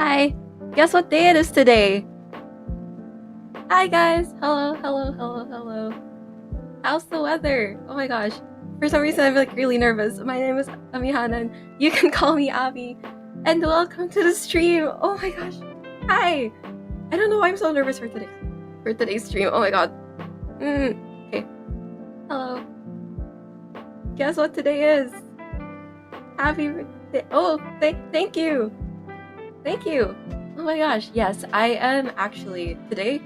Hi, guess what day it is today? Hi guys, hello, hello, hello, hello. How's the weather? Oh my gosh, for some reason I'm like really nervous. My name is Amihan and you can call me Abby. And welcome to the stream. Oh my gosh, hi. I don't know why I'm so nervous for today's stream. Oh my god. Okay, hello. Guess what today is? Happy birthday. Oh, thank you. Thank you. Oh my gosh, yes, I am actually today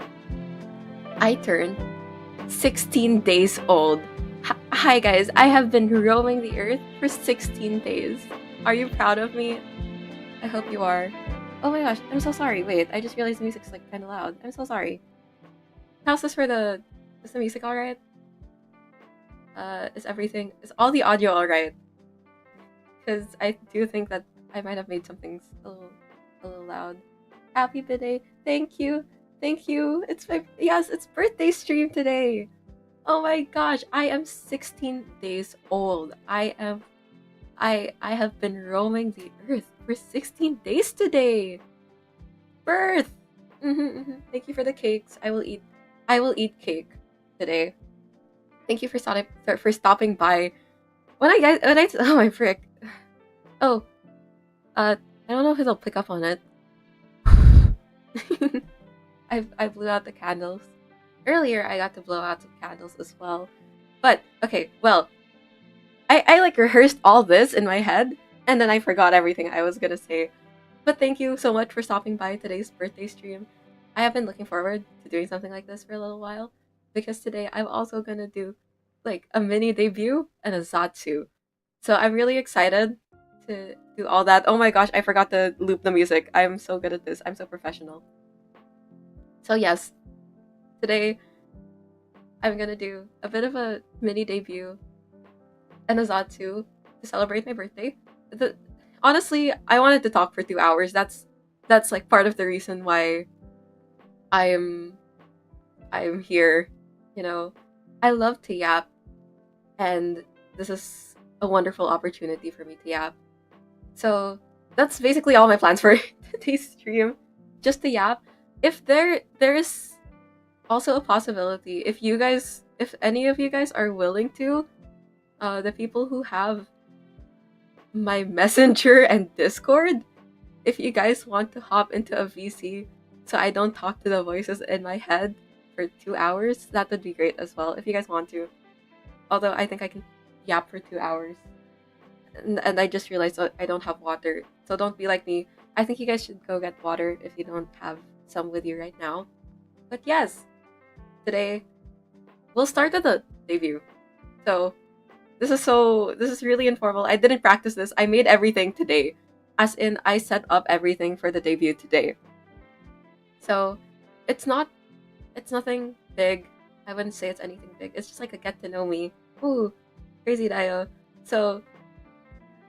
I turned 16 days old. Hi guys, I have been roaming the earth for 16 days. Are you proud of me? I hope you are. Oh my gosh, I'm so sorry. Wait, I just realized the music's like kind of loud. I'm so sorry. How's this for the... Is the music alright? Is all the audio alright? Because I do think that I might have made some things a little loud. Happy birthday. Thank you. Thank you. It's birthday stream today. Oh my gosh, I am 16 days old. I have been roaming the earth for 16 days today. Birth. Thank you for the cakes. I will eat cake today. Thank you for stopping by. Oh my frick. Oh, I don't know if it'll pick up on it. I blew out the candles. Earlier, I got to blow out some candles as well. But, okay, well, I like rehearsed all this in my head, and then I forgot everything I was gonna say. But thank you so much for stopping by today's birthday stream. I have been looking forward to doing something like this for a little while, because today I'm also gonna do, like, a mini debut and a zatsu. So I'm really excited to do all that. Oh my gosh, I forgot to loop the music. I'm so good at this. I'm so professional. So yes, today I'm gonna do a bit of a mini debut and a zatsu to celebrate my birthday. Honestly, I wanted to talk for 2 hours. That's like part of the reason why I'm here. You know, I love to yap, and this is a wonderful opportunity for me to yap. So that's basically all my plans for today's stream. Just to yap. If there is also a possibility, if any of you guys are willing to, the people who have my Messenger and Discord, if you guys want to hop into a VC so I don't talk to the voices in my head for 2 hours, that would be great as well, if you guys want to. Although I think I can yap for 2 hours. And I just realized I don't have water, so don't be like me. I think you guys should go get water if you don't have some with you right now. But yes, today we'll start with the debut. So this is really informal. I didn't practice this. I made everything today. As in, I set up everything for the debut today. So it's nothing big. I wouldn't say it's anything big. It's just like a get to know me. Ooh, crazy Dio. So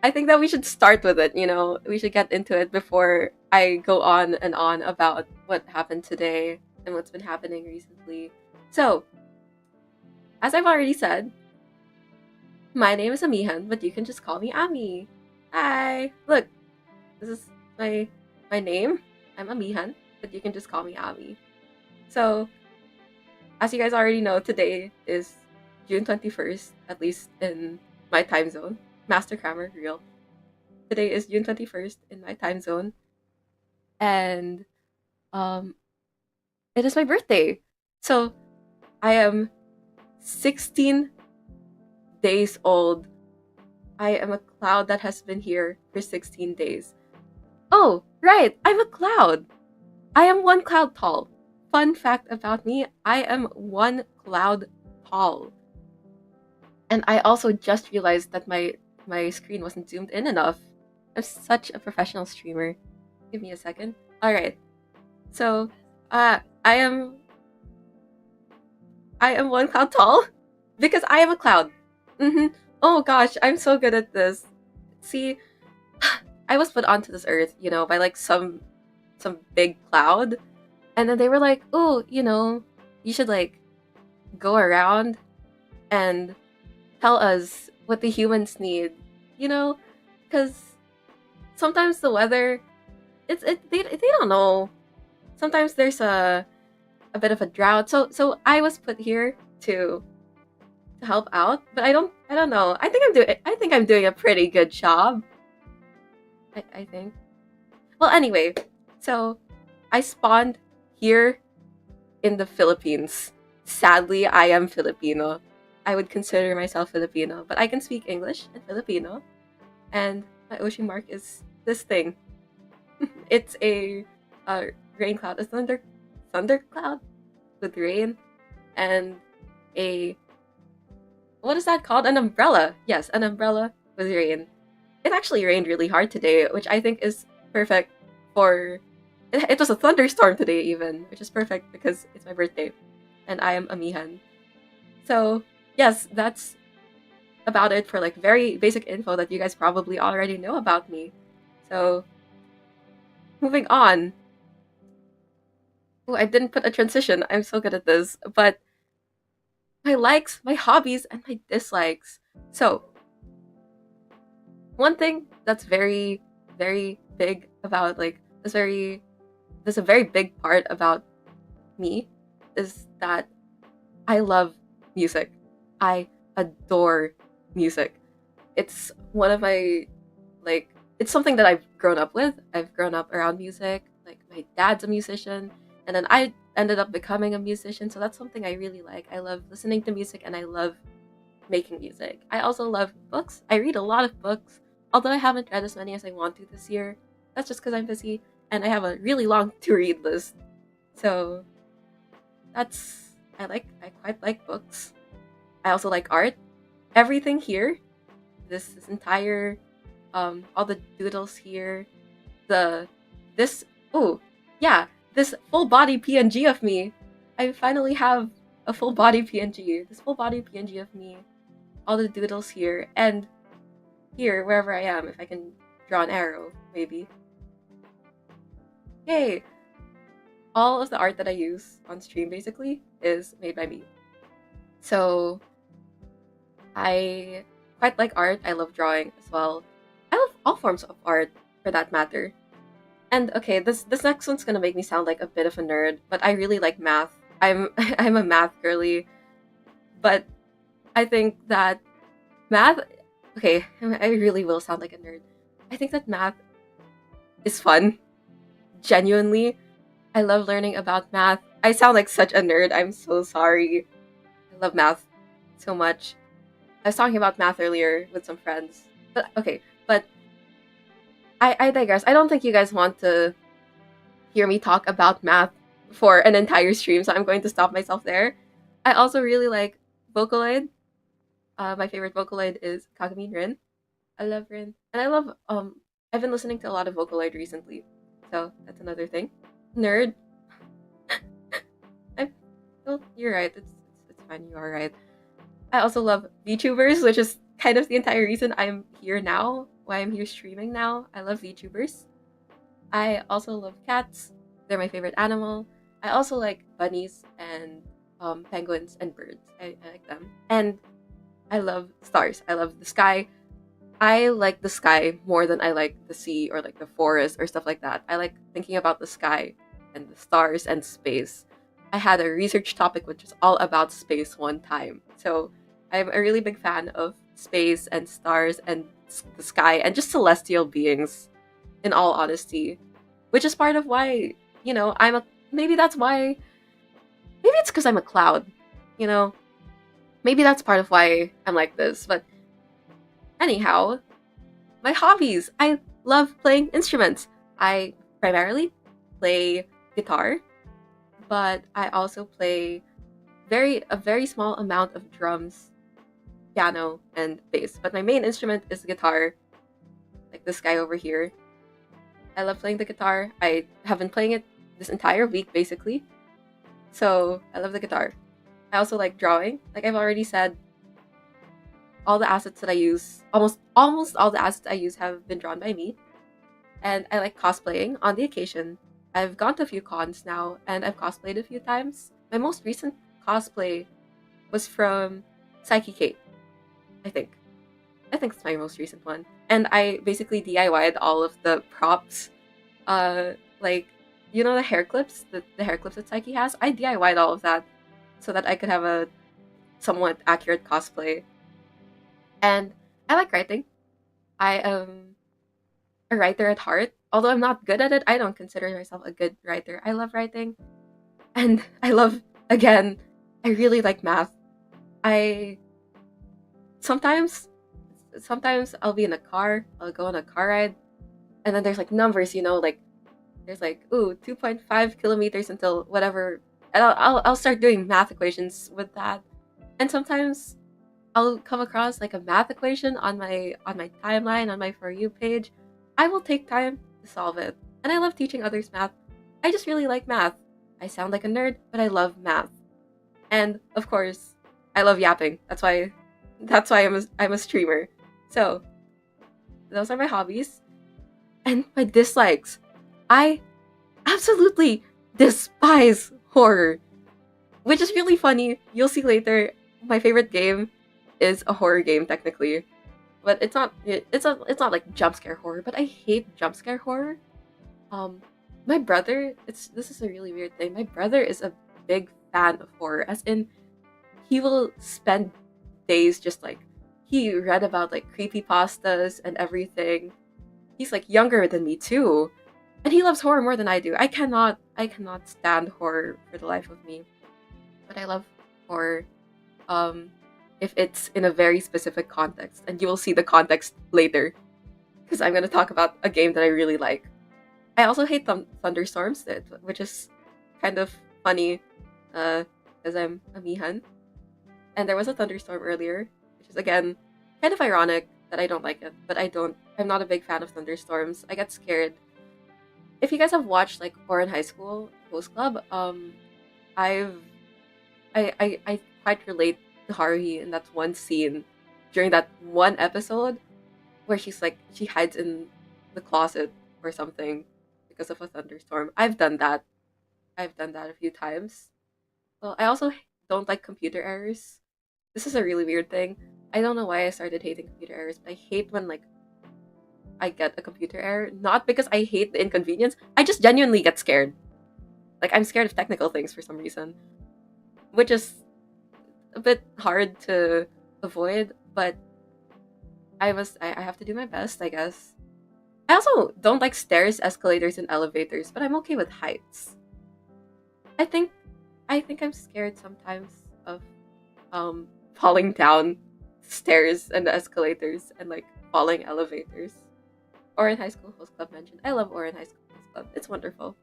I think that we should start with it, we should get into it before I go on and on about what happened today and what's been happening recently. So, as I've already said, my name is Amihan, but you can just call me Ami. Hi! Look, this is my name. I'm Amihan, but you can just call me Ami. So, as you guys already know, today is June 21st, at least in my time zone. Master Crammer, real. Today is June 21st in my time zone. And it is my birthday. So I am 16 days old. I am a cloud that has been here for 16 days. Oh, right, I'm a cloud. I am 1 cloud tall. Fun fact about me, I am 1 cloud tall. And I also just realized that my screen wasn't zoomed in enough. I'm such a professional streamer. Give me a second. Alright. So, I am 1 cloud tall because I am a cloud. Oh gosh, I'm so good at this. See, I was put onto this earth, by like some big cloud. And then they were like, oh, you should like go around and tell us what the humans need, because sometimes the weather they don't know. Sometimes there's a bit of a drought. So I was put here to help out, but I don't know. I think I'm doing a pretty good job. I think. Well, anyway, so I spawned here in the Philippines. Sadly, I am Filipino. I would consider myself Filipino, but I can speak English and Filipino. And my ocean mark is this thing. It's a rain cloud, a thunder cloud with rain, and a what is that called? An umbrella. Yes, an umbrella with rain. It actually rained really hard today, which I think is perfect for. It was a thunderstorm today, even, which is perfect because it's my birthday, and I am Amihan. So yes, that's about it for like very basic info that you guys probably already know about me. So moving on. Oh, I didn't put a transition. I'm so good at this, but my likes, my hobbies, and my dislikes. So one thing that's very, very big about like there's a very big part about me is that I love music. I adore music. It's one of my like it's something that I've grown up with. I've grown up around music. Like my dad's a musician, and then I ended up becoming a musician. So that's something I really like. I love listening to music and I love making music. I also love books. I read a lot of books, although I haven't read as many as I want to this year. That's just because I'm busy and I have a really long to read list. So that's I quite like books. I also like art. Everything here, this entire all the doodles here, the this oh yeah, this full body PNG of me. I finally have a full body PNG. This full body PNG of me, all the doodles here, and here wherever I am, if I can draw an arrow, maybe. Yay! All of the art that I use on stream basically is made by me. So I quite like art. I love drawing as well. I love all forms of art for that matter. And okay, this next one's gonna make me sound like a bit of a nerd, but I really like math. I'm I'm a math girly, but I think that math okay, I really will sound like a nerd. I think that math is fun. Genuinely. I love learning about math. I sound like such a nerd. I'm so sorry. I love math so much. I was talking about math earlier with some friends. But okay, but I digress. I don't think you guys want to hear me talk about math for an entire stream, so I'm going to stop myself there. I also really like Vocaloid. My favorite Vocaloid is Kagami Rin. I love Rin. And I love I've been listening to a lot of Vocaloid recently. So that's another thing. Nerd. I well, you're right. It's fine, you are right. I also love VTubers, which is kind of the entire reason I'm here now, why I'm here streaming now. I love VTubers. I also love cats. They're my favorite animal. I also like bunnies and penguins and birds. I like them. And I love stars. I love the sky. I like the sky more than I like the sea or like the forest or stuff like that. I like thinking about the sky and the stars and space. I had a research topic which was all about space one time. So I'm a really big fan of space and stars and the sky and just celestial beings, in all honesty. Which is part of why, maybe that's why, maybe it's because I'm a cloud, you know? Maybe that's part of why I'm like this, but anyhow, my hobbies. I love playing instruments. I primarily play guitar, but I also play a very small amount of drums, piano, and bass. But my main instrument is guitar, like this guy over here. I love playing the guitar. I have been playing it this entire week, basically. So I love the guitar. I also like drawing. Like I've already said, all the assets that I use, almost all the assets I use have been drawn by me. And I like cosplaying on the occasion. I've gone to a few cons now, and I've cosplayed a few times. My most recent cosplay was from Psyche Kate, I think. I think it's my most recent one. And I basically DIY'd all of the props Uh, like, you know the hair clips, the hair clips that Psyche has? I DIY'd all of that so that I could have a somewhat accurate cosplay. And I like writing. I am a writer at heart. Although I'm not good at it, I don't consider myself a good writer. I love writing. And I love, again, I really like math. I sometimes sometimes I'll be in a car, I'll go on a car ride, and then there's like numbers, like there's like, ooh, 2.5 kilometers until whatever, and I'll start doing math equations with that. And sometimes I'll come across like a math equation on my timeline on my For You page. I will take time to solve it. And I love teaching others math. I just really like math. I sound like a nerd, but I love math. And of course, I love yapping. That's why I'm a streamer. So, those are my hobbies. And my dislikes. I absolutely despise horror, which is really funny. You'll see later. My favorite game is a horror game technically, but it's not like jump scare horror. But I hate jump scare horror. Um, my brother, it's this is a really weird thing. My brother is a big fan of horror, as in he will spend days just like he read about like creepy pastas and everything. He's like younger than me too, and he loves horror more than I do. I cannot stand horror for the life of me, but I love horror. Um, if it's in a very specific context, and you will see the context later, because I'm gonna talk about a game that I really like. I also hate thunderstorms, which is kind of funny, because I'm a Mihan, and there was a thunderstorm earlier, which is again kind of ironic that I don't like it. But I'm not a big fan of thunderstorms. I get scared. If you guys have watched like Oran High School Host Club, I've I quite relate to Haruhi in that one scene during that one episode where she hides in the closet or something because of a thunderstorm. I've done that a few times. Well, I also don't like computer errors. This is a really weird thing. I don't know why I started hating computer errors, but I hate when like I get a computer error. Not because I hate the inconvenience. I just genuinely get scared. Like I'm scared of technical things for some reason, which is a bit hard to avoid, but I have to do my best, I guess. I also don't like stairs, escalators, and elevators, but I'm okay with heights. I think I think I'm scared sometimes of falling down stairs and escalators and like falling elevators. Oran High School Host Club mentioned. I love Oran High School Host Club. It's wonderful.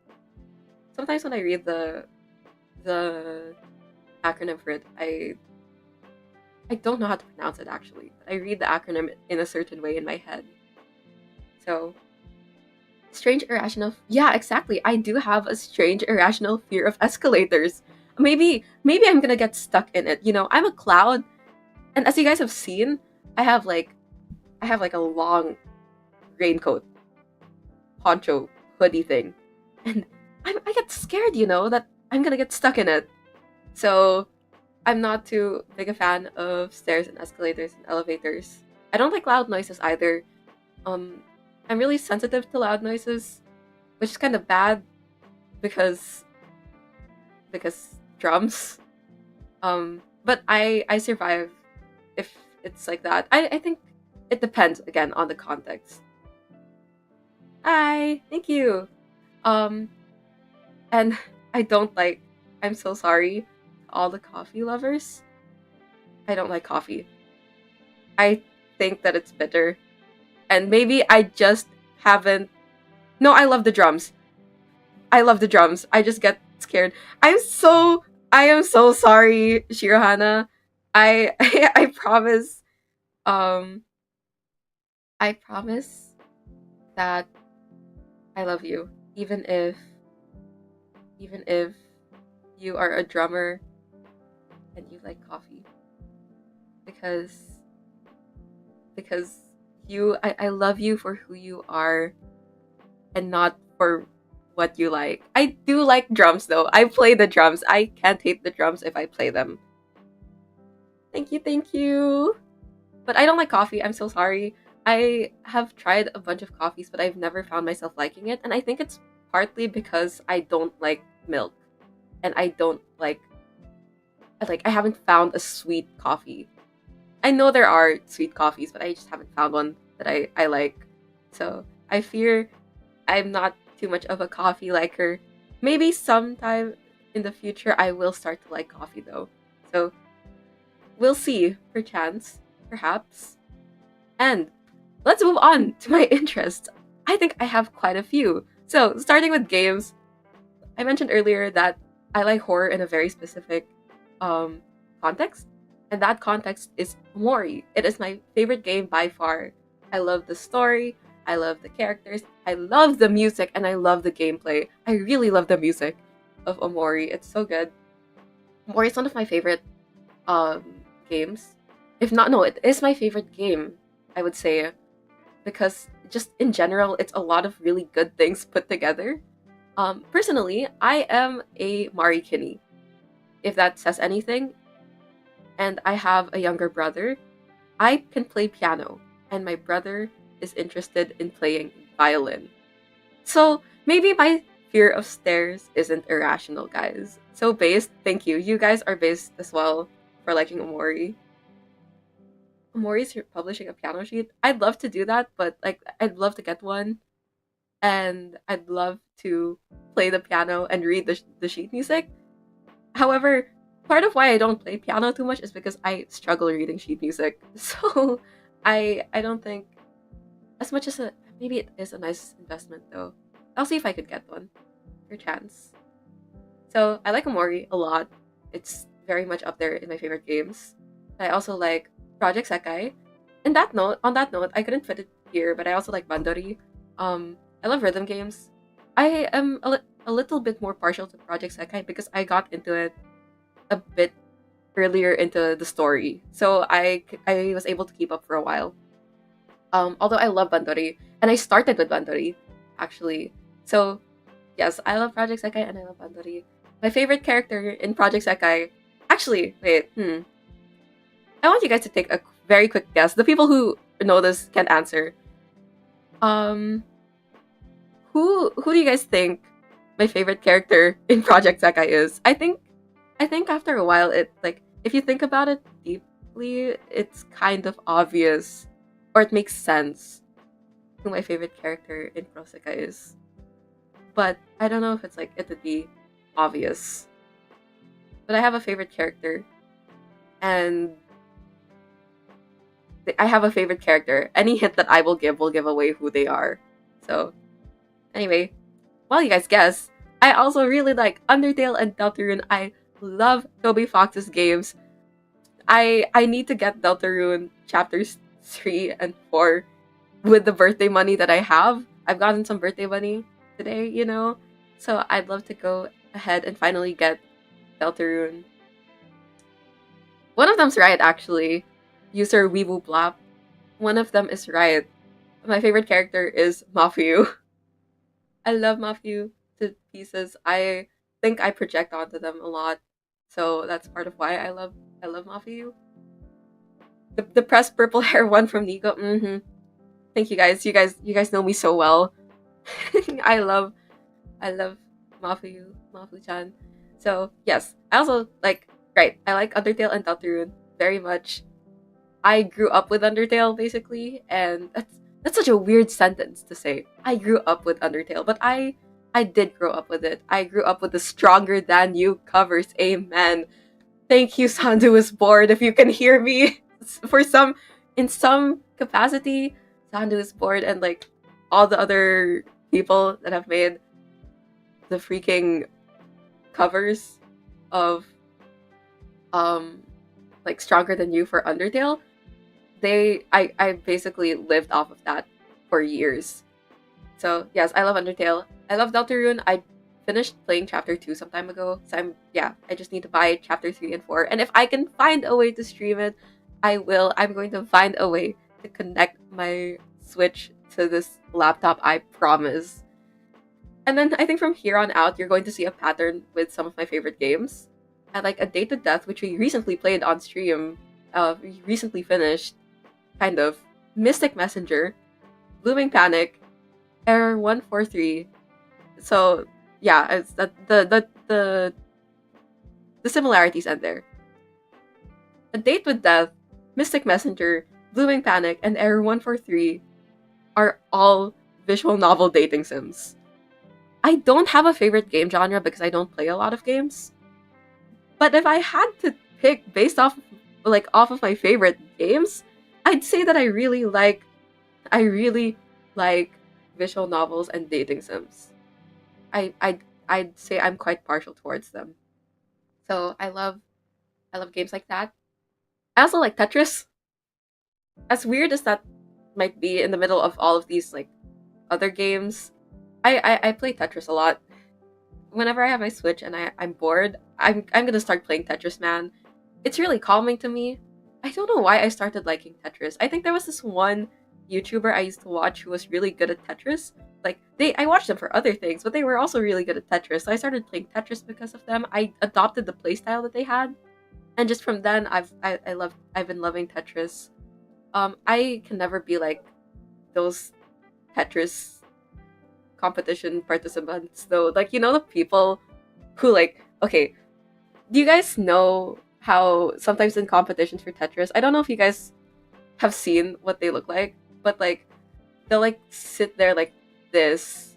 Sometimes when I read the acronym for it, I don't know how to pronounce it actually. I read the acronym in a certain way in my head. So, strange irrational. Yeah, exactly. I do have a strange irrational fear of escalators. Maybe I'm gonna get stuck in it. I'm a cloud, and as you guys have seen, I have like I have like a long raincoat, poncho, hoodie thing, and I get scared. That I'm gonna get stuck in it. So I'm not too big a fan of stairs and escalators and elevators. I don't like loud noises either. Um, I'm really sensitive to loud noises, which is kind of bad because drums. But I survive if it's like that. I think it depends again on the context. Hi, thank you. Um, and I don't like. I'm so sorry, to all the coffee lovers. I don't like coffee. I think that it's bitter, and maybe I just haven't. No, I love the drums. I love the drums. I just get scared. I am so sorry, Shirohana. I promise. Um, I promise that I love you, even if you are a drummer and you like coffee, because because I love you for who you are and not for what you like. I do like drums though. I play the drums. I can't hate the drums if I play them. Thank you, thank you. But I don't like coffee. I'm so sorry. I have tried a bunch of coffees, but I've never found myself liking it, and I think it's partly because I don't like milk, and I don't like I haven't found a sweet coffee. I know there are sweet coffees, but I just haven't found one that I like. So I fear I'm not too much of a coffee liker. Maybe sometime in the future I will start to like coffee though. So we'll see, perchance, perhaps. And let's move on to my interests. I think I have quite a few. So, starting with games, I mentioned earlier that I like horror in a very specific um, context, and that context is Mori. It is my favorite game by far. I love the story, I love the characters, I love the music, and I love the gameplay. I really love the music of Omori. It's so good. Mori is one of my favorite um, games. If not, no, it is my favorite game, I would say, because just in general, it's a lot of really good things put together. Personally, I am a Marikini, if that says anything, and I have a younger brother. I can play piano, and my brother is interested in playing violin. So maybe my fear of stairs isn't irrational, guys. So based, thank you. You guys are based as well for liking Omori. Omori's publishing a piano sheet. I'd love to do that, but like I'd love to get one, and I'd love to play the piano and read the sheet music. However, part of why I don't play piano too much is because I struggle reading sheet music. So I don't think as much as maybe it is a nice investment though. I'll see if I could get one for chance. So I like Omori a lot. It's very much up there in my favorite games. I also like Project Sekai. On that note, I couldn't fit it here, but I also like Bandori. I love rhythm games. I am a little bit more partial to Project Sekai because I got into it a bit earlier into the story, so I was able to keep up for a while. Although I love Bandori, and I started with Bandori, actually. So yes, I love Project Sekai and I love Bandori. My favorite character in Project Sekai, actually, wait, I want you guys to take a very quick guess. The people who know this can answer. Um, who do you guys think my favorite character in Project Sekai is? I think after a while it like if you think about it deeply, it's kind of obvious or it makes sense who my favorite character in Pro Sekai is. But I don't know if it's like it would be obvious. But I have a favorite character, and I have a favorite character. Any hint that I will give away who they are. So anyway, while you guys guess, I also really like Undertale and Deltarune. I love Toby Fox's games. I need to get Deltarune chapters 3 and 4 with the birthday money that I have. I've gotten some birthday money today, you know? So I'd love to go ahead and finally get Deltarune. One of them's right, actually. User Weebu Blap. One of them is right. My favorite character is Mafuyu. I love Mafuyu to pieces. I think I project onto them a lot. So that's part of why I love Mafuyu. The pressed purple hair one from Nico. Thank you guys. You guys know me so well. I love Mafu-chan. So yes, I also like I like Undertale and Deltarune very much. I grew up with Undertale basically, and that's such a weird sentence to say. I grew up with Undertale, but I did grow up with it. I grew up with the Stronger Than You covers. Amen. Thank you, Sandu is bored. If you can hear me, in some capacity, Sandu is bored, and like all the other people that have made the freaking covers of like Stronger Than You for Undertale, I basically lived off of that for years. So yes, I love Undertale. I love Deltarune. I finished playing chapter 2 some time ago. So I just need to buy chapter 3 and 4. And if I can find a way to stream it, I will. I'm going to find a way to connect my Switch to this laptop, I promise. And then I think from here on out, you're going to see a pattern with some of my favorite games. I like A Date to Death, which we recently played on stream. We recently finished, kind of. Mystic Messenger, Blooming Panic, Error 143. So yeah, it's the similarities end there. A Date with Death, Mystic Messenger, Blooming Panic, and Error 143 are all visual novel dating sims. I don't have a favorite game genre because I don't play a lot of games. But if I had to pick based off of my favorite games, I'd say that I really like visual novels and dating sims. I'd say I'm quite partial towards them. So I love games like that. I also like Tetris. As weird as that might be in the middle of all of these like other games, I play Tetris a lot. Whenever I have my Switch and I'm bored, I'm gonna start playing Tetris, man. It's really calming to me. I don't know why I started liking Tetris. I think there was this one YouTuber I used to watch who was really good at Tetris. Like I watched them for other things, but they were also really good at Tetris. So I started playing Tetris because of them. I adopted the playstyle that they had, and just from then I've been loving Tetris. I can never be like those Tetris competition participants though. Like you know the people who like okay, do you guys know how sometimes in competitions for Tetris, I don't know if you guys have seen what they look like, but like they'll like sit there like this,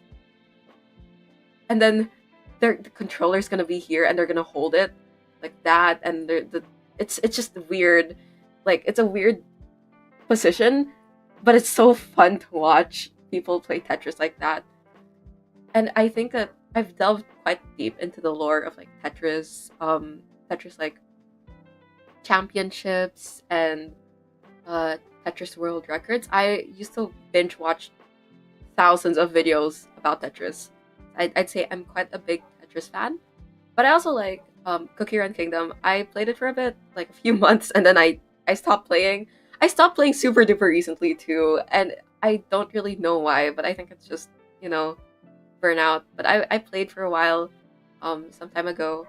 and then the controller's gonna be here, and they're gonna hold it like that, and it's just weird, like it's a weird position, but it's so fun to watch people play Tetris like that. And I think that I've delved quite deep into the lore of like Tetris like championships and Tetris world records. I used to binge watch thousands of videos about Tetris. I'd say I'm quite a big Tetris fan, but I also like Cookie Run Kingdom. I played it for a bit, like a few months, and then I stopped playing. I stopped playing Super Duper recently too, and I don't really know why, but I think it's just you know burnout. But I played for a while, some time ago,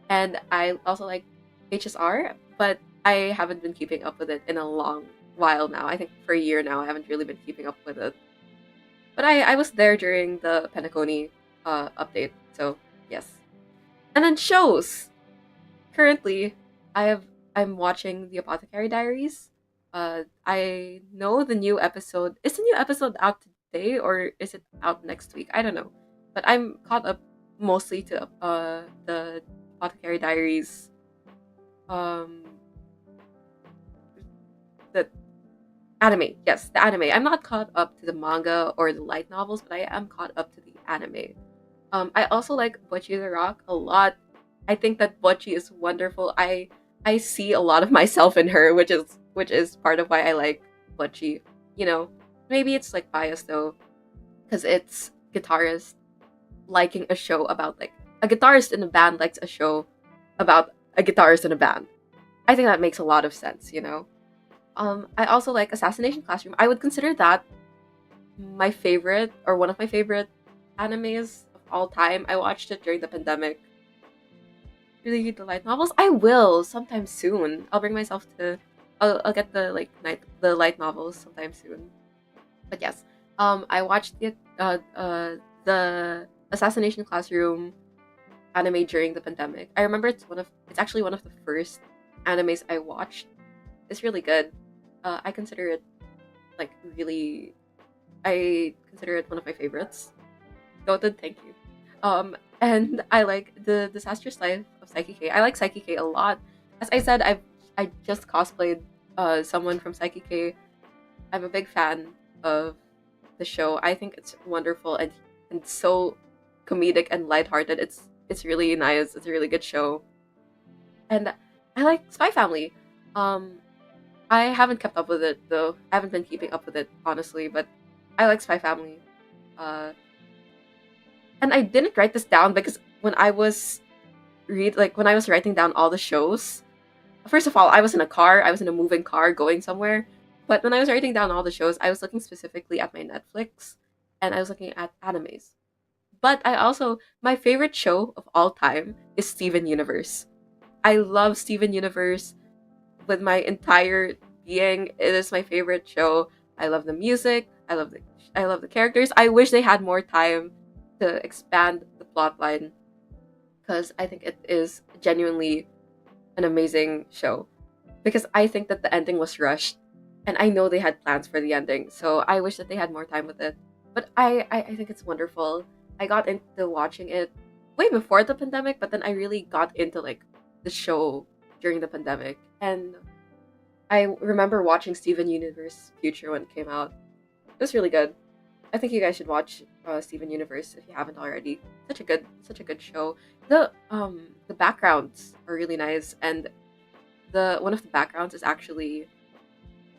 and I also like HSR, but I haven't been keeping up with it in a long while now. I think for a year now I haven't really been keeping up with it. But I was there during the Penacony update, so yes. And then shows. Currently, I'm watching The Apothecary Diaries. I know the new episode. Is the new episode out today or is it out next week? I don't know. But I'm caught up mostly to the Apothecary Diaries um the anime. Yes, the anime. I'm not caught up to the manga or the light novels, but I am caught up to the anime. I also like Bocchi the Rock a lot. I think that Bocchi is wonderful. I see a lot of myself in her, which is part of why I like Bocchi. You know, maybe it's like biased though, because it's guitarist liking a show about like a guitarist in a band likes a show about a guitarist in a band. I think that makes a lot of sense, you know. I also like Assassination Classroom. I would consider that my favorite or one of my favorite animes of all time. I watched it during the pandemic. Really the light novels? I will sometime soon. I'll bring myself to. I'll get the light novels sometime soon. But yes, I watched the Assassination Classroom anime during the pandemic. I remember it's actually one of the first animes I watched. It's really good. I consider it like really. I consider it one of my favorites. Goated, thank you. And I like the Disastrous Life of Psyche K. I like Psyche K a lot. As I said, I just cosplayed someone from Psyche K. I'm a big fan of the show. I think it's wonderful and so comedic and lighthearted. It's really nice. It's a really good show. And I like Spy Family. I haven't kept up with it though. I haven't been keeping up with it honestly, but I like Spy Family. Uh, and I didn't write this down because when I was writing down all the shows, first of all, I was in a car. I was in a moving car going somewhere. But when I was writing down all the shows, I was looking specifically at my Netflix, and I was looking at animes. But my favorite show of all time is Steven Universe. I love Steven Universe with my entire being. It is my favorite show. I love the music. I love the characters. I wish they had more time to expand the plot line because I think it is genuinely an amazing show. Because I think that the ending was rushed, and I know they had plans for the ending, so I wish that they had more time with it. But I think it's wonderful. I got into watching it way before the pandemic, but then I really got into like the show during the pandemic, and I remember watching Steven Universe Future when it came out. It was really good. I think you guys should watch Steven Universe if you haven't already. Such a good show. The backgrounds are really nice, and the one of the backgrounds is actually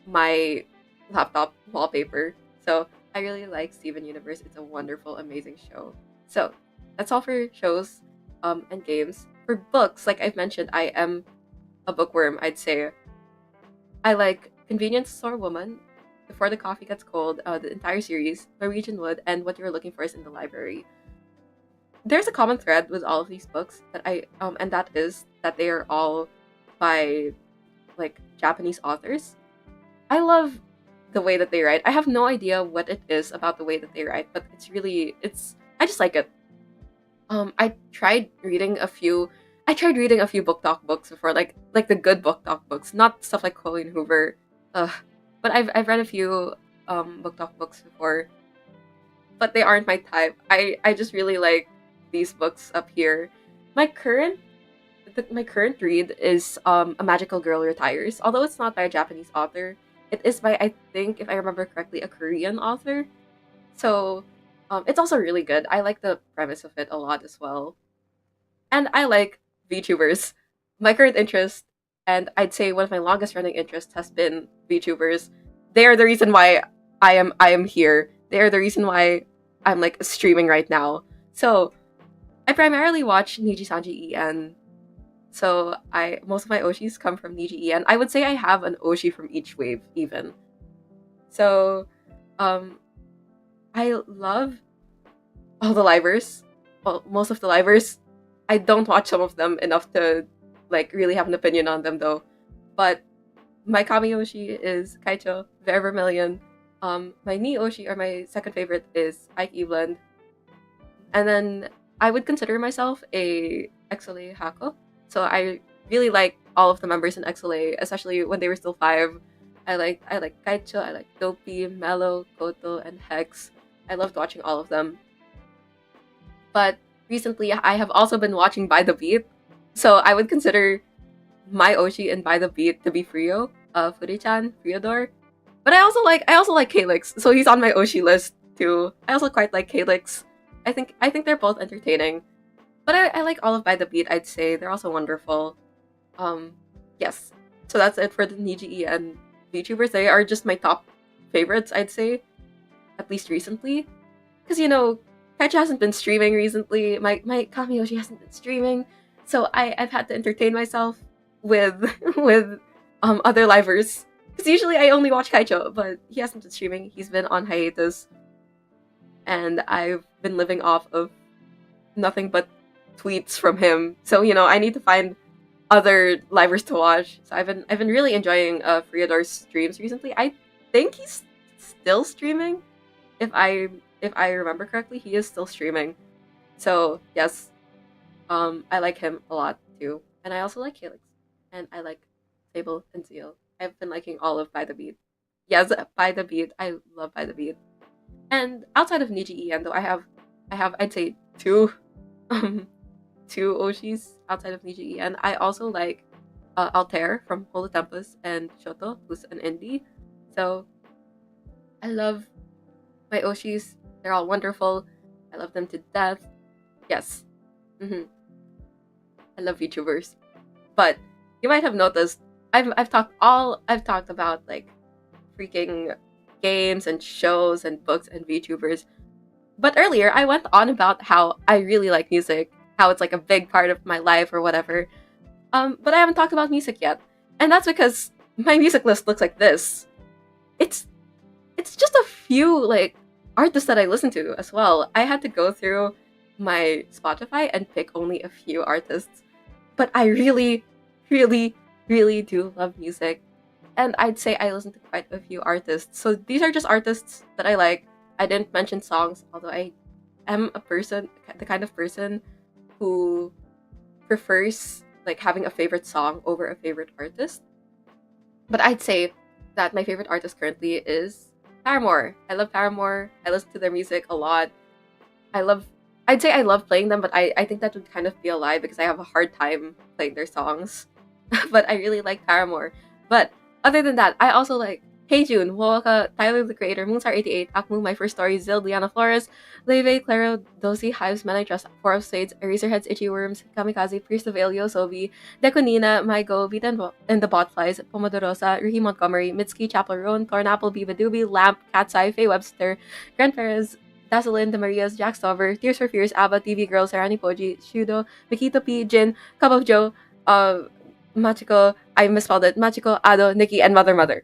my laptop wallpaper. So I really like Steven Universe. It's a wonderful, amazing show. So that's all for shows, and games. For books, like I've mentioned, I am a bookworm. I'd say I like Convenience Store Woman, Before the Coffee Gets Cold, the entire series, Norwegian Wood, and What You're Looking For Is in the Library. There's a common thread with all of these books that and that is that they are all by like Japanese authors. I love the way that they write. I have no idea what it is about the way that they write, but it's I just like it. I tried reading a few book talk books before, like the good book talk books, not stuff like Colleen Hoover. But I've read a few book talk books before, but they aren't my type. I just really like these books up here. My current my current read is A Magical Girl Retires. Although it's not by a Japanese author, it is by, I think, if I remember correctly, a Korean author. So it's also really good. I like the premise of it a lot as well. And I like VTubers. My current interest, and I'd say one of my longest running interests, has been VTubers. They are the reason why I am here. They are the reason why I'm like streaming right now. So I primarily watch Niji Sanji En. So most of my Oshis come from Niji En. I would say I have an Oshi from each wave even. So I love all the livers. Well, most of the livers. I don't watch some of them enough to like really have an opinion on them though. But my Kami Oshi is Kaicho, Very Vermilion. My Ni Oshi, or my second favorite, is Ike Eveland. And then I would consider myself a XLA Hako. So I really like all of the members in XLA, especially when they were still 5. I like Kaicho, I like Dopey, Mellow, Koto, and Hex. I loved watching all of them. But recently, I have also been watching By the Beat. So I would consider my Oshi in By the Beat to be Frio, Furi-chan, Friodor. But I also like Calyx, so he's on my Oshi list too. I also quite like Calyx. I think they're both entertaining. But I like all of By the Beat, I'd say. They're also wonderful. Yes. So that's it for the Niji and VTubers. They are just my top favorites, I'd say. At least recently. Because, Kaicha hasn't been streaming recently. My Kami Oshi hasn't been streaming. So I've had to entertain myself with other livers. Because usually I only watch Kaicho, but he hasn't been streaming. He's been on hiatus. And I've been living off of nothing but tweets from him. So, I need to find other livers to watch. So I've been really enjoying Friodor's streams recently. I think he's still streaming. If I remember correctly, he is still streaming. So, yes. I like him a lot too. And I also like Calyx. And I like Fable and Zeal. I've been liking all of By the Beat. Yes, By the Beat. I love By the Beat. And outside of Niji En, though, I have I'd say two Oshis outside of Niji En. I also like Altair from Holo Tempest and Shoto, who's an indie. So I love my Oshis. They're all wonderful. I love them to death. Yes. I love VTubers. But you might have noticed I've talked about like freaking games and shows and books and VTubers. But earlier I went on about how I really like music, how it's like a big part of my life or whatever. But I haven't talked about music yet. And that's because my music list looks like this. It's just a few like artists that I listen to as well. I had to go through my Spotify and pick only a few artists. But I really, really, really do love music. and I'd say I listen to quite a few artists. So these are just artists that I like. I didn't mention songs, although I am the kind of person who prefers like having a favorite song over a favorite artist. But I'd say that my favorite artist currently is Paramore. I love Paramore. I listen to their music a lot. I love I'd say I love playing them, but I think that would kind of be a lie because I have a hard time playing their songs. But I really like Paramore. But other than that, I also like Hey June, Wowaka, Tyler the Creator, Moonstar 88, Akmu, My First Story, Zil, Liana Flores, Leve, Claro, Dosi, Hives, Men I Trust, Four of Spades, Eraserheads, Itchy Worms, Kamikaze, Priest of Elio, Sobi, Deconina, My Go, Vita and the Botflies, Pomodorosa, Ricky Montgomery, Mitski, Chapel Roan, Tornapple, Biba Doobie, Lamp, Cat's Eye, Faye Webster, Grant Perez, Dazzlin, The Marias, Jack Stover, Tears for Fears, ABBA, TV Girl, Sarani Poji, Shudo, Mikito P, Jin, Cup of Joe, Machiko, I misspelled it, Machiko, Ado, Nikki, and Mother Mother.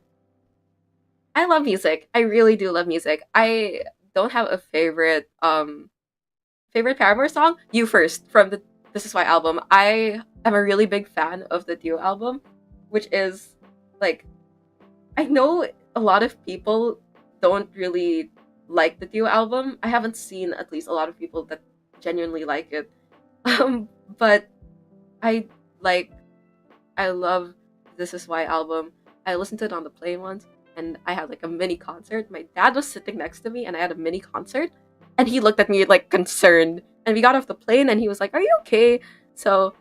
I love music. I really do love music. I don't have a favorite Paramore song. You First from the This Is Why album. I am a really big fan of the Duo album, which is like I know a lot of people don't really like the Duo album. I haven't seen at least a lot of people that genuinely like it. But I like I love This Is Why album. I listened to it on the plane once and I had like a mini concert. My dad was sitting next to me and I had a mini concert and he looked at me like concerned. And we got off the plane and he was like, "Are you okay?" So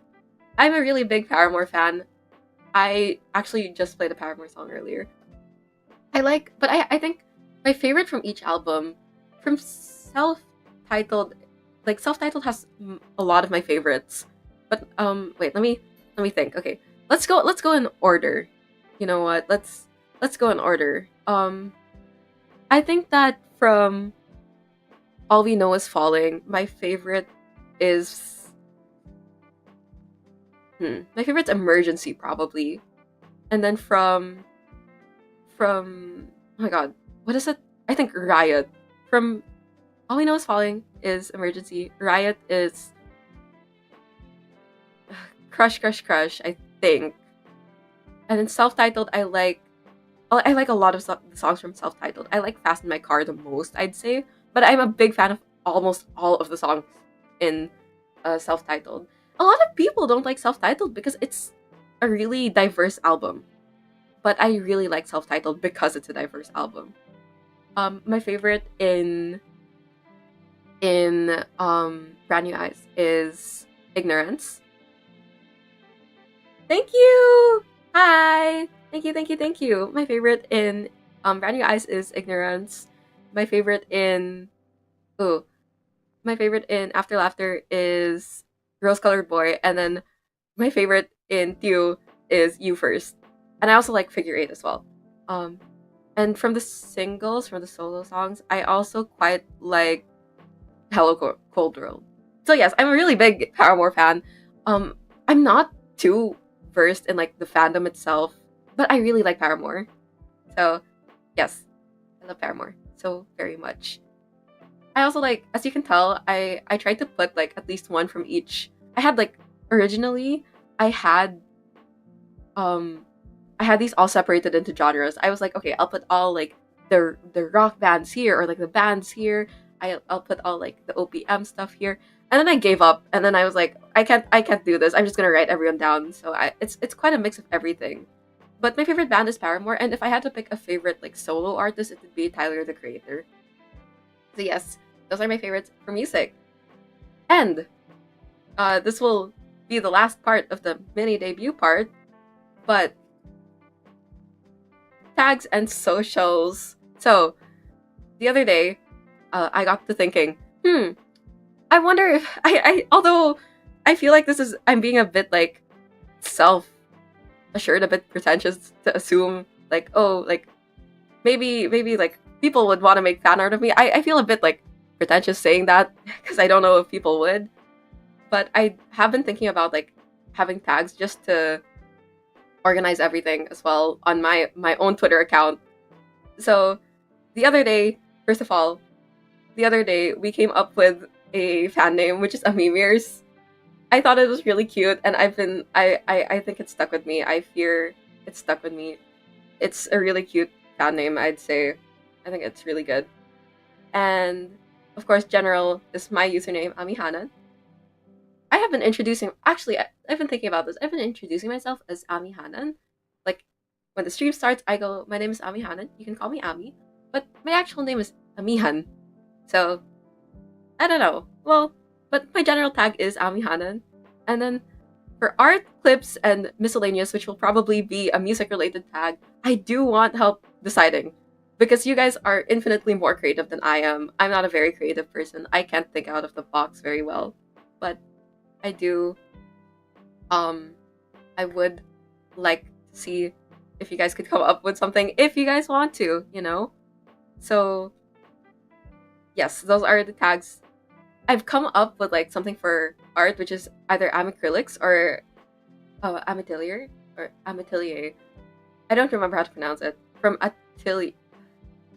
I'm a really big Paramore fan. I actually just played a Paramore song earlier. I think my favorite from each album, from self-titled, like self-titled has a lot of my favorites. But wait, let me think. Okay, let's go in order. You know what? Let's go in order. I think that from All We Know Is Falling, my favorite is my favorite's Emergency probably. And then from oh my god, what is it? I think Riot. From All We Know Is Falling is Emergency. Riot is Crush Crush Crush, I think. And then self-titled I like a lot of the songs from self-titled. I like Fast in My Car the most, I'd say. But I'm a big fan of almost all of the songs in self-titled. A lot of people don't like self-titled because it's a really diverse album. But I really like self-titled because it's a diverse album. My favorite in Brand New Eyes is Ignorance. Thank you! Hi! Thank you. My favorite in Brand New Eyes is Ignorance. My favorite in After Laughter is Rose Colored Boy, and then my favorite in Tew is You First. And I also like Figure Eight as well. And from the solo songs, I also quite like Hello Cold World. So yes, I'm a really big Paramore fan. I'm not too versed in like the fandom itself, but I really like Paramore. So yes, I love Paramore so very much. I also like, as you can tell, I tried to put like at least one from each. I had like originally I had these all separated into genres. I was like, okay, I'll put all like the rock bands here or like the bands here. I'll put all like the OPM stuff here. And then I gave up and then I was like, I can't do this. I'm just gonna write everyone down. So it's quite a mix of everything. But my favorite band is Paramore, and if I had to pick a favorite like solo artist, it would be Tyler the Creator. So yes, those are my favorites for music. And this will be the last part of the mini debut part, but tags and socials. So the other day, I got to thinking, I wonder if I although I feel like I'm being a bit like self-assured, a bit pretentious to assume like, oh, like maybe like people would want to make fan art of me. I feel a bit like pretentious saying that because I don't know if people would. But I have been thinking about like having tags just to organize everything as well on my own Twitter account. So the other day we came up with a fan name, which is Amimirs. I thought it was really cute, and I think it stuck with me. I fear it stuck with me It's a really cute fan name, I'd say. I think it's really good. And of course, general is my username, Amihana. I have been introducing. Actually, I've been thinking about this. I've been introducing myself as Ami Hanan. Like when the stream starts, I go, "My name is Ami Hanan. You can call me Ami," but my actual name is Amihan. So I don't know. Well, but my general tag is Ami Hanan, and then for art, clips, and miscellaneous, which will probably be a music-related tag, I do want help deciding. Because you guys are infinitely more creative than I am. I'm not a very creative person. I can't think out of the box very well. But I do um I would like to see if you guys could come up with something if you guys want to, you know? So yes, those are the tags. I've come up with like something for art, which is either amacrylics or amatelier or amatelier. I don't remember how to pronounce it. From Atelier.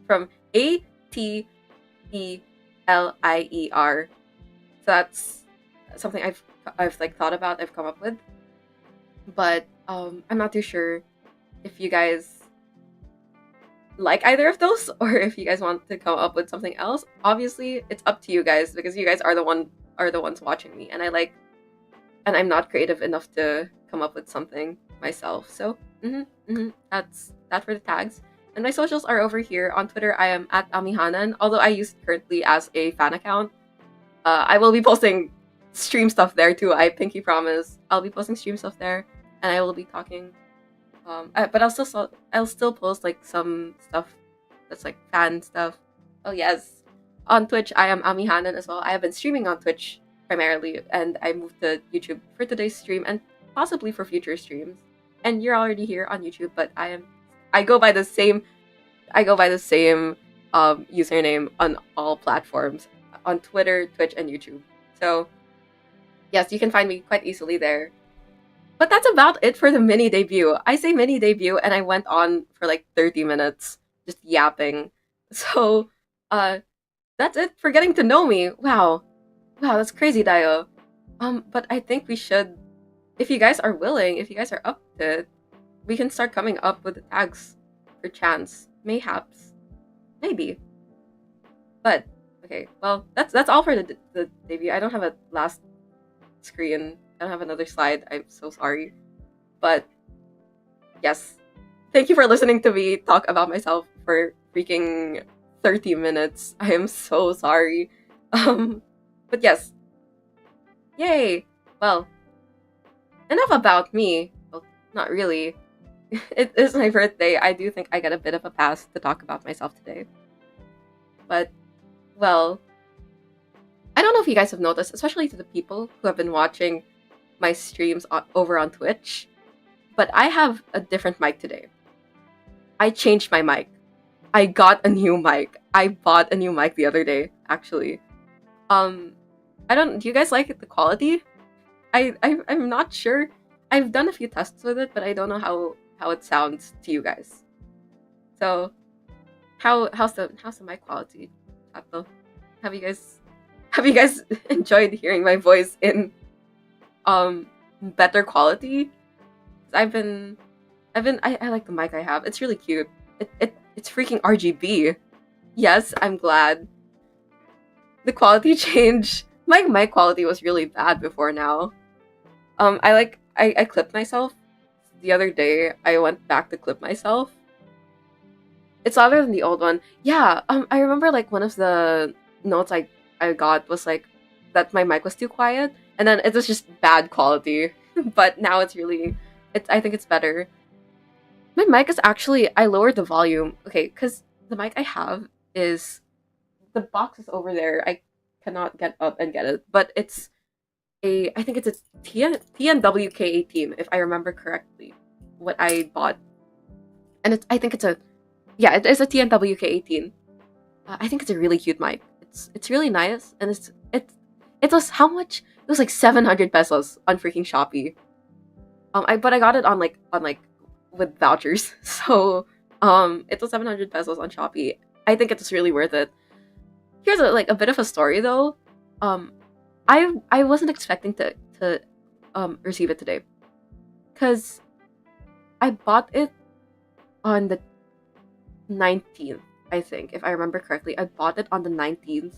So that's something I've like thought about, I've come up with. But I'm not too sure if you guys like either of those or if you guys want to come up with something else. Obviously, it's up to you guys because you guys are the ones watching me, and I'm not creative enough to come up with something myself. So that's that for the tags. And my socials are over here. On Twitter, I am at Amihanan, although I use it currently as a fan account. I will be posting stream stuff there too. I pinky promise. I'll be posting stream stuff there, and I will be talking. But I'll still post like some stuff that's like fan stuff. Oh yes, on Twitch I am Ami Hanan as well. I have been streaming on Twitch primarily, and I moved to YouTube for today's stream and possibly for future streams. And you're already here on YouTube, but I go by the same username on all platforms, on Twitter, Twitch, and YouTube. So yes, you can find me quite easily there. But that's about it for the mini debut. I say mini debut and I went on for like 30 minutes just yapping. So that's it for getting to know me. Wow. Wow, that's crazy, Dio. But I think we should, if you guys are willing, if you guys are up to it, we can start coming up with the tags for chance. Mayhaps. Maybe. But okay, well, that's all for the debut. I don't have a last screen. I don't have another slide. I'm so sorry. But yes, thank you for listening to me talk about myself for freaking 30 minutes. I am so sorry. But yes. Yay. Well, enough about me. Well, not really. It is my birthday. I do think I get a bit of a pass to talk about myself today. But, well, I don't know if you guys have noticed, especially to the people who have been watching my streams over on Twitch, but I have a different mic today. I changed my mic. I got a new mic. I bought a new mic the other day, actually. Do you guys like the quality? I'm not sure. I've done a few tests with it, but I don't know how it sounds to you guys. So, how's the mic quality? Tato? Have you guys enjoyed hearing my voice in better quality? I like the mic I have. It's really cute. It's freaking RGB. Yes, I'm glad. The quality change. My mic quality was really bad before now. I clipped myself the other day. I went back to clip myself. It's louder than the old one. Yeah, I remember like one of the notes I got was like that my mic was too quiet, and then it was just bad quality. But now I think it's better. My mic is actually, I lowered the volume. Okay, because the mic I have is, the box is over there. I cannot get up and get it, but I think it's a TNW K18 if I remember correctly, what I bought, and it is a TNW K18. I think it's a really cute mic. It's really nice, and it was how much? It was like 700 pesos on freaking Shopee. But I got it on like with vouchers, so it was 700 pesos on Shopee. I think it was really worth it. Here's a bit of a story though. I wasn't expecting to receive it today, cause I bought it on the 19th, I think, if I remember correctly. I bought it on the 19th,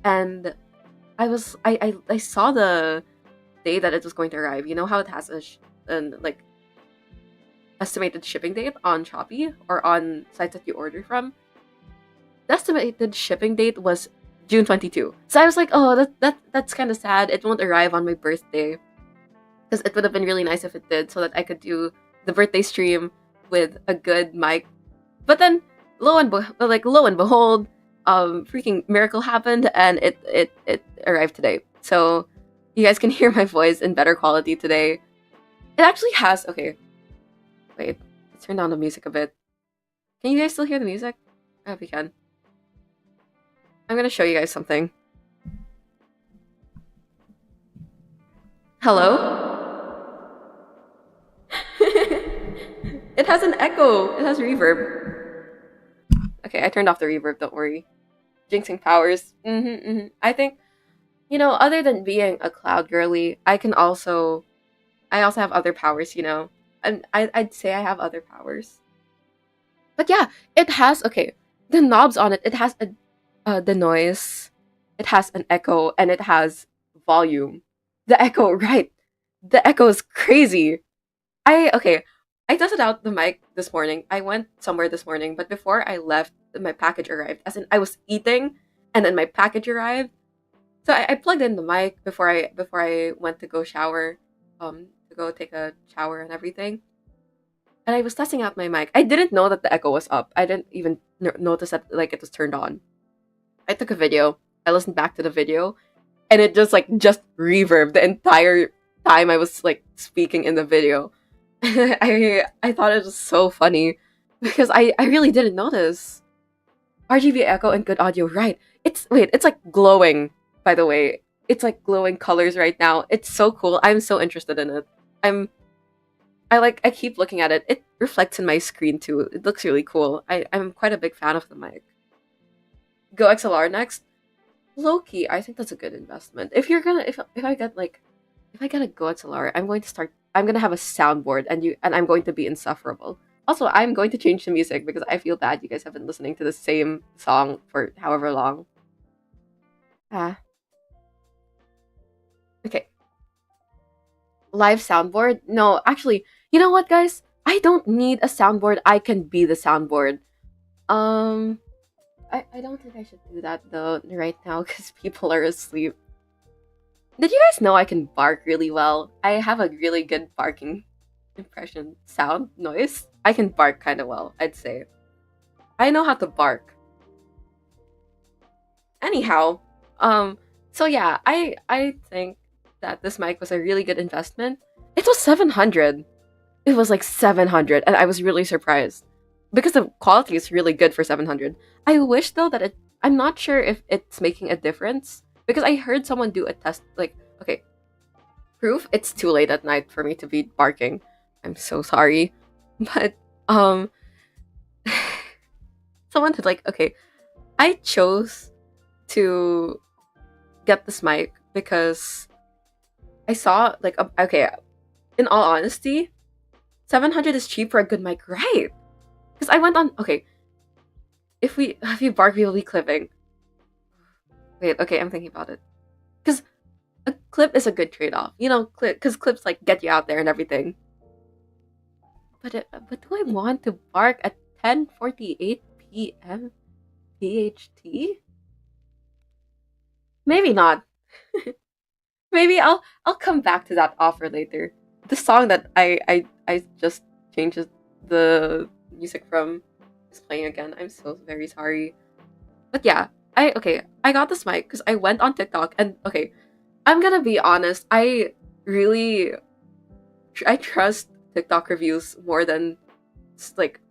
and I saw the day that it was going to arrive. You know how it has an like estimated shipping date on Shopee or on sites that you order from? The estimated shipping date was June 22. So I was like, oh, that's kind of sad. It won't arrive on my birthday, because it would have been really nice if it did, so that I could do the birthday stream with a good mic. But then, lo and behold, freaking miracle happened, and it arrived today. So you guys can hear my voice in better quality today. It actually has. Okay, wait. Let's turn down the music a bit. Can you guys still hear the music? I hope you can. I'm gonna show you guys something. Hello? It has an echo. It has reverb. Okay, I turned off the reverb, don't worry. Jinxing powers. I think, other than being a cloud girly, I also have other powers, And I'd say I have other powers. But yeah, it has, okay, the knobs on it, it has the noise, it has an echo, and it has volume. The echo, right. The echo is crazy. I tested out the mic this morning. I went somewhere this morning, but before I left, my package arrived. As in, I was eating, and then my package arrived. So I plugged in the mic before I went to go shower, to go take a shower and everything. And I was testing out my mic. I didn't know that the echo was up. I didn't even notice that it was turned on. I took a video. I listened back to the video, and it just reverb the entire time I was speaking in the video. I thought it was so funny because I really didn't notice. RGB echo and good audio, right? It's like glowing, by the way. It's like glowing colors right now. It's so cool. I'm so interested in it. I keep looking at it. It reflects in my screen too. It looks really cool. I'm quite a big fan of the mic. Go XLR next. Low-key, I think that's a good investment. If I get a Go XLR, I'm gonna have a soundboard, and I'm going to be insufferable. Also, I'm going to change the music because I feel bad you guys have been listening to the same song for however long. Okay. Live soundboard? No, actually, you know what, guys? I don't need a soundboard. I can be the soundboard. I don't think I should do that though right now because people are asleep. Did you guys know I can bark really well? I have a really good barking impression sound noise. I can bark kind of well, I'd say. I know how to bark. Anyhow, so yeah, I think that this mic was a really good investment. It was 700. It was like 700, and I was really surprised because the quality is really good for 700. I wish though that I'm not sure if it's making a difference because I heard someone do a test. Okay, proof it's too late at night for me to be barking. I'm so sorry, but someone did okay. I chose to get this mic because I saw okay. In all honesty, 700 is cheap for a good mic, right? Because I went on if you bark, we will be clipping. Wait, okay, I'm thinking about it. Because a clip is a good trade-off, because clips get you out there and everything. But do I want to bark at 10:48 p.m. PHT? Maybe not. Maybe I'll come back to that offer later. The song that I just changed the music from is playing again. I'm so very sorry. But yeah, I got this mic because I went on TikTok and I'm gonna be honest, I trust TikTok reviews more than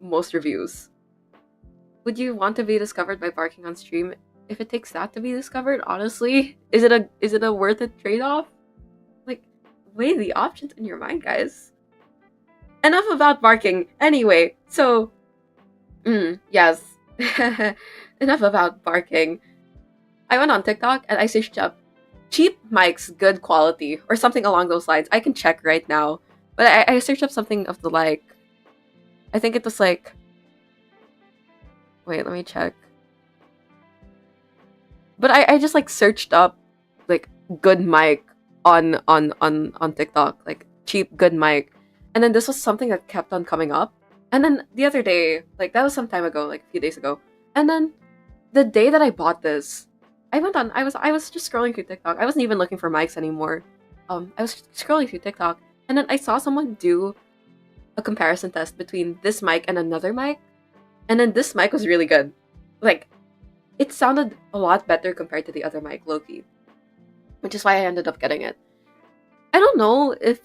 most reviews. Would you want to be discovered by barking on stream? If it takes that to be discovered, honestly, is it a worth it trade-off? Weigh the options in your mind, guys. Enough about barking. Anyway, so yes. Enough about barking. I went on TikTok and I searched up cheap mics, good quality, or something along those lines. I can check right now. But I searched up something of the I think it was like, wait, let me check. But I just like searched up like good mic on TikTok, like cheap good mic. And then this was something that kept on coming up. And then the other day, like that was some time ago, like a few days ago. And then the day that I bought this, I was just scrolling through TikTok. I wasn't even looking for mics anymore. I was scrolling through TikTok and then I saw someone do a comparison test between this mic and another mic. And then this mic was really good. Like it sounded a lot better compared to the other mic, low-key. Which is why I ended up getting it. I don't know if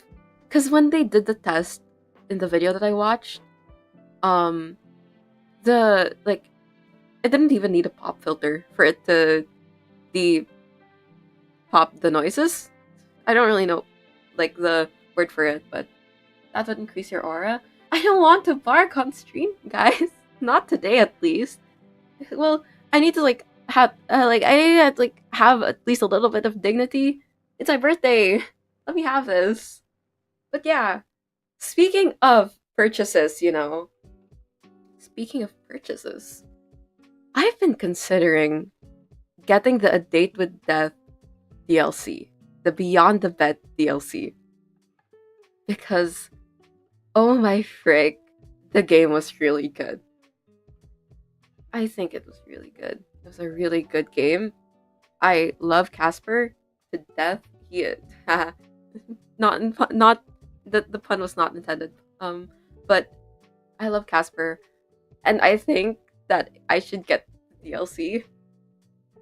because when they did the test in the video that I watched, the like it didn't even need a pop filter for it to de pop the noises. I don't really know like the word for it, but that would increase your aura. I don't want to bark on stream, guys. Not today, at least. Well, I need to like have I need to like have at least a little bit of dignity. It's my birthday. Let me have this. But yeah, speaking of purchases, speaking of purchases, I've been considering getting the A Date with Death DLC, the Beyond the Bed DLC, because oh my frick, the game was really good. I think it was really good. It was a really good game. I love Casper to death. He not the pun was not intended. But I love Casper, and I think that I should get the DLC.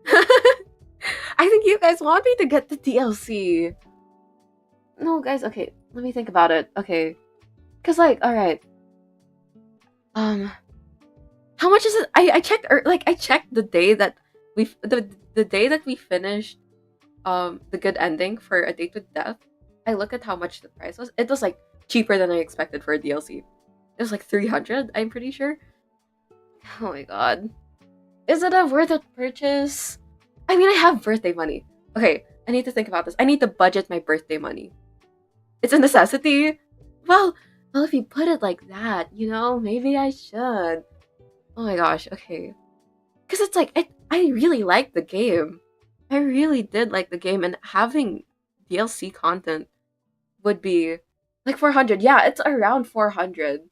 I think you guys want me to get the DLC. No, guys. Okay, let me think about it. Okay, cause like, all right. How much is it? I checked I checked the day that the day that we finished the good ending for A Date with Death. I look at how much the price was. It was like cheaper than I expected for a DLC. It was like 300, I'm pretty sure. Oh my god. Is it a worth it purchase? I mean, I have birthday money. Okay, I need to think about this. I need to budget my birthday money. It's a necessity. Well, if you put it like that, maybe I should. Oh my gosh, okay. Because it's like, I really like the game. I really did like the game, and having DLC content would be like 400. Yeah, it's around 400.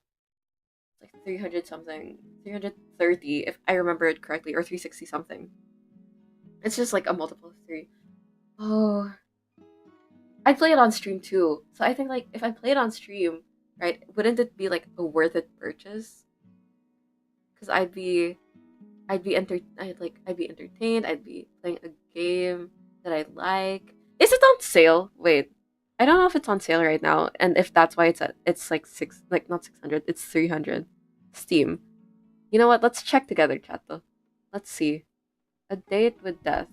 Like 300 something. 330, if I remember it correctly, or 360 something. It's just like a multiple of 3. Oh. I'd play it on stream too. So I think like if I play it on stream, right, wouldn't it be like a worth it purchase? Because I'd be entertained. I'd be playing a game that I like. Is it on sale? Wait, I don't know if it's on sale right now, and if that's why it's like not 600, it's 300. Steam. You know what? Let's check together, chato. Let's see. A Date with Death.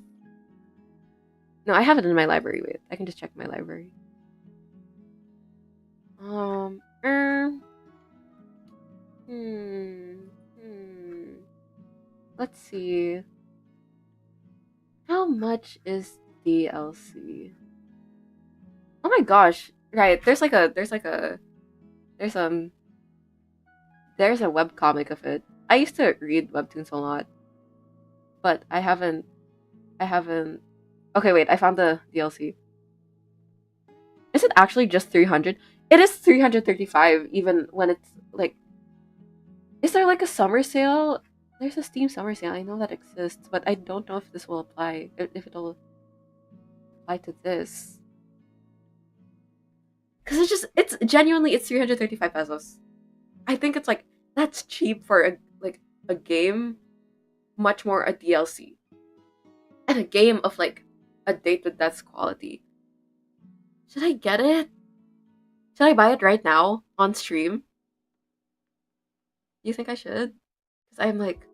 No, I have it in my library. Wait, I can just check my library. Let's see. How much is DLC? Oh my gosh. Right, there's a webcomic of it. I used to read webtoons a lot. But I haven't Okay, wait, I found the DLC. Is it actually just 300? It is 335 even when it's like is there like a summer sale? There's a Steam summer sale. I know that exists, but I don't know if this will apply. If it'll apply to this. Because it's genuinely, it's 335 pesos. I think it's like, that's cheap for a game, much more a DLC. And a game of like A Date with Death's quality. Should I get it? Should I buy it right now on stream? You think I should? Because I'm like,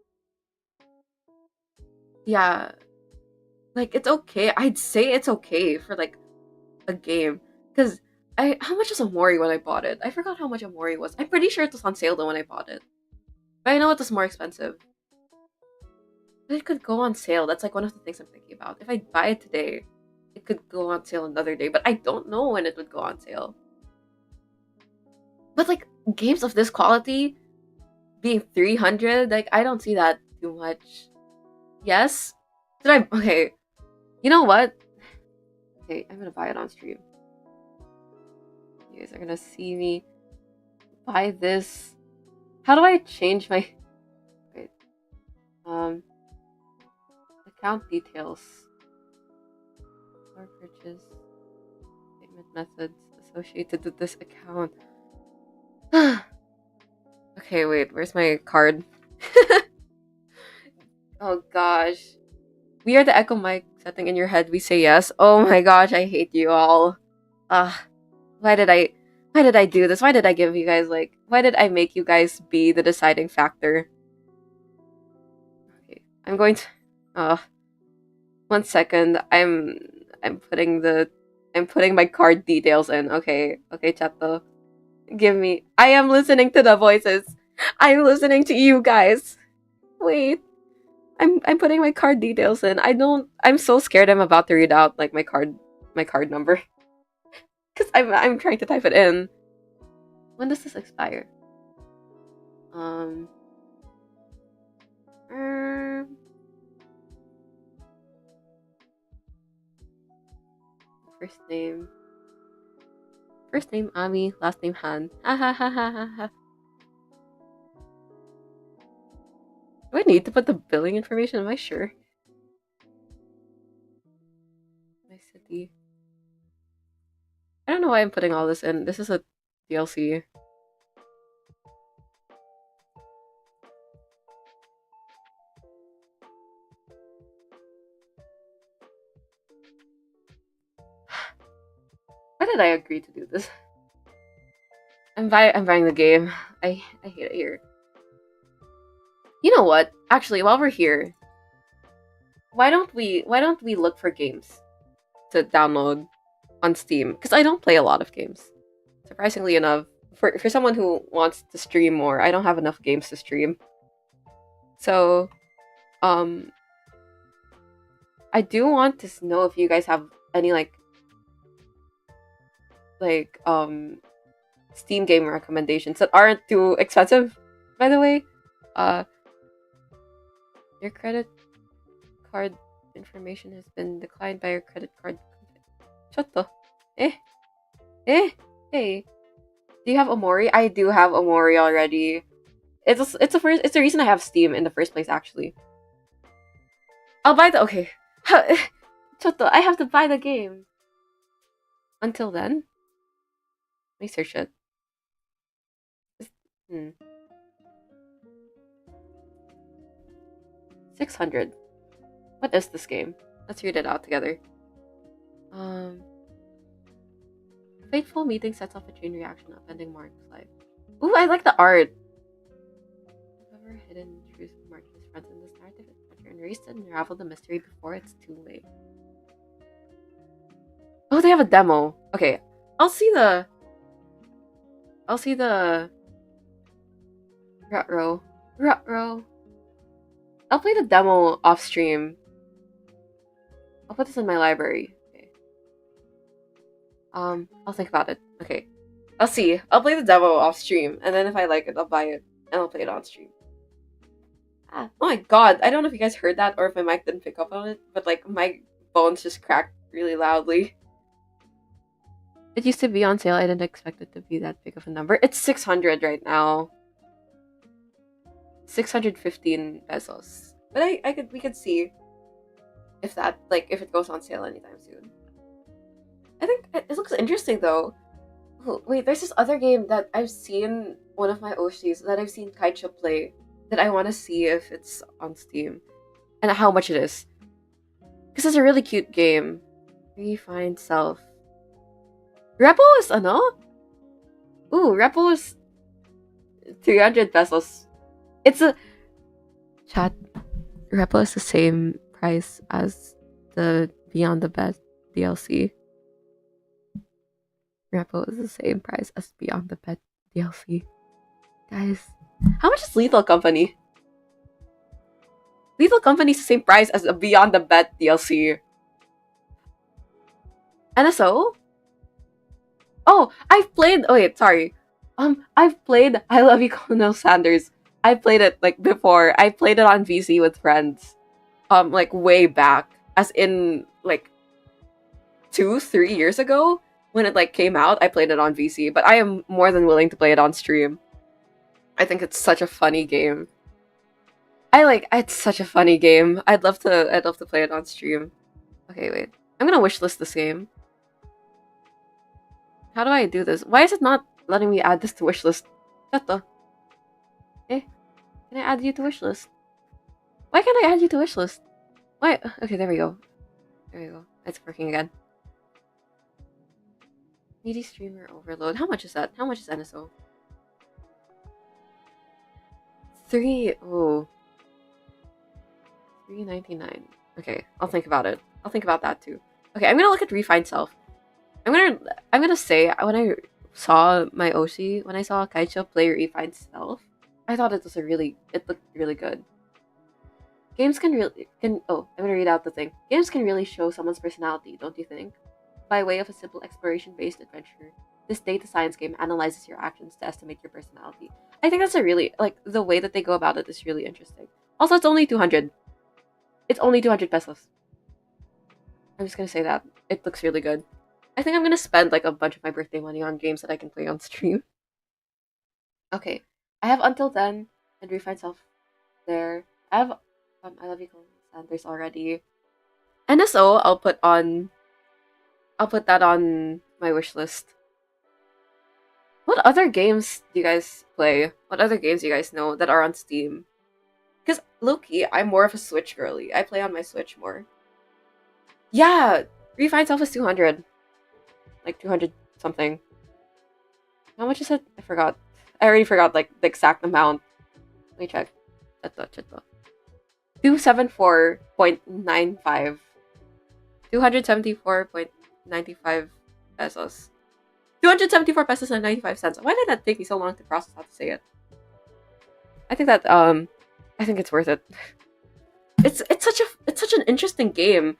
yeah, like it's okay. I'd say it's okay for like a game. Because how much was Amori when I bought it? I forgot how much Amori was. I'm pretty sure it was on sale though when I bought it. But I know it was more expensive. But it could go on sale. That's like one of the things I'm thinking about. If I buy it today, it could go on sale another day. But I don't know when it would go on sale. But like games of this quality, being 300, like I don't see that too much. Yes? Did I okay. You know what? Okay, I'm gonna buy it on stream. You guys are gonna see me buy this. How do I change my wait? Account details. Or purchase payment methods associated with this account. Okay, wait, where's my card? Oh gosh. We are the echo mic setting in your head. We say yes. Oh my gosh, I hate you all. Ah, why did I do this? Why did I give you guys why did I make you guys be the deciding factor? Okay, I'm going to 1 second. I'm putting my card details in. Okay, chato. Give me. I am listening to the voices. I'm listening to you guys. Wait. I'm putting my card details in. I'm so scared I'm about to read out like my card number. Cuz I'm trying to type it in. When does this expire? Um First name Ami, last name Han. Ha ha ha ha ha ha. Do I need to put the billing information? Am I sure? My city. I don't know why I'm putting all this in. This is a DLC. Why did I agree to do this? I'm buying the game. I hate it here. You know what? Actually, while we're here, why don't we look for games to download on Steam? Because I don't play a lot of games. Surprisingly enough, for someone who wants to stream more, I don't have enough games to stream. So, I do want to know if you guys have any Steam game recommendations that aren't too expensive. By the way, your credit card information has been declined by your credit card. Chotto. Hey. Do you have Omori? I do have Omori already. It's the reason I have Steam in the first place, actually. I'll buy the okay. Chotto, I have to buy the game. Until then, let me search it. 600. What is this game? Let's read it out together. Fateful meeting sets off a chain reaction upending Mark's life. Ooh, I like the art. Whoever hidden truth Mark his friends in this narrative is better and race to unravel the mystery before it's too late. Oh, they have a demo. Okay, I'll see the Rut-row. I'll play the demo off stream. I'll put this in my library. Okay. I'll think about it. Okay. I'll see. I'll play the demo off stream, and then if I like it, I'll buy it and I'll play it on stream. Oh my god! I don't know if you guys heard that or if my mic didn't pick up on it, but my bones just cracked really loudly. It used to be on sale. I didn't expect it to be that big of a number. It's 600 right now. 615 pesos. But we could see if that if it goes on sale anytime soon. I think it looks interesting though. Oh, wait, there's this other game that I've seen one of my OCs that I've seen Kaicha play that I want to see if it's on Steam and how much it is. Because it's a really cute game. Refine self. Repo is ano? Ooh, Repo is 300 pesos. It's a chat. Repo is the same price as the Beyond the Bed DLC. Repo is the same price as Beyond the Bed DLC. Guys, how much is Lethal Company? Lethal Company is the same price as a Beyond the Bed DLC. NSO? Oh, I've played. Oh wait, sorry. I've played I Love You, Colonel Sanders. I played it like before. I played it on VC with friends. Like way back. As in like 2, 3 years ago. When it like came out, I played it on VC, but I am more than willing to play it on stream. I think it's such a funny game. It's such a funny game. I'd love to play it on stream. Okay, wait. I'm gonna wishlist this game. How do I do this? Why is it not letting me add this to wishlist? What the? Eh? Can I add you to wishlist? Why can't I add you to wishlist? Why? Okay, there we go. There we go. It's working again. Needy streamer overload. How much is that? How much is NSO? 3. Oh. $3.99. Okay, I'll think about it. I'll think about that too. Okay, I'm gonna look at Refined Self. I'm gonna say when I saw my Oshi, when I saw Kaicho play Refined Self, I thought it looked really good. Games I'm gonna read out the thing. Games can really show someone's personality, don't you think? By way of a simple exploration-based adventure, this data science game analyzes your actions to estimate your personality. I think that's a really, the way that they go about it is really interesting. Also, it's only 200. It's only 200 pesos. I'm just gonna say that. It looks really good. I think I'm gonna spend, a bunch of my birthday money on games that I can play on stream. Okay. I have Until Then and Refined Self there. I have I Love You, Sanders already. NSO, I'll put that on my wish list. What other games do you guys play? What other games do you guys know that are on Steam? Because, low-key, I'm more of a Switch girly. I play on my Switch more. Yeah! Refined Self is 200. 200 something. How much is it? I forgot. I already forgot, the exact amount. Let me check. Ito. 274.95. 274.95 pesos. 274 pesos and 95 cents. Why did that take me so long to process how to say it? I think it's worth it. It's such an interesting game.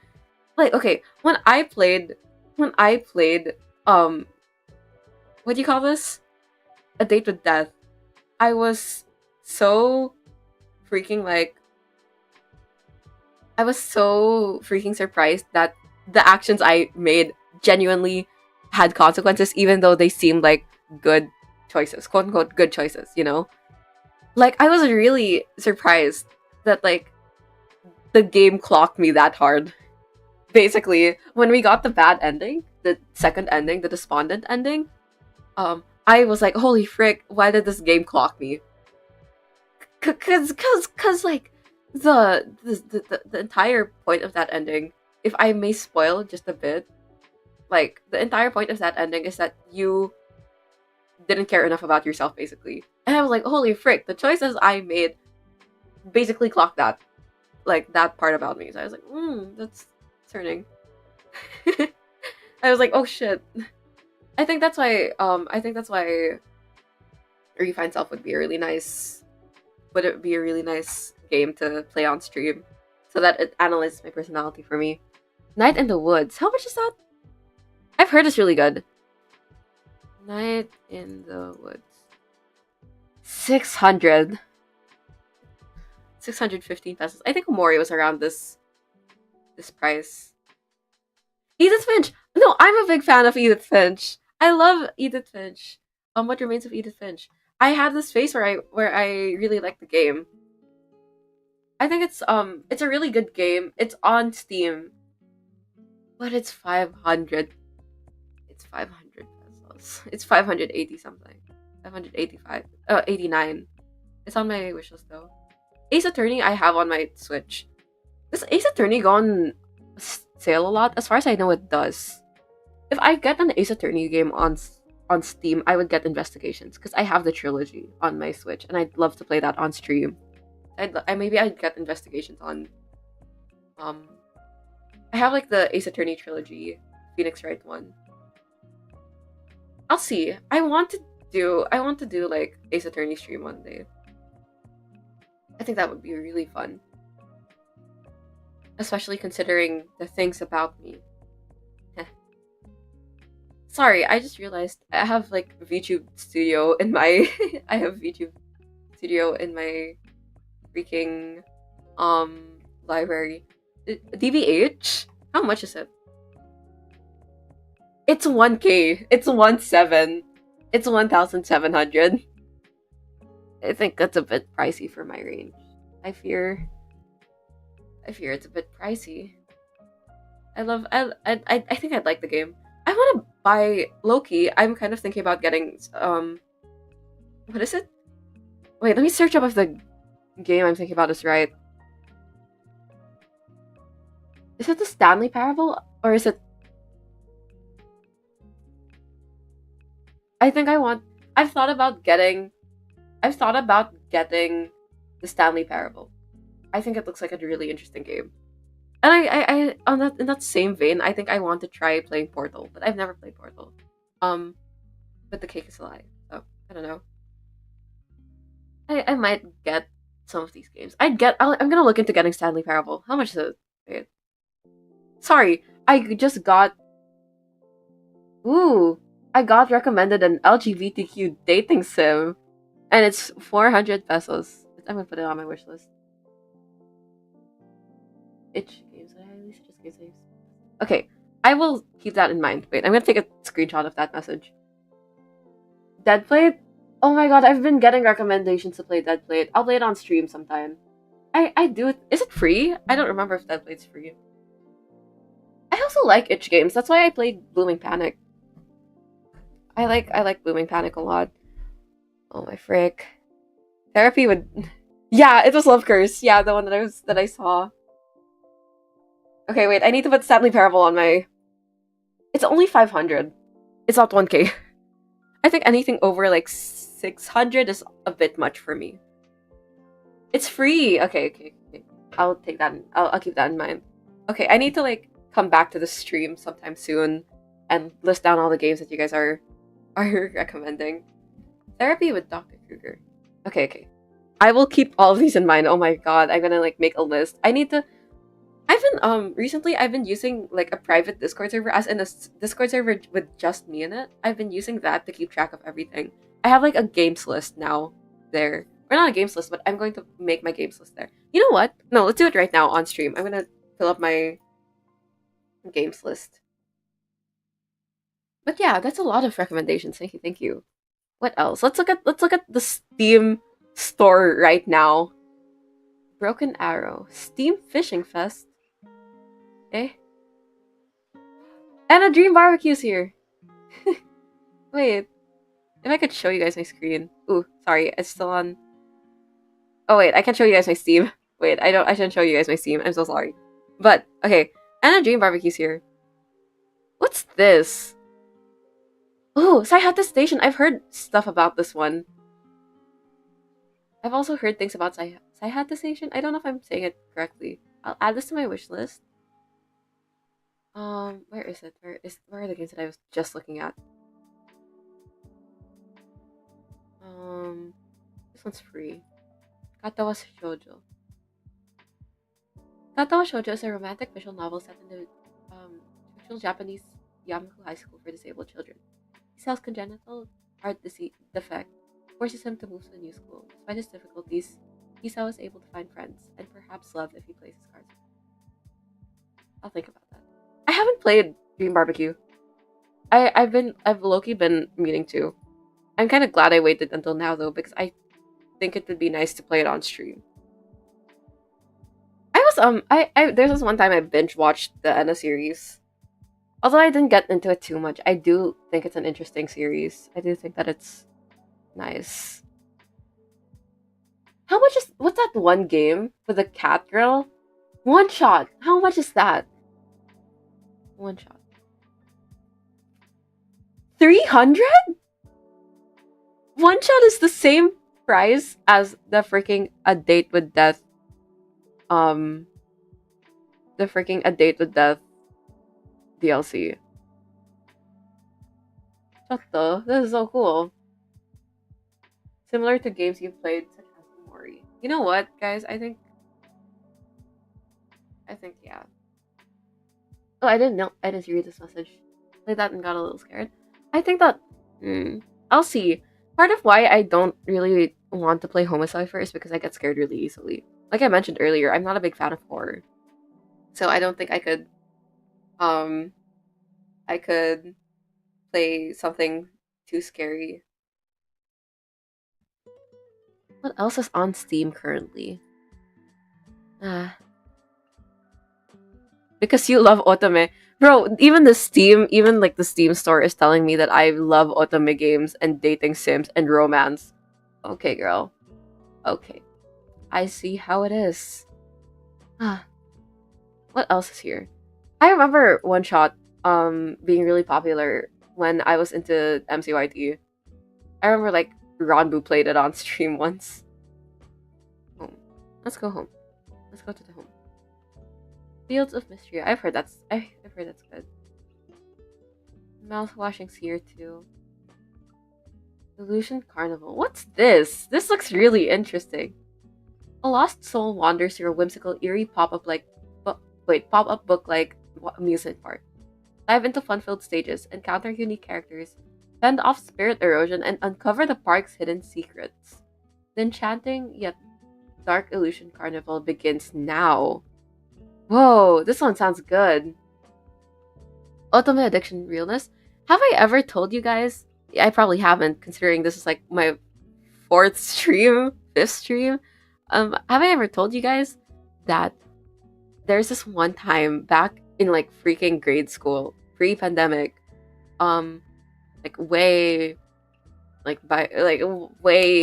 Okay, when I played what do you call this? A Date with Death. I was so freaking surprised that the actions I made genuinely had consequences, even though they seemed like good choices, quote unquote good choices, you know? I was really surprised that the game clocked me that hard. Basically, when we got the bad ending, the second ending, the despondent ending, I was like, holy frick, why did this game clock me? Cause the entire point of that ending, if I may spoil just a bit, the entire point of that ending is that you didn't care enough about yourself, basically. And I was like, holy frick, the choices I made basically clocked that. That part about me. So I was like, that's concerning. I was like, oh shit. I think that's why Refined Self would be a really nice game to play on stream, so that it analyzes my personality for me. Night in the Woods. How much is that? I've heard it's really good. Night in the Woods. 600. 615 pesos. I think Mori was around this price. Edith Finch! No, I'm a big fan of Edith Finch. I love Edith Finch. What Remains of Edith Finch? I had this phase where I really liked the game. I think it's a really good game. It's on Steam. But it's 500. It's 500 pesos. It's 580 something. 585. 89. It's on my wishlist though. Ace Attorney I have on my Switch. Does Ace Attorney go on sale a lot? As far as I know, it does. If I get an Ace Attorney game on Steam, I would get Investigations because I have the trilogy on my Switch and I'd love to play that on stream. Maybe I'd get Investigations on. I have the Ace Attorney trilogy, Phoenix Wright one. I'll see. I want to do Ace Attorney stream one day. I think that would be really fun. Especially considering the things about me. Sorry, I just realized I have VTube Studio in my I have VTube studio in my freaking library. DBH? How much is it? It's 1K. It's 1,700. It's 1,700. I think that's a bit pricey for my range. I fear it's a bit pricey. I think I'd like the game. I want to buy Loki. I'm kind of thinking about getting what is it? Wait, let me search up if the game I'm thinking about is right. Is it the Stanley Parable or is it? I think I've thought about getting the Stanley Parable. I think it looks like a really interesting game. And I on that in that same vein, I think I want to try playing Portal, but I've never played Portal. But the cake is a lie, so I don't know. I might get some of these games. I'm gonna look into getting Stanley Parable. How much is it? Wait. Sorry, I just got. Ooh, I got recommended an LGBTQ dating sim, and it's 400 pesos. I'm gonna put it on my wish list. Itch games. Just games. Okay, I will keep that in mind. Wait, I'm gonna take a screenshot of that message. Deadplate? Oh my god, I've been getting recommendations to play Deadplate. I'll play it on stream sometime. I do it. Is it free? I don't remember if Deadplate's free. I also like itch games. That's why I played Blooming Panic. I like Blooming Panic a lot. Oh my frick. Therapy would. Yeah, it was Love Curse. Yeah, the one that I saw. Okay, wait. I need to put Stanley Parable on my. It's only 500. It's not 1K. I think anything over like 600 is a bit much for me. It's free. Okay. I'll take that. I'll keep that in mind. Okay, I need to like come back to the stream sometime soon and list down all the games that you guys are recommending. Therapy with Dr. Kruger. Okay. I will keep all of these in mind. Oh my god, I'm gonna like make a list. Recently I've been using like a private Discord server, as in a Discord server with just me in it. I've been using that to keep track of everything. I have like a games list now there. Or not a games list, but I'm going to make my games list there. You know what? No, let's do it right now on stream. I'm gonna fill up my games list. But yeah, that's a lot of recommendations. Thank you. What else? Let's look at the Steam store right now. Broken Arrow. Steam Fishing Fest. Eh? And a Dream Barbecue's here. Wait. If I could show you guys my screen. Ooh, sorry, it's still on. Oh wait, I can't show you guys my Steam. Wait, I shouldn't show you guys my Steam. I'm so sorry. But, okay. And a Dream Barbecue's here. What's this? Oh, Saihata Station. I've heard stuff about this one. I've also heard things about Saihata Station. I don't know if I'm saying it correctly. I'll add this to my wish list. Where is it? Where are the games that I was just looking at? This one's free. Katawa Shoujo. Katawa Shoujo is a romantic visual novel set in the fictional Japanese Yamaku High School for disabled children. Hisao's congenital art defect forces him to move to a new school. Despite his difficulties, Hisao is able to find friends and perhaps love if he plays his cards. I'll think about that. I haven't played Dream Barbecue. I've low-key been meaning to. I'm kind of glad I waited until now though, because I think it would be nice to play it on stream. There's this one time I binge watched the Anna series. Although I didn't get into it too much, I do think it's an interesting series. I do think that it's nice. What's that one game with the cat girl? One shot. How much is that? One shot. 300? One shot is the same price as the freaking A Date with Death. The freaking A Date with Death DLC. Shotto, this is so cool. Similar to games you've played such as Mori. You know what, guys? I think yeah. Oh, I didn't read this message. Played that and got a little scared. I think that I'll see. Part of why I don't really want to play Homicide first because I get scared really easily. Like I mentioned earlier, I'm not a big fan of horror. So I don't think um I could play something too scary. What else is on Steam currently? Ah, because you love otome. Bro, even like the Steam store is telling me that I love otome games and dating sims and romance. Okay, girl. Okay. I see how it is. Ah, what else is here? I remember One Shot being really popular when I was into MCYT. I remember like Ronbu played it on stream once. Home. Let's go home. Let's go to the home. Fields of Mystery. I've heard that's good. Mouthwashing's here too. Illusion Carnival. What's this? This looks really interesting. A lost soul wanders through a whimsical, eerie pop-up book like amusement park. Dive into fun-filled stages, encounter unique characters, fend off spirit erosion, and uncover the park's hidden secrets. The enchanting yet dark illusion carnival begins now. Whoa, this one sounds good. Ultimate Addiction Realness. Have I ever told you guys? Yeah, I probably haven't, considering this is like my fifth stream. Have I ever told you guys that there's this one time back in like freaking grade school, pre-pandemic, um, like way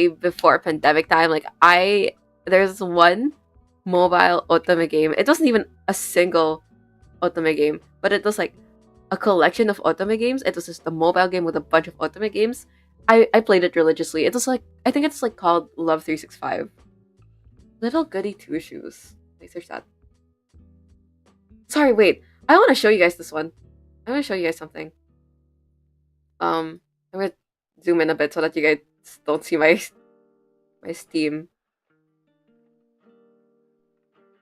before pandemic time, there's one mobile otome game. It wasn't even a single otome game, but it was like a collection of otome games. It was just a mobile game with a bunch of otome games. I played it religiously. It was like I think it's like called Love 365. Little Goody Two Shoes. Wait, search that. Sorry, wait. I want to show you guys this one. I want to show you guys something. I'm gonna zoom in a bit so that you guys don't see my Steam.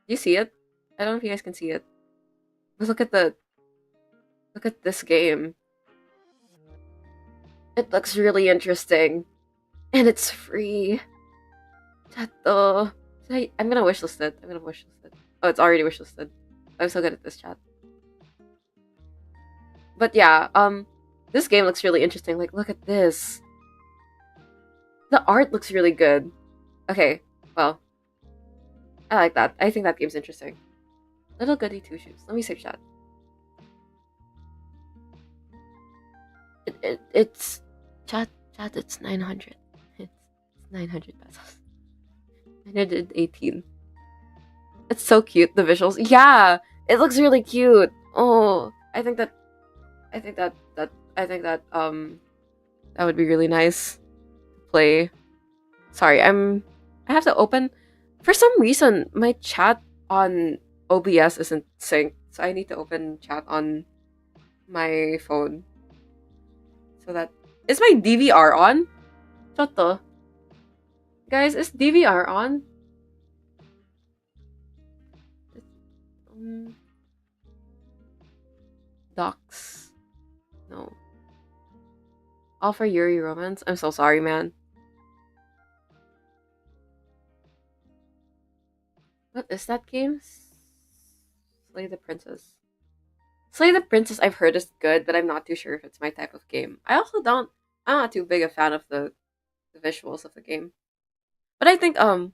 Do you see it? I don't know if you guys can see it. But look at this game. It looks really interesting. And it's free. Chato. I'm gonna wishlist it. Oh, it's already wishlisted. I'm so good at this, chat. But yeah, this game looks really interesting. Like, look at this. The art looks really good. Okay, well, I like that. I think that game's interesting. Little Goody Two Shoes. Let me search that. It's chat. It's 900. It's 900 pesos. 918. It's so cute. The visuals. Yeah, it looks really cute. Oh, I think that that would be really nice to play. Sorry, I have to open. For some reason, my chat on OBS isn't synced, so I need to open chat on my phone. So that is my DVR on? Choto. Guys, is DVR on? Docs. No. All for Yuri Romance? I'm so sorry, man. What is that game? Slay the Princess. Slay the Princess I've heard is good, but I'm not too sure if it's my type of game. I'm not too big a fan of the visuals of the game. But I think what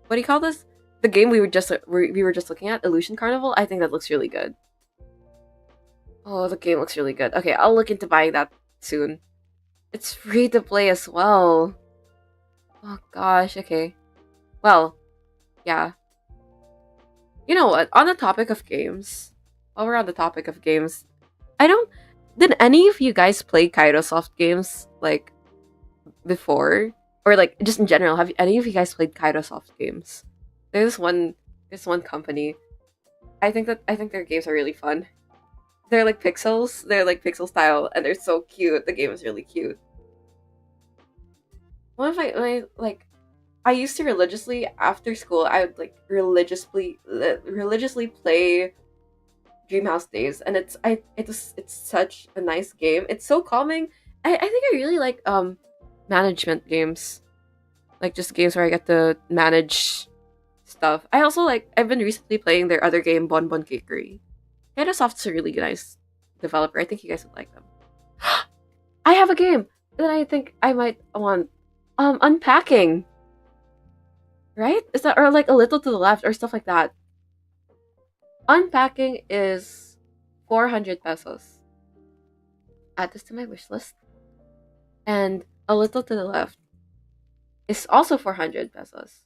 do you call this? The game we were just looking at, Illusion Carnival, I think that looks really good. Oh, the game looks really good. Okay, I'll look into buying that soon. It's free to play as well. Oh gosh, okay. Well, yeah. You know what? On the topic of games, while we're on the topic of games, did any of you guys play Kairosoft games, like, before? Or, like, just in general, have any of you guys played Kairosoft games? There's one company. I think their games are really fun. They're like pixels. They're like pixel style, and they're so cute. The game is really cute. One of my like, I used to religiously after school. I would like religiously play Dreamhouse Days, and it's such a nice game. It's so calming. I think I really like management games, like just games where I get to manage stuff. I also like. I've been recently playing their other game, Bon Bon Cookery. Soft's a really nice developer. I think you guys would like them. I have a game that I think I might want. Unpacking. Right? Is that or like a little to the left or stuff like that? Unpacking is 400 pesos. Add this to my wish list. And a little to the left is also 400 pesos.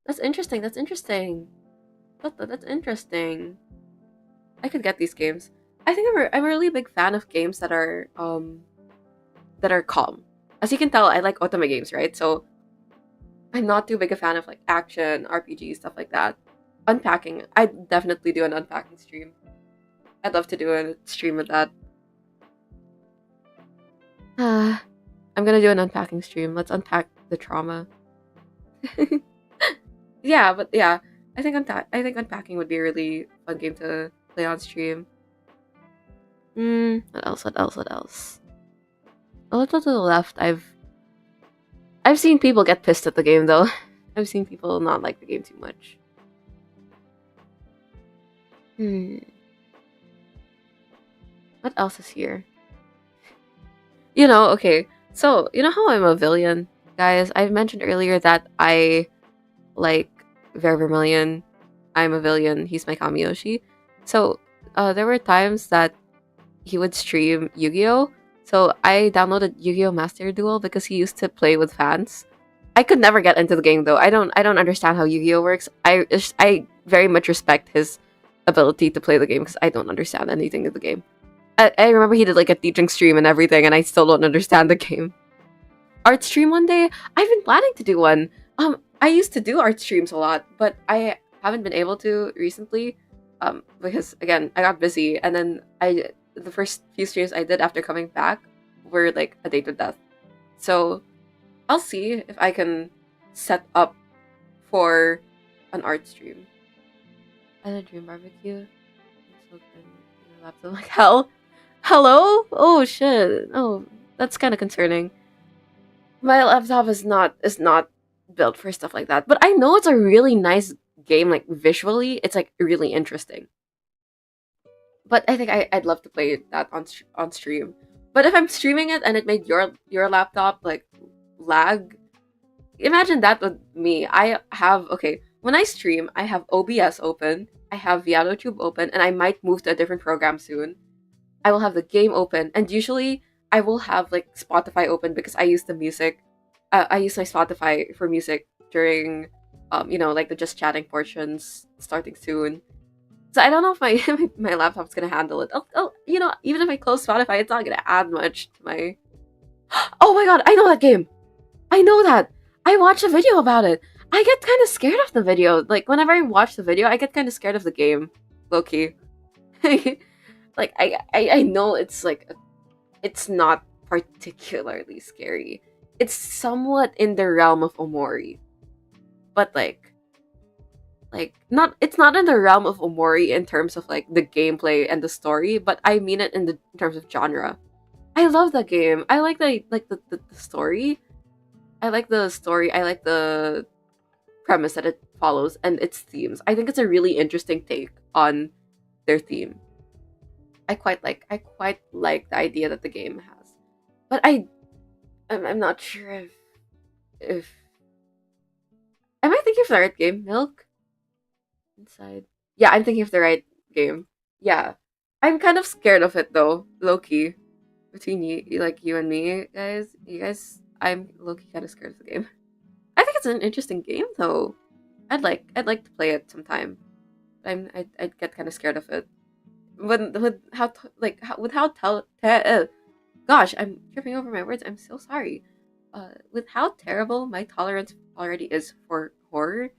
That's interesting. That's interesting. That's interesting. I could get these games. I think I'm a really big fan of games that are calm. As you can tell, I like otome games, right? So I'm not too big a fan of like action, RPG, stuff like that. Unpacking, I'd definitely do an unpacking stream. I'd love to do a stream with that. I'm gonna do an unpacking stream. Let's unpack the trauma. Yeah, but yeah, I think unpacking would be a really fun game to play on stream. What else? What else? What else? A little to the left, I've seen people get pissed at the game though. I've seen people not like the game too much. What else is here? Okay. So, you know how I'm a villain, guys? I mentioned earlier that I like Vermilion. I'm a villain. He's my Kamiyoshi. So, there were times that he would stream Yu-Gi-Oh! So I downloaded Yu-Gi-Oh! Master Duel because he used to play with fans. I could never get into the game though. I don't understand how Yu-Gi-Oh! Works. I very much respect his ability to play the game because I don't understand anything of the game. I remember he did like a teaching stream and everything, and I still don't understand the game. Art stream one day? I've been planning to do one. I used to do art streams a lot, but I haven't been able to recently. Because again, I got busy, and then the first few streams I did after coming back were like a date with death. So I'll see if I can set up for an art stream. And a dream barbecue. Laptop like hell. Hello? Oh shit. Oh, that's kind of concerning. My laptop is not built for stuff like that, but I know it's a really nice game. Like visually, it's like really interesting. But I think I'd love to play that on stream. But if I'm streaming it and it made your laptop like lag, imagine that with me. When I stream, I have OBS open, I have ViadoTube open, and I might move to a different program soon. I will have the game open, and usually I will have like Spotify open because I use the music. I use my Spotify for music during, like the just chatting portions starting soon. So I don't know if my laptop's gonna handle it. Even if I close Spotify, it's not gonna add much to my. Oh my god! I know that game. I know that. I watched a video about it. I get kind of scared of the video. Like whenever I watch the video, I get kind of scared of the game. Low key. Like I know it's like it's not particularly scary. It's somewhat in the realm of Omori, but it's not in the realm of Omori in terms of like the gameplay and the story, but I mean it in terms of genre. I love that game. I like the story. I like the story. I like the premise that it follows and its themes. I think it's a really interesting take on their theme. I quite like the idea that the game has. But I'm not sure if am I thinking of the right game? Milk? Inside. Yeah, I'm thinking of the right game. Yeah. I'm kind of scared of it though, low-key. Between you and me, guys. I'm low-key kind of scared of the game. I think it's an interesting game though. I'd like to play it sometime. I'd get kind of scared of it. Gosh, I'm tripping over my words. I'm so sorry. With how terrible my tolerance already is for horror,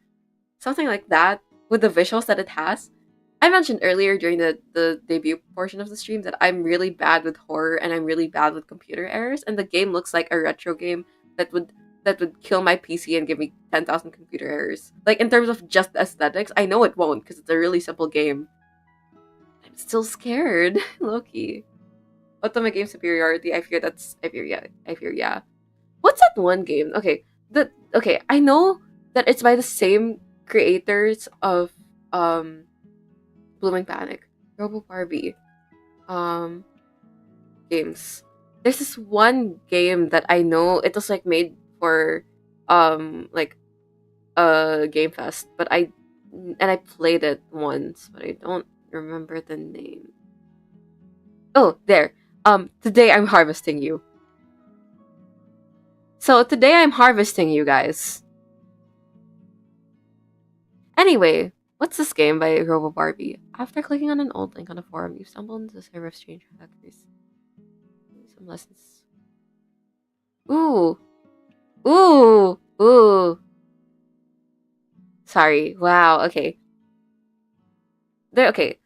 something like that, with the visuals that it has. I mentioned earlier during the debut portion of the stream that I'm really bad with horror and I'm really bad with computer errors, and the game looks like a retro game that would kill my PC and give me 10,000 computer errors. Like in terms of just aesthetics, I know it won't because it's a really simple game. I'm still scared, Loki. Otome game superiority. I fear yeah. What's that one game? Okay, I know that it's by the same creators of um Blooming Panic, Robo Barbie, um games. There's this one game that I know it was like made for like a game fest, but I played it once, but I don't remember the name. Oh, there. Today I'm harvesting you. So today I'm harvesting you guys. Anyway, what's this game by Robo Barbie? After clicking on an old link on a forum, you stumble into the server of strange factories. Some lessons. Ooh. Ooh. Ooh. Sorry. Wow. Okay. Okay.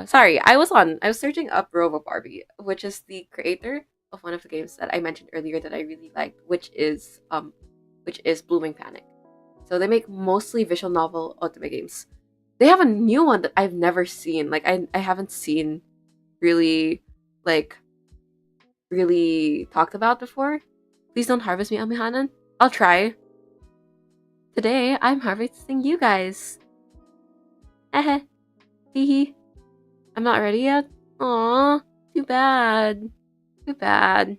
Sorry. I was searching up Robo Barbie, which is the creator of one of the games that I mentioned earlier that I really liked, which is Blooming Panic. So they make mostly visual novel otome games. They have a new one that I've never seen. Like I haven't seen really like really talked about before. Please don't harvest me, Amihanan. I'll try. Today I'm harvesting you guys. Heh hee. I'm not ready yet. Aw, too bad. Too bad.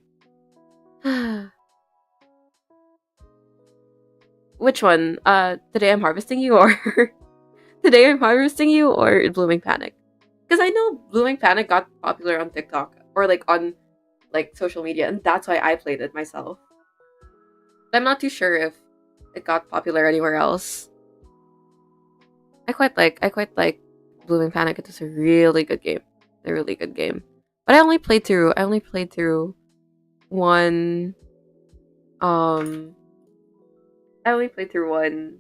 Which one? Today I'm harvesting you or today I'm harvesting you or Blooming Panic? Because I know Blooming Panic got popular on TikTok or like on like social media, and that's why I played it myself. But I'm not too sure if it got popular anywhere else. I quite like Blooming Panic. It was a really good game. A really good game. But I only played through one I only played through one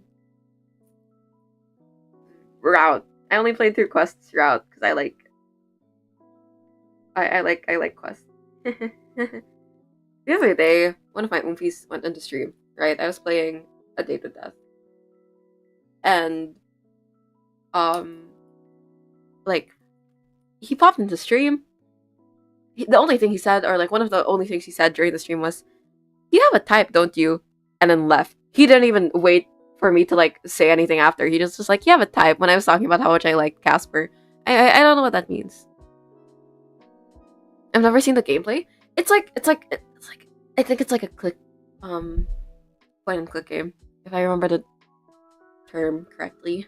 route. I only played through quests route because I like quests. The other day, one of my oompies went into stream, right? I was playing A Date with Death. And like he popped into stream. The only thing he said, or like one of the only things he said during the stream was, "You have a type, don't you?" And then left. He didn't even wait for me to like say anything after. He just was like, "You have a type." When I was talking about how much I liked Casper, I don't know what that means. I've never seen the gameplay. It's like I think it's like a click point and click game if I remember the term correctly.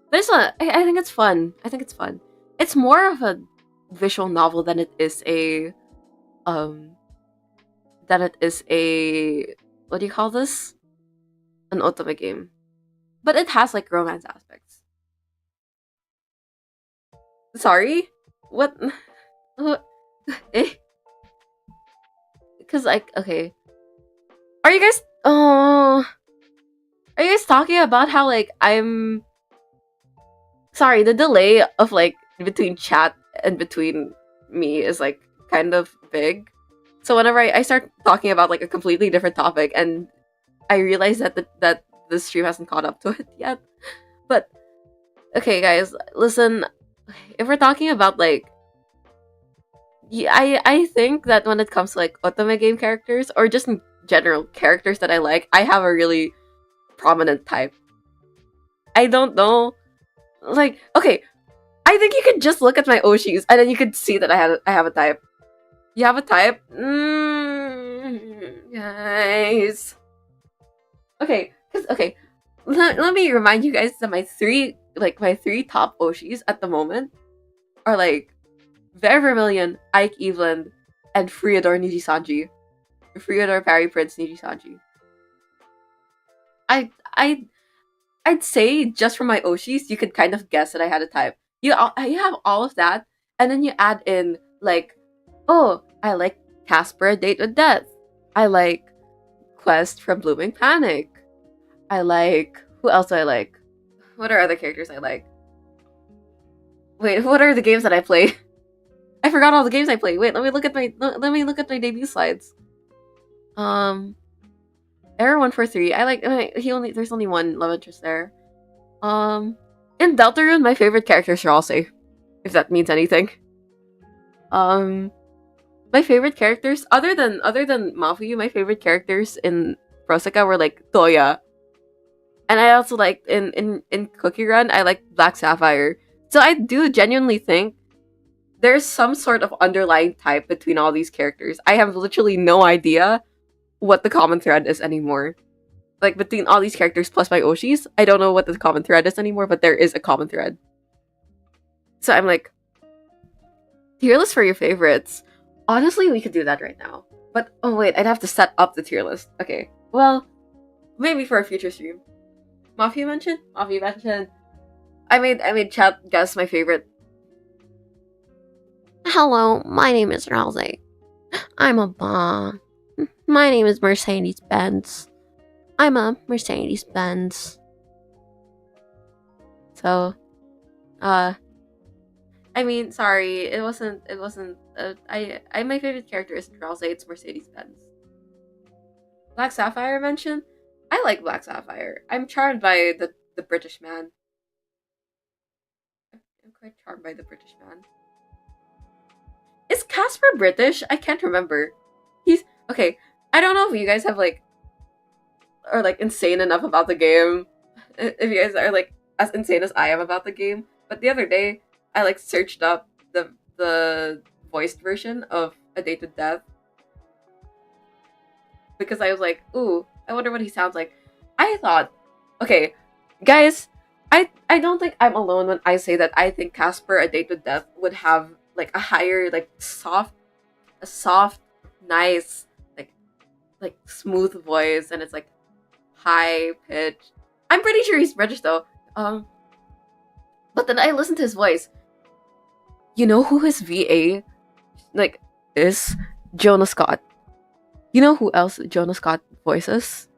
But it's not. I think it's fun. I think it's fun. It's more of a visual novel than it is a um what do you call this? An otome game. But it has like romance aspects. Sorry? What? Eh? Because like okay. Are you guys are you guys talking about how like I'm sorry, the delay of like between chat and between me is like kind of big. So whenever I start talking about like a completely different topic and I realize that the stream hasn't caught up to it yet. But okay guys, listen, if we're talking about like I think that when it comes to like otome game characters or just in general characters that I like, I have a really prominent type. I don't know. Like, okay, I think you could just look at my Oshis and then you could see that I have a type. You have a type? Guys. Okay, okay. Let me remind you guys that my three top Oshis at the moment are like Vermilion, Ike Evelyn, and Friador Nijisanji. Friador Parry Prince Nijisanji. I'd say just from my Oshis, you could kind of guess that I had a type. You have all of that, and then you add in like, oh, I like Casper, A Date with Death. I like Quest from Blooming Panic. I like who else do I like? What are other characters I like? Wait, what are the games that I play? I forgot all the games I play. Wait, let me look at my debut slides. Error 143. I like there's only one love interest there. In Deltarune, my favorite characters are all safe. If that means anything. My favorite characters, other than Mafuyu, my favorite characters in Proseka were like Toya, and I also like in Cookie Run, I like Black Sapphire. So I do genuinely think there's some sort of underlying type between all these characters. I have literally no idea what the common thread is anymore. Like between all these characters plus my Oshis, I don't know what the common thread is anymore, but there is a common thread. So I'm like, tier list for your favorites. Honestly, we could do that right now. But oh wait, I'd have to set up the tier list. Okay. Well, maybe for a future stream. Mafia mention? Mafia mention. I made chat guess my favorite. Hello, my name is Ralze. I'm a bomb. My name is Mercedes Benz. I'm a Mercedes Benz. So, uh, I mean, sorry, it wasn't. My favorite character isn't Ralze. It's Mercedes Benz. Black Sapphire mention. I like Black Sapphire. I'm charmed by the British man. I'm quite charmed by the British man. Is Casper British? I can't remember. He's okay. I don't know if you guys have like are like insane enough about the game. If you guys are like as insane as I am about the game. But the other day, I like searched up the voiced version of A Date with Death because I was like, ooh, I wonder what he sounds like. I thought, okay, guys, I don't think I'm alone when I say that I think Casper A Date with Death would have like a higher like a soft, nice, like smooth voice, and it's like high pitch. I'm pretty sure he's British though. But then I listened to his voice. You know who his VA like is? Jonah Scott. You know who else Jonah Scott voices?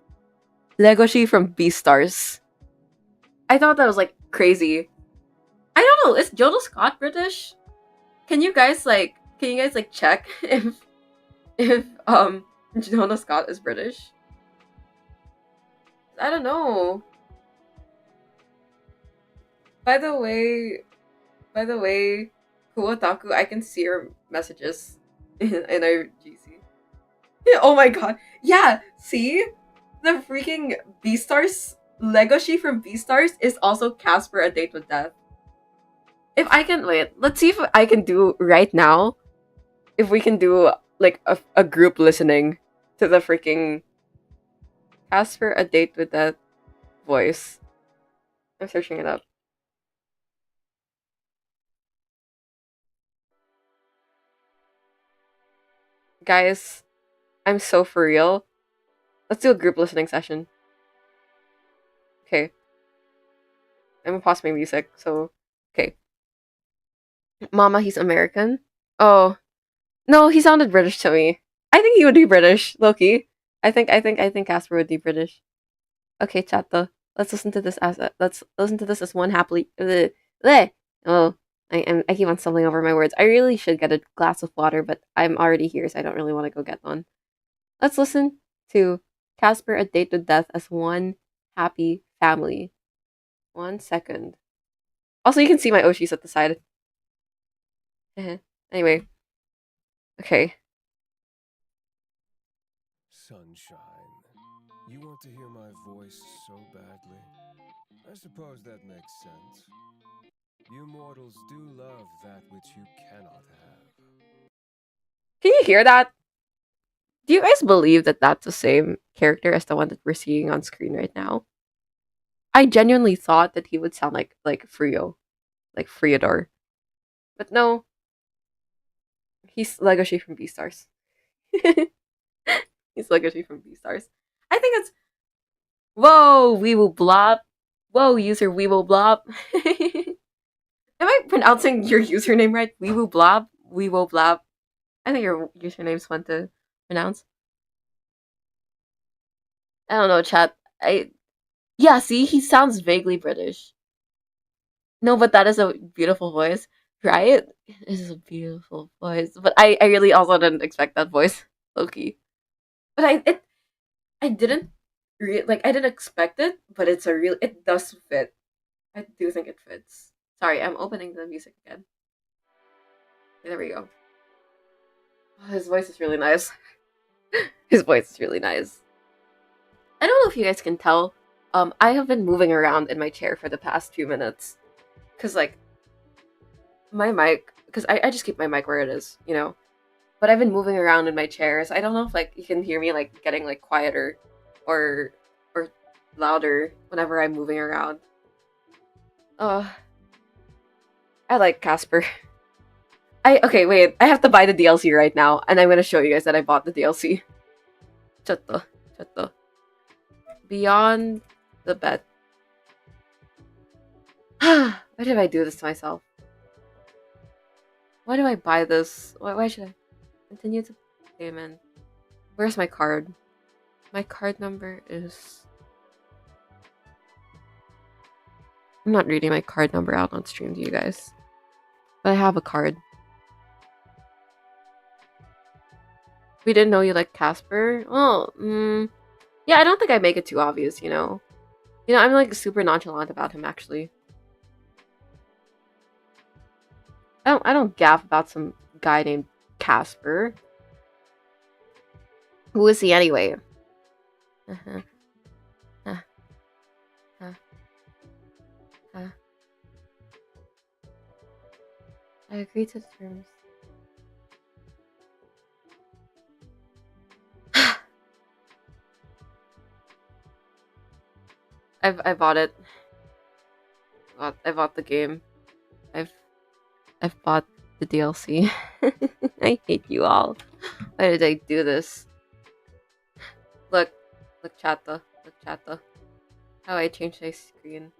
Legoshi from Beastars. I thought that was like crazy. I don't know. Is Jonah Scott British? Can you guys like check if Jonah Scott is British? I don't know. By the way, by the way, Kuotaku, I can see your messages in our GC. Oh my god. Yeah, see? The freaking Beastars Legoshi from Beastars is also Casper A Date with Death. If I can wait, let's see if I can do right now. If we can do like a group listening to the freaking Casper A Date with Death voice. I'm searching it up. Guys, I'm so for real. Let's do a group listening session. Okay. I'm gonna pause my music, so okay. Mama, he's American? Oh. No, he sounded British to me. I think he would be British, Loki. I think Casper would be British. Okay, chato. Let's listen to this as one happily. Bleh. Oh, I keep on stumbling over my words. I really should get a glass of water, but I'm already here, so I don't really want to go get one. Let's listen to Casper A Date with Death as one happy family. 1 second. Also, you can see my Oshis at the side. Anyway, okay. Sunshine. You want to hear my voice so badly? I suppose that makes sense. You mortals do love that which you cannot have. Can you hear that? Do you guys believe that that's the same character as the one that we're seeing on screen right now? I genuinely thought that he would sound like Frio, like Friodor, but no, he's Legoshi from Beastars. He's Legoshi from Beastars. I think it's whoa Weeble Blob, whoa user Weeble Blob. Am I pronouncing your username right? Weeble Blob, Weeble Blob. I think your username's fun to pronounce. I don't know, chat. Yeah, see, he sounds vaguely British. No, but that is a beautiful voice, right? It is a beautiful voice. But I really also didn't expect that voice, Loki. But I didn't I didn't expect it, but it does fit. I do think it fits. Sorry, I'm opening the music again. There we go. His voice is really nice. His voice is really nice. I don't know if you guys can tell. I have been moving around in my chair for the past few minutes. Cause like my mic, because I just keep my mic where it is, you know. But I've been moving around in my chairs. I don't know if like you can hear me like getting like quieter or or louder whenever I'm moving around. Uh I like Casper. I okay, wait, I have to buy the DLC right now, and I'm gonna show you guys that I bought the DLC. Chatto, chatto. Beyond the bed. Why did I do this to myself? Why do I buy this? Why should I continue to payment? Where's my card? My card number is. I'm not reading my card number out on stream to you guys, but I have a card. We didn't know you like Casper. Oh, yeah. I don't think I make it too obvious. You know. I'm like super nonchalant about him actually. I don't gaff about some guy named Casper. Who is he anyway? Uh-huh. Uh, uh, uh. I agree to the terms. I bought it. I bought the game. I've bought the DLC. I hate you all. Why did I do this? Look chatta. Look chatta. How I changed my screen.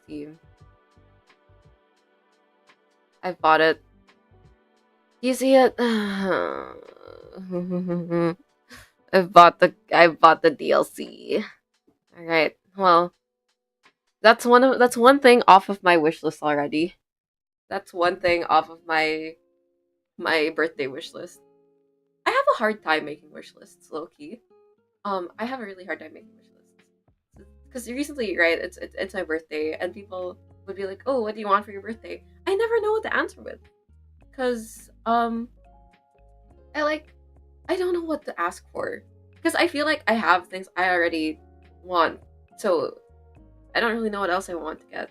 Steam. I bought it. You see it? I bought the DLC. Alright. Well, that's one thing off of my wish list already. That's one thing off of my birthday wish list. I have a hard time making wish lists, low key. I have a really hard time making wish lists because recently, right? It's my birthday, and people would be like, "Oh, what do you want for your birthday?" I never know what to answer with, because I don't know what to ask for, because I feel like I have things I already want, so I don't really know what else I want to get.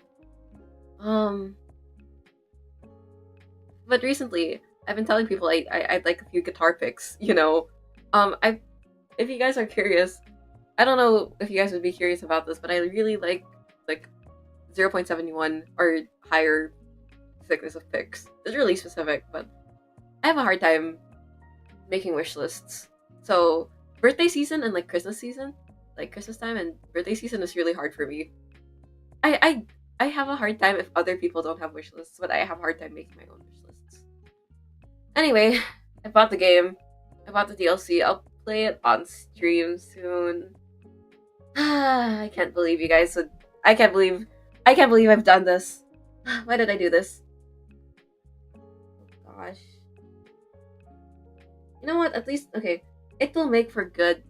But recently I've been telling people I'd like a few guitar picks, you know. I If you guys are curious, I don't know if you guys would be curious about this, but I really like 0.71 or higher thickness of picks. It's really specific, but I have a hard time making wish lists. So birthday season and like Christmas season, like Christmas time and birthday season is really hard for me. I have a hard time if other people don't have wish lists, but I have a hard time making my own wish lists. Anyway, I bought the game. I bought the DLC. I'll play it on stream soon. I can't believe you guys would. I can't believe I've done this. Why did I do this? Oh gosh. You know what? At least okay. It will make for good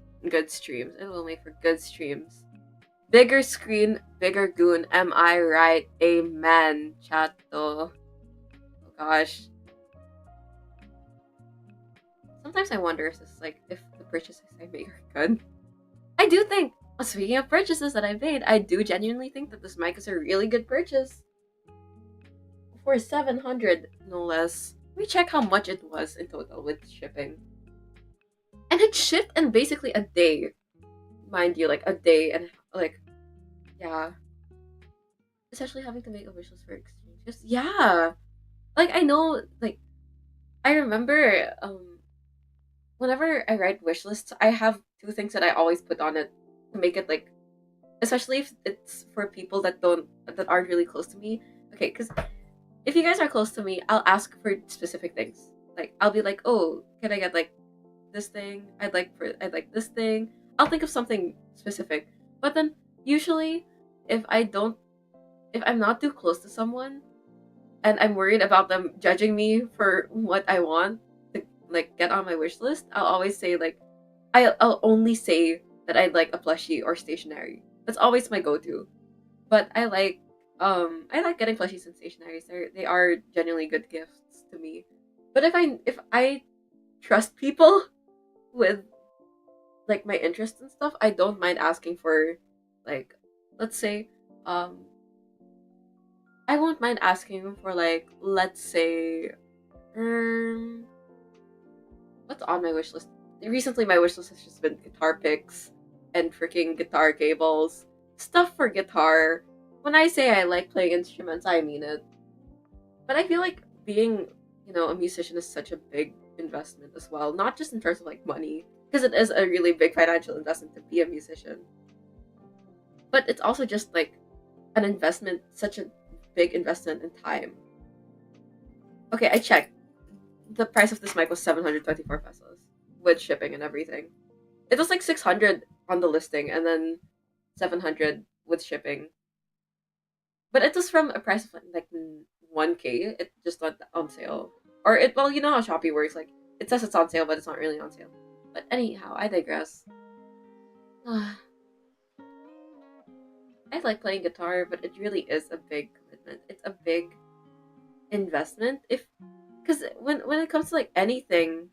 streams. It will make for good streams. Bigger screen, bigger goon. Am I right? Amen, chato. Oh gosh. Sometimes I wonder if the purchases I make are good. I do think. Speaking of purchases that I made, I do genuinely think that this mic is a really good purchase. For 700, no less. Let me check how much it was in total with shipping. And it shipped in basically a day. Mind you, like a day and yeah. Especially having to make a wish list for exchanges. Yeah. I know, I remember, whenever I write wish lists, I have two things that I always put on it to make it especially if it's for people that aren't really close to me. Okay, because if you guys are close to me, I'll ask for specific things. I'll be like, oh, can I get this thing? I'd like this thing. I'll think of something specific. But then usually, if I'm not too close to someone, and I'm worried about them judging me for what I want to get on my wish list, I'll always say I'll only say that I'd like a plushie or stationery. That's always my go-to. But I like I like getting plushies and stationaries. They are genuinely good gifts to me. But if I trust people with like my interests and stuff, I don't mind asking for like, let's say, um I won't mind asking for like, let's say, um what's on my wish list? Recently my wish list has just been guitar picks and freaking guitar cables. Stuff for guitar. When I say I like playing instruments, I mean it. But I feel like being, a musician is such a big investment as well. Not just in terms of like money, because it is a really big financial investment to be a musician. But it's also just like an investment, such a big investment in time. Okay, I checked. The price of this mic was 724 pesos with shipping and everything. It was like 600 on the listing and then 700 with shipping. But it was from a price of like 1K. It just went on sale. Or well, you know how Shopee works. Like, it says it's on sale, but it's not really on sale. But anyhow, I digress. I like playing guitar, but it really is a big commitment. It's a big investment. Because when it comes to like anything,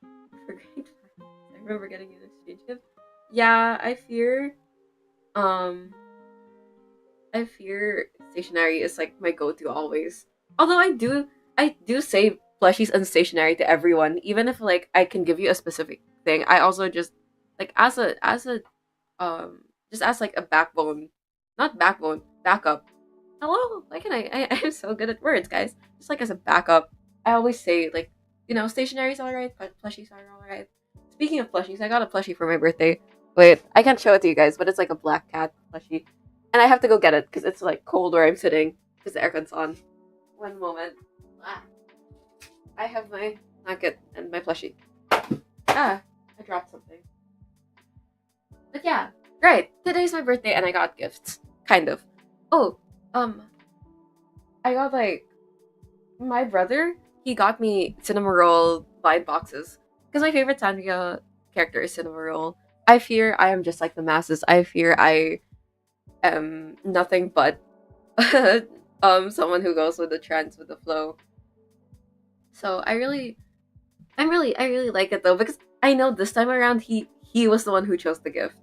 for grade 5, I remember getting an exchange gift. Yeah, um, I fear stationery is like my go-to always. Although I do say plushies and stationery to everyone, even if like I can give you a specific thing. I also just like as a just as like a backbone, not backbone, backup. Hello, why can I'm so good at words, guys. Just like as a backup, I always say like, stationery's alright, but plushies are alright. Speaking of plushies, I got a plushie for my birthday. Wait, I can't show it to you guys, but it's like a black cat plushie. And I have to go get it because it's like cold where I'm sitting because the aircon's on. One moment. Ah, I have my blanket and my plushie. Ah, I dropped something. But yeah, right. Today's my birthday and I got gifts. Kind of. Oh, um, I got like my brother. He got me cinema roll blind boxes because my favorite Sanrio character is cinema roll. I fear I am just like the masses. I fear I am nothing but someone who goes with the trends, with the flow. So I really like it though because I know this time around he was the one who chose the gift.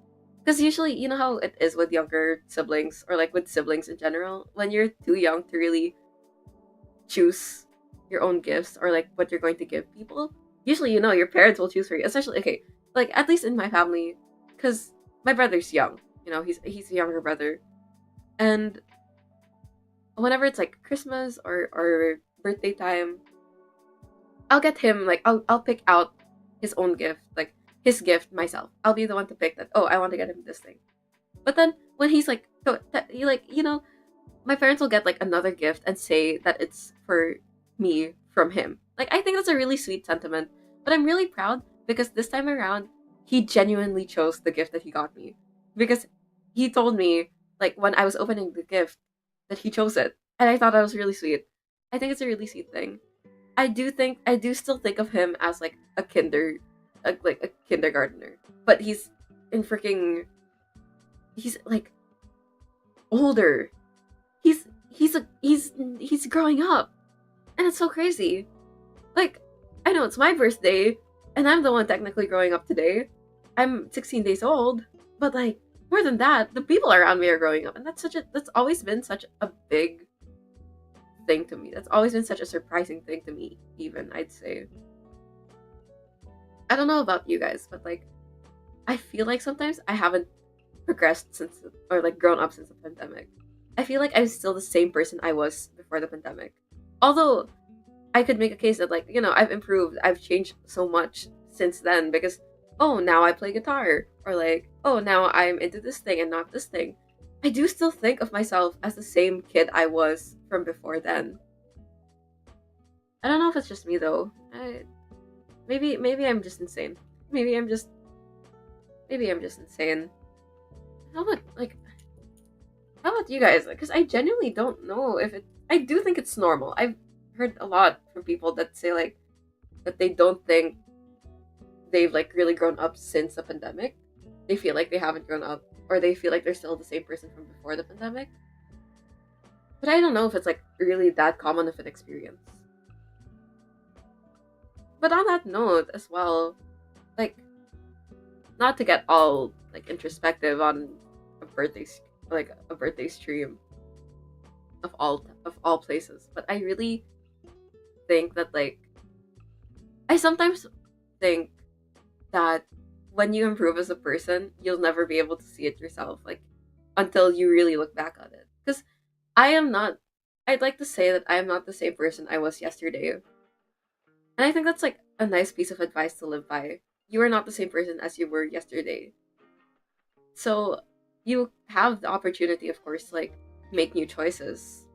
Because usually, you know how it is with younger siblings or like with siblings in general, when you're too young to really choose your own gifts or like what you're going to give people. Usually, your parents will choose for you. Especially, okay, like at least in my family, because my brother's young. He's a younger brother, and whenever it's like Christmas or birthday time, I'll get him like I'll pick out his own gift, like his gift myself. I'll be the one to pick that. Oh, I want to get him this thing. But then when he's like, he like my parents will get like another gift and say that it's for me from him. Like I think that's a really sweet sentiment. But I'm really proud because this time around he genuinely chose the gift that he got me. Because he told me like when I was opening the gift that he chose it. And I thought that was really sweet. I think it's a really sweet thing. I do still think of him as like like a kindergartner. But in freaking he's like older. He's growing up. And it's so crazy. Like, I know it's my birthday, and I'm the one technically growing up today. I'm 16 days old, but like more than that, the people around me are growing up, and that's always been such a big thing to me. That's always been such a surprising thing to me, even I'd say. I don't know about you guys, but like I feel like sometimes I haven't progressed since or like grown up since the pandemic. I feel like I'm still the same person I was before the pandemic. Although I could make a case that like, I've improved, I've changed so much since then because oh, now I play guitar or like, oh, now I'm into this thing and not this thing. I do still think of myself as the same kid I was from before then. I don't know if it's just me though. Maybe I'm just insane. Maybe I'm just maybe I'm just insane. How about like how about you guys? Because I genuinely don't know if it. I do think it's normal. I've heard a lot from people that say like that they don't think they've like really grown up since the pandemic. They feel like they haven't grown up, or they feel like they're still the same person from before the pandemic. But I don't know if it's like really that common of an experience. But on that note as well, like, not to get all like introspective on a birthday like a birthday stream of all places, but I really think that like I sometimes think that when you improve as a person, you'll never be able to see it yourself, like until you really look back on it. Because I am not. I'd like to say that I am not the same person I was yesterday, and I think that's like a nice piece of advice to live by. You are not the same person as you were yesterday, so you have the opportunity, of course, to like make new choices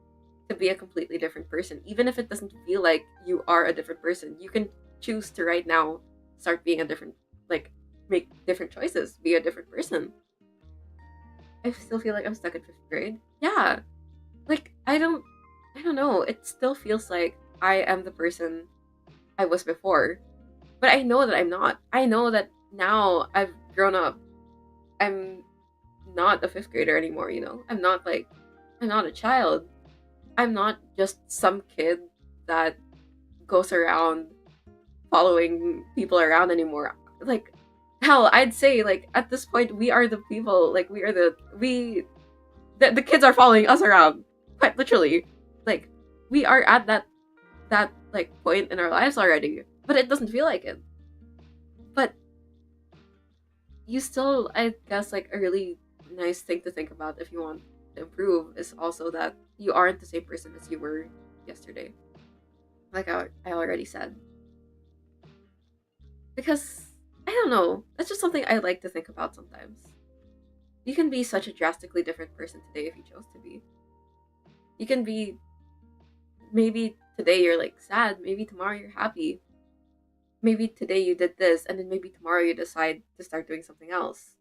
to be a completely different person, even if it doesn't feel like you are a different person. You can choose to right now start being a different, like, make different choices, be a different person. I still feel like I'm stuck in 5th grade. Yeah, like I don't know. It still feels like I am the person I was before, but I know that I'm not. I know that now I've grown up. I'm not a 5th grader anymore. I'm not a child. I'm not just some kid that goes around following people around anymore. Like, hell, I'd say like at this point we are the people. Like the kids are following us around, quite literally. Like we are at that like point in our lives already, but it doesn't feel like it. But you still, I guess, like a really nice thing to think about if you want to improve is also that you aren't the same person as you were yesterday. Like I already said. Because I don't know, that's just something I like to think about sometimes. You can be such a drastically different person today if you chose to be. You can be, maybe today you're like sad, maybe tomorrow you're happy. Maybe today you did this, and then maybe tomorrow you decide to start doing something else.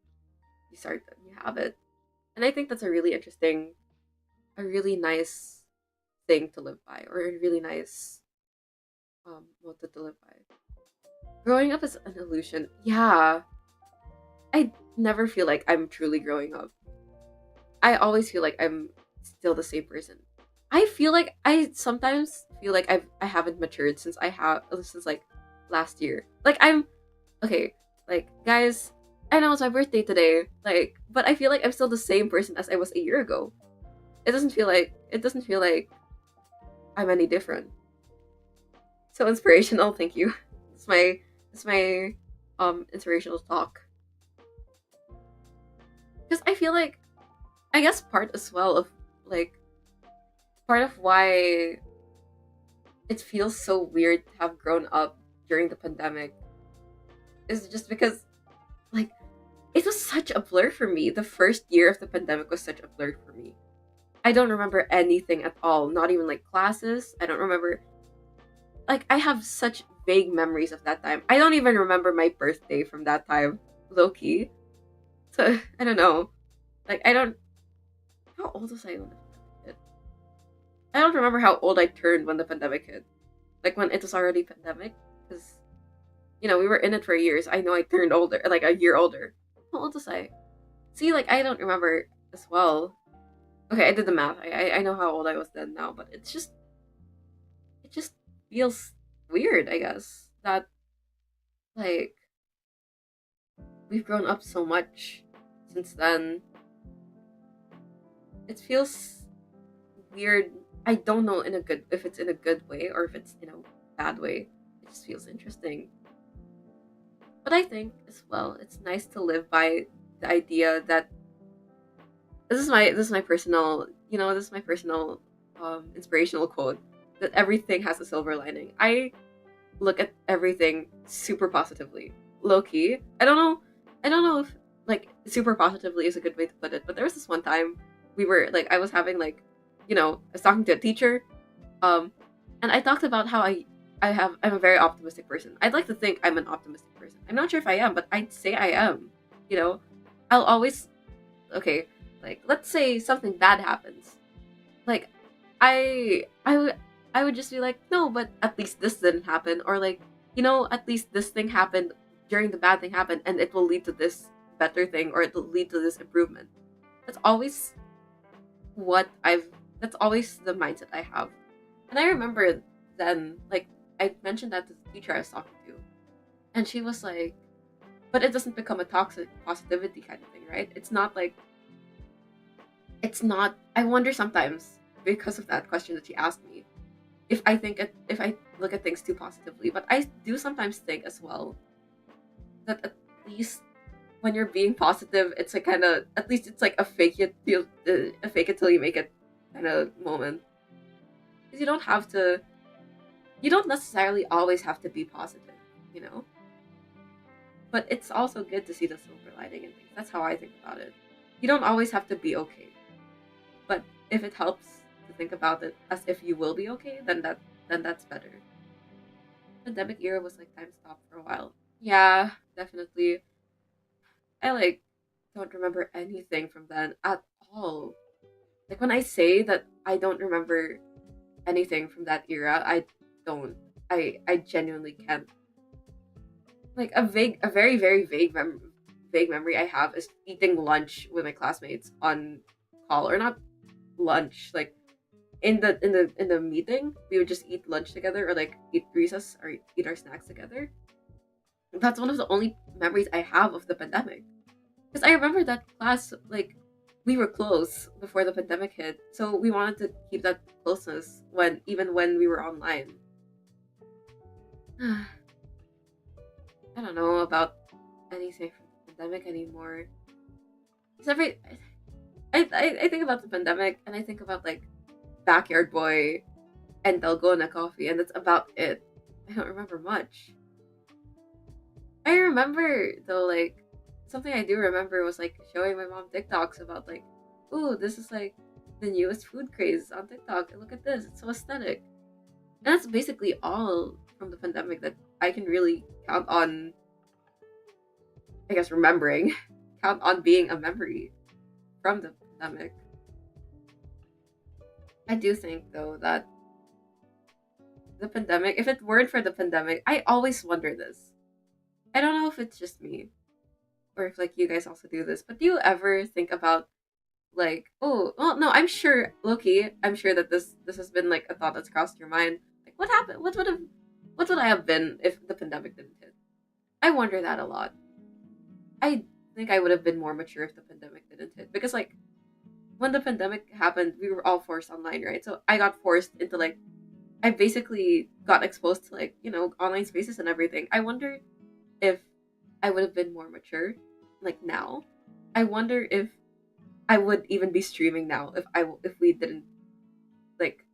You start a new habit. And I think that's a really interesting, a really nice thing to live by, or a really nice motto to live by. Growing up is an illusion. Yeah, I never feel like I'm truly growing up. I always feel like I'm still the same person. I feel like I sometimes feel like I haven't matured since like last year. Like I'm okay, like guys, I know it's my birthday today, like but I feel like I'm still the same person as I was a year ago. It doesn't feel like I'm any different. So inspirational, thank you. It's my inspirational talk. Because I feel like I guess part as well of like part of why it feels so weird to have grown up during the pandemic is just because like it was such a blur for me. The first year of the pandemic was such a blur for me. I don't remember anything at all, not even like classes. I don't remember, like I have such vague memories of that time. I don't even remember my birthday from that time, low key. So I don't know. Like I don't how old was I when the pandemic hit? I don't remember how old I turned when the pandemic hit. Like when it was already pandemic, because we were in it for years. I know I turned older, like a year older. How old was I? See, like I don't remember as well. Okay, I did the math. I know how old I was then now, but it just feels weird. I guess that like we've grown up so much since then. It feels weird. I don't know in a good if it's in a good way or if it's in a bad way. It just feels interesting. But I think as well, it's nice to live by the idea that this is my personal this is my personal inspirational quote that everything has a silver lining. I look at everything super positively, low key. I don't know if like super positively is a good way to put it, but there was this one time we were like I was having like I was talking to a teacher, um, and I talked about how I'm a very optimistic person. I'd like to think I'm an optimistic person. I'm not sure if I am, but I'd say I am. You know, I'll always okay, like let's say something bad happens. Like I would just be like, no, but at least this didn't happen, or like, at least this thing happened during the bad thing happened, and it will lead to this better thing, or it will lead to this improvement. That's always what I've That's always the mindset I have. And I remember then, like, I mentioned that to the teacher I was talking to, and she was like, but it doesn't become a toxic positivity kind of thing, right? It's not like, it's not, I wonder sometimes, because of that question that she asked me, if I look at things too positively. But I do sometimes think as well that at least when you're being positive, it's like kind of, at least it's like a fake it till you make it kind of moment. Because you don't necessarily always have to be positive, you know. But it's also good to see the silver lining in things. That's how I think about it. You don't always have to be okay, but if it helps to think about it as if you will be okay, then that's better. Pandemic era was like time stop for a while. Yeah, definitely. I like don't remember anything from then at all. Like when I say that I don't remember anything from that era, I don't. I genuinely can't. Like a very very vague memory I have is eating lunch with my classmates on call, or not lunch, like in the meeting we would just eat lunch together, or like eat recess or eat our snacks together. That's one of the only memories I have of the pandemic. Because I remember that class, like, we were close before the pandemic hit, so we wanted to keep that closeness when even when we were online. I don't know about anything from the pandemic anymore. It's every I think about the pandemic and I think about like Backyard Boy and Dalgona Coffee, and that's about it. I don't remember much. I remember though, like something I do remember was like showing my mom TikToks about like, ooh, this is like the newest food craze on TikTok. And look at this, it's so aesthetic. And that's basically all from the pandemic that I can really count on. I guess remembering, count on being a memory from the pandemic. I do think though that the pandemic, if it weren't for the pandemic, I always wonder this. I don't know if it's just me or if like you guys also do this, but do you ever think about like, oh, well, no, I'm sure, Loki, I'm sure that this has been like a thought that's crossed your mind. Like, what happened? What would I have been if the pandemic didn't hit? I wonder that a lot. I think I would have been more mature if the pandemic didn't hit, because like when the pandemic happened, we were all forced online, right? So I got forced into like, I basically got exposed to like, you know, online spaces and everything. I wonder if I would have been more mature, like now. I wonder if I would even be streaming now if we didn't like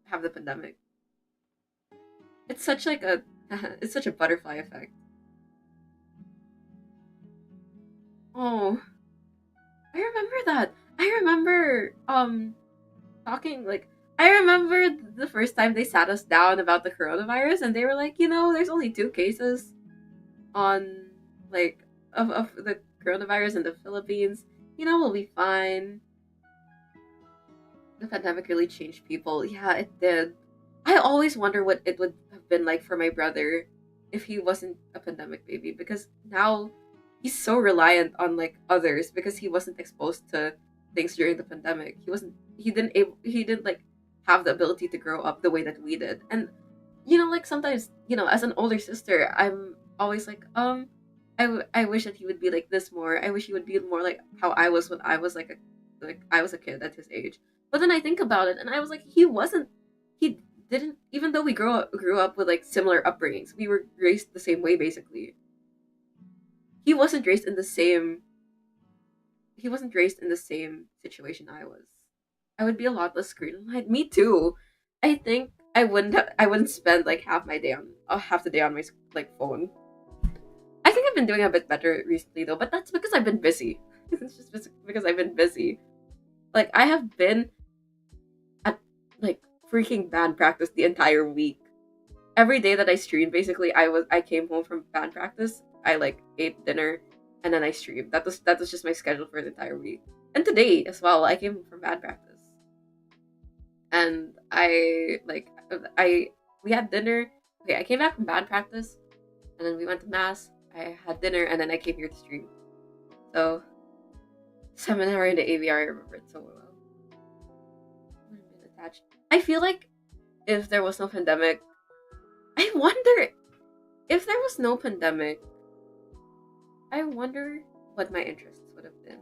have the pandemic. It's such like a it's such a butterfly effect. Oh, I remember that. I remember talking like, I remember the first time they sat us down about the coronavirus, and they were like, you know, there's only 2 cases on like of the coronavirus in the Philippines. You know, we'll be fine. The pandemic really changed people. Yeah, it did. I always wonder what it would have been like for my brother if he wasn't a pandemic baby, because now he's so reliant on like others because he wasn't exposed to things during the pandemic. He didn't like have the ability to grow up the way that we did. And you know, like sometimes, you know, as an older sister, I'm always like, I wish that he would be like this more. I wish he would be more like how I was when I was like I was a kid at his age. But then I think about it, and I was like, he wasn't. He didn't. Even though we grew up with like similar upbringings, we were raised the same way basically. He wasn't raised in the same. He wasn't raised in the same situation I was. I would be a lot less screen aligned. Me too. I think I wouldn't spend like half the day on my like phone. I think I've been doing a bit better recently though, but that's because I've been busy. It's just because I've been busy. Like I have been at like freaking band practice the entire week. Every day that I streamed, basically, I came home from band practice. I like ate dinner, and then I streamed. That was just my schedule for the entire week. And today as well, I came home from band practice, and I we had dinner. Okay, I came back from band practice, and then we went to mass. I had dinner, and then I came here to stream. So seminar in the AVR, I remember it so well. attached. I feel like if there was no pandemic, I wonder if there was no pandemic, I wonder what my interests would have been.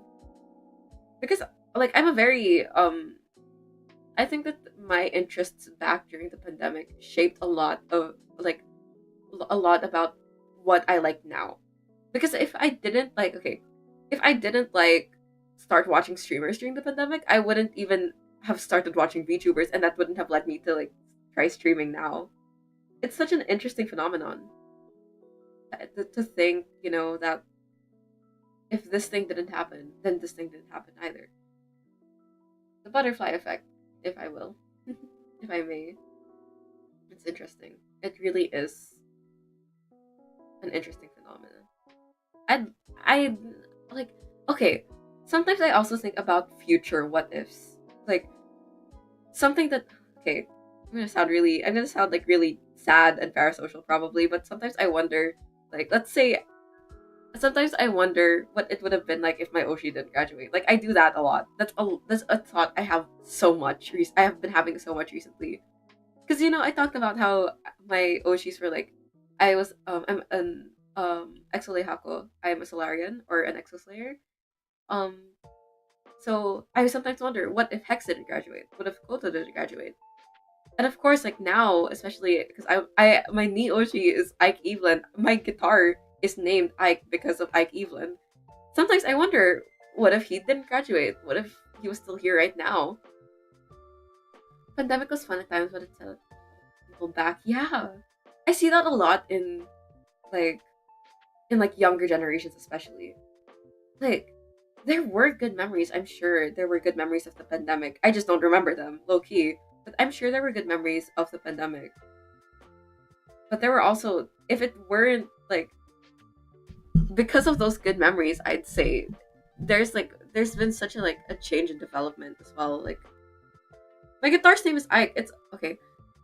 Because like I'm a very I think that my interests back during the pandemic shaped a lot of like a lot about what I like now. Because if I didn't like okay, if I didn't like start watching streamers during the pandemic, I wouldn't even have started watching VTubers, and that wouldn't have led me to like try streaming now. It's such an interesting phenomenon to think, that if this thing didn't happen, then this thing didn't happen either. The butterfly effect, if I will, if I may. It's interesting. It really is an interesting phenomenon. I I like okay. Sometimes I also think about future what ifs. Like something that okay, I'm gonna sound like really sad and parasocial probably, but sometimes I wonder, like let's say sometimes I wonder what it would have been like if my Oshi didn't graduate. Like I do that a lot. That's a thought I have so much. I have been having so much recently. Because I talked about how my Oshis were like, I'm an Exolehako. I'm a Solarian or an Exoslayer. Um, so I sometimes wonder, what if Hex didn't graduate? What if Koto didn't graduate? And of course, like now, especially because my knee Oshi is Ike Evelyn. My guitar is named Ike because of Ike Evelyn. Sometimes I wonder, what if he didn't graduate? What if he was still here right now? Pandemic was fun at times, but it's people back. Yeah, I see that a lot like in younger generations, especially. Like there were good memories. I'm sure there were good memories of the pandemic. I just don't remember them, low key. But I'm sure there were good memories of the pandemic. But there were also, if it weren't like because of those good memories, I'd say there's been such a change in development as well. Like my guitar's name is Ike. It's okay.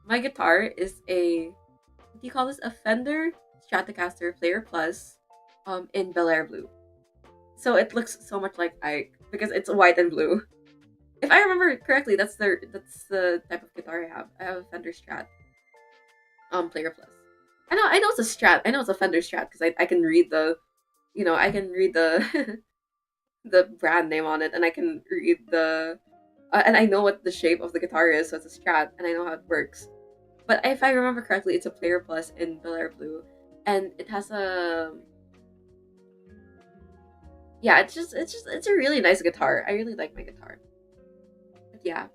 My guitar is what do you call this? A Fender Stratocaster Player Plus, in Bel Air blue. So it looks so much like Ike because it's white and blue. If I remember correctly, that's the type of guitar I have. I have a Fender Strat, Player Plus. I know it's a Strat. I know it's a Fender Strat because I can read I can read the the brand name on it, and I can read and I know what the shape of the guitar is, so it's a Strat, and I know how it works. But if I remember correctly, it's a Player Plus in Bel Air blue, and it has a yeah. It's a really nice guitar. I really like my guitar. But yeah,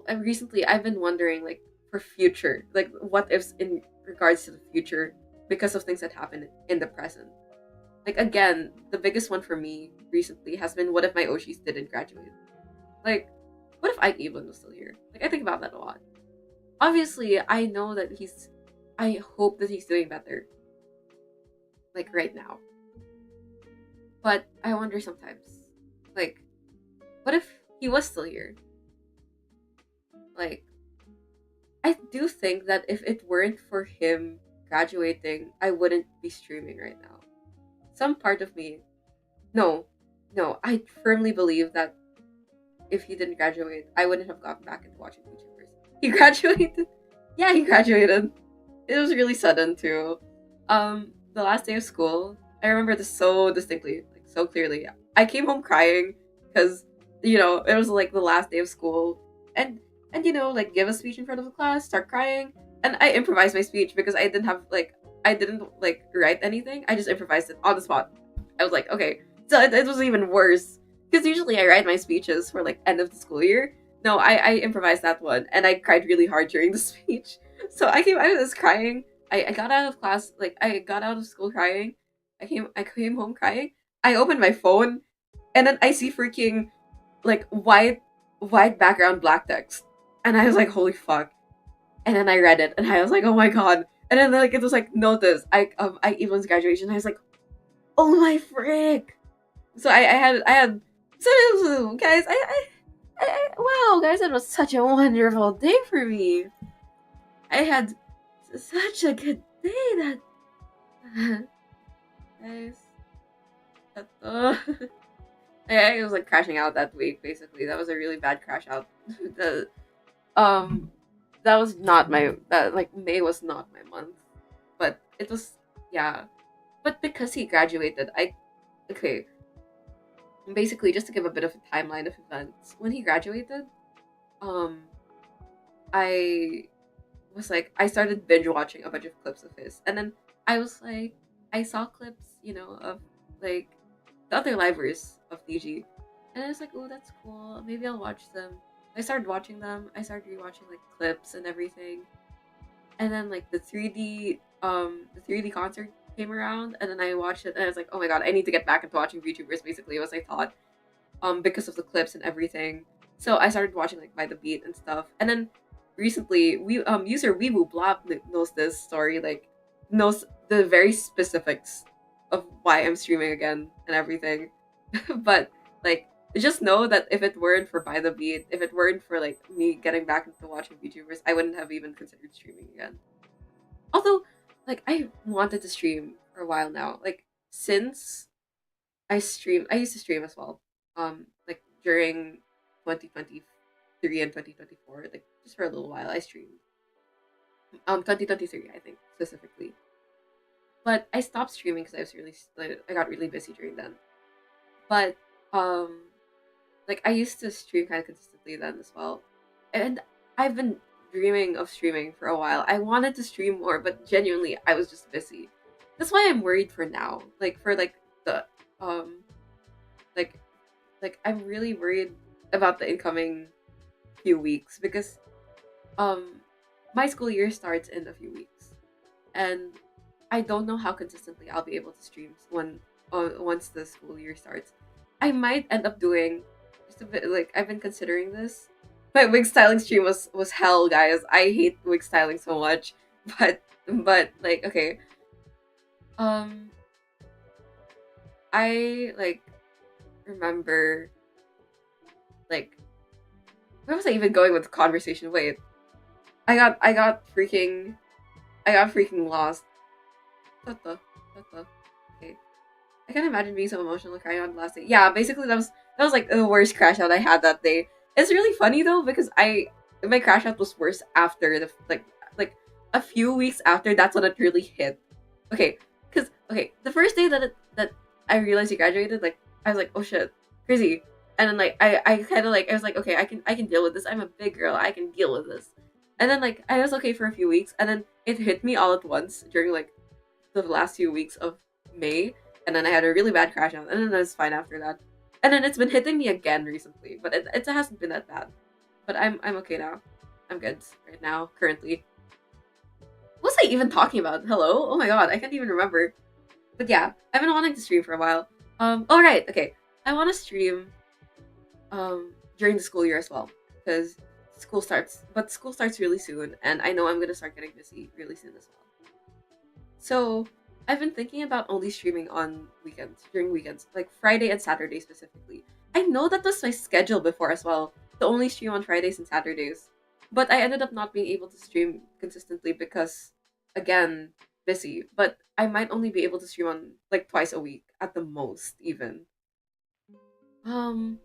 recently I've been wondering like for future, like what ifs in regards to the future because of things that happen in the present. Like again, the biggest one for me recently has been, what if my Oshis didn't graduate? Like, what if Ike Evelyn was still here? Like I think about that a lot. Obviously, I hope that he's doing better. Like right now. But I wonder sometimes, like, what if he was still here? Like, I do think that if it weren't for him graduating, I wouldn't be streaming right now. Some part of me, no, no, I firmly believe that if he didn't graduate, I wouldn't have gotten back into watching YouTubers. He graduated. Yeah, he graduated. It was really sudden too. The last day of school, I remember this so distinctly, like so clearly. I came home crying because it was like the last day of school, and like give a speech in front of the class, start crying, and I improvised my speech because I didn't like write anything. I just improvised it on the spot. I was like, okay, so it was even worse because usually I write my speeches for like end of the school year. No, I improvised that one, and I cried really hard during the speech. So I was crying. I got out of class, like I got out of school crying. I came home crying. I opened my phone, and then I see freaking like white background black text, and I was like, holy fuck. And then I read it, and I was like, oh my god. And then like it was like, notice I Evelyn's graduation. I was like, oh my frick. So I had so guys, wow guys, that was such a wonderful day for me. I had such a good day that guys. I was like crashing out that week. Basically, that was a really bad crash out. the um, that was not my that like May was not my month, but it was, yeah. But because he graduated, I okay. Basically, just to give a bit of a timeline of events, when he graduated, um, I was like, I started binge watching a bunch of clips of his, and then I was like, I saw clips, of like the other livers of DG, and I was like, oh, that's cool. Maybe I'll watch them. I started watching them. I started rewatching like clips and everything, and then like the 3D concert came around, and then I watched it, and I was like, oh my god, I need to get back into watching VTubers. Basically, was I thought, because of the clips and everything. So I started watching like by the beat and stuff. And then recently, we user Weebu Blab knows this story, like knows the very specifics of why I'm streaming again and everything. But like, just know that if it weren't for by the beat, if it weren't for like me getting back into watching VTubers, I wouldn't have even considered streaming again. Although, like, I wanted to stream for a while now. Like, since I used to stream as well. Like during 2023 and 2024, like just for a little while, I streamed. 2023, I think specifically. But I stopped streaming because I got really busy during then. But um, like I used to stream kind of consistently then as well, and I've been dreaming of streaming for a while. I wanted to stream more, but genuinely, I was just busy. That's why I'm worried for now. Like for like the um like I'm really worried about the incoming few weeks because um my school year starts in a few weeks, and I don't know how consistently I'll be able to stream once the school year starts. I might end up doing just a bit, like I've been considering this. My wig styling stream was hell, guys. I hate wig styling so much, but like okay, um I like remember like where was I even going with the conversation? Wait, I got freaking lost. Tata, tata. Okay. I can't imagine being so emotional crying on the last day. Yeah, basically that was like the worst crash out I had that day. It's really funny though because my crash out was worse after like a few weeks after. That's when it really hit. Okay, because okay, the first day that I realized he graduated, like I was like, oh shit, crazy. And then like I kind of like I was like, okay, I can deal with this. I'm a big girl. I can deal with this. And then like I was okay for a few weeks, and then it hit me all at once during like the last few weeks of May, and then I had a really bad crash out, and then I was fine after that. And then it's been hitting me again recently, but it hasn't been that bad. But I'm okay now. I'm good right now, currently. What was I even talking about? Hello? Oh my god, I can't even remember. But yeah, I've been wanting to stream for a while. Alright, okay. I wanna stream during the school year as well. Because school starts really soon, and I know I'm gonna start getting busy really soon as well. So I've been thinking about only streaming on weekends, during weekends, like Friday and Saturday specifically. I know that was my schedule before as well, to only stream on Fridays and Saturdays. But I ended up not being able to stream consistently because, again, busy. But I might only be able to stream on like twice a week at the most, even. Um,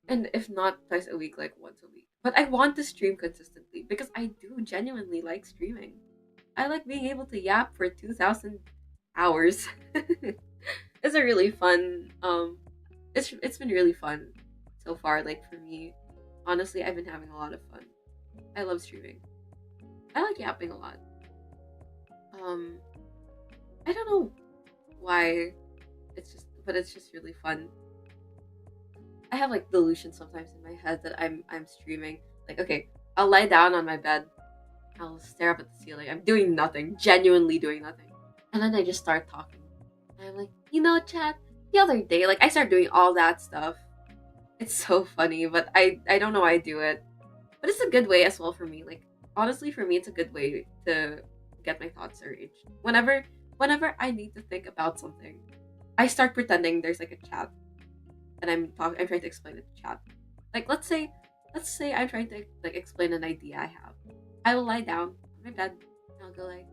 and if not twice a week, like once a week. But I want to stream consistently because I do genuinely like streaming. I like being able to yap for 2,000 hours. It's a really fun it's been really fun so far, like for me. Honestly, I've been having a lot of fun. I love streaming. I like yapping a lot. Um I don't know why. It's just really fun. I have like delusions sometimes in my head that I'm streaming. Like okay, I'll lie down on my bed. I'll stare up at the ceiling. I'm doing nothing, genuinely doing nothing. And then I just start talking. And I'm like, chat, the other day, like I start doing all that stuff. It's so funny, but I don't know why I do it. But it's a good way as well for me. Like honestly, for me, it's a good way to get my thoughts arranged. Whenever I need to think about something, I start pretending there's like a chat, and I'm trying to explain it to chat. Like let's say I'm trying to like explain an idea I have. I will lie down on my bed and I'll go like,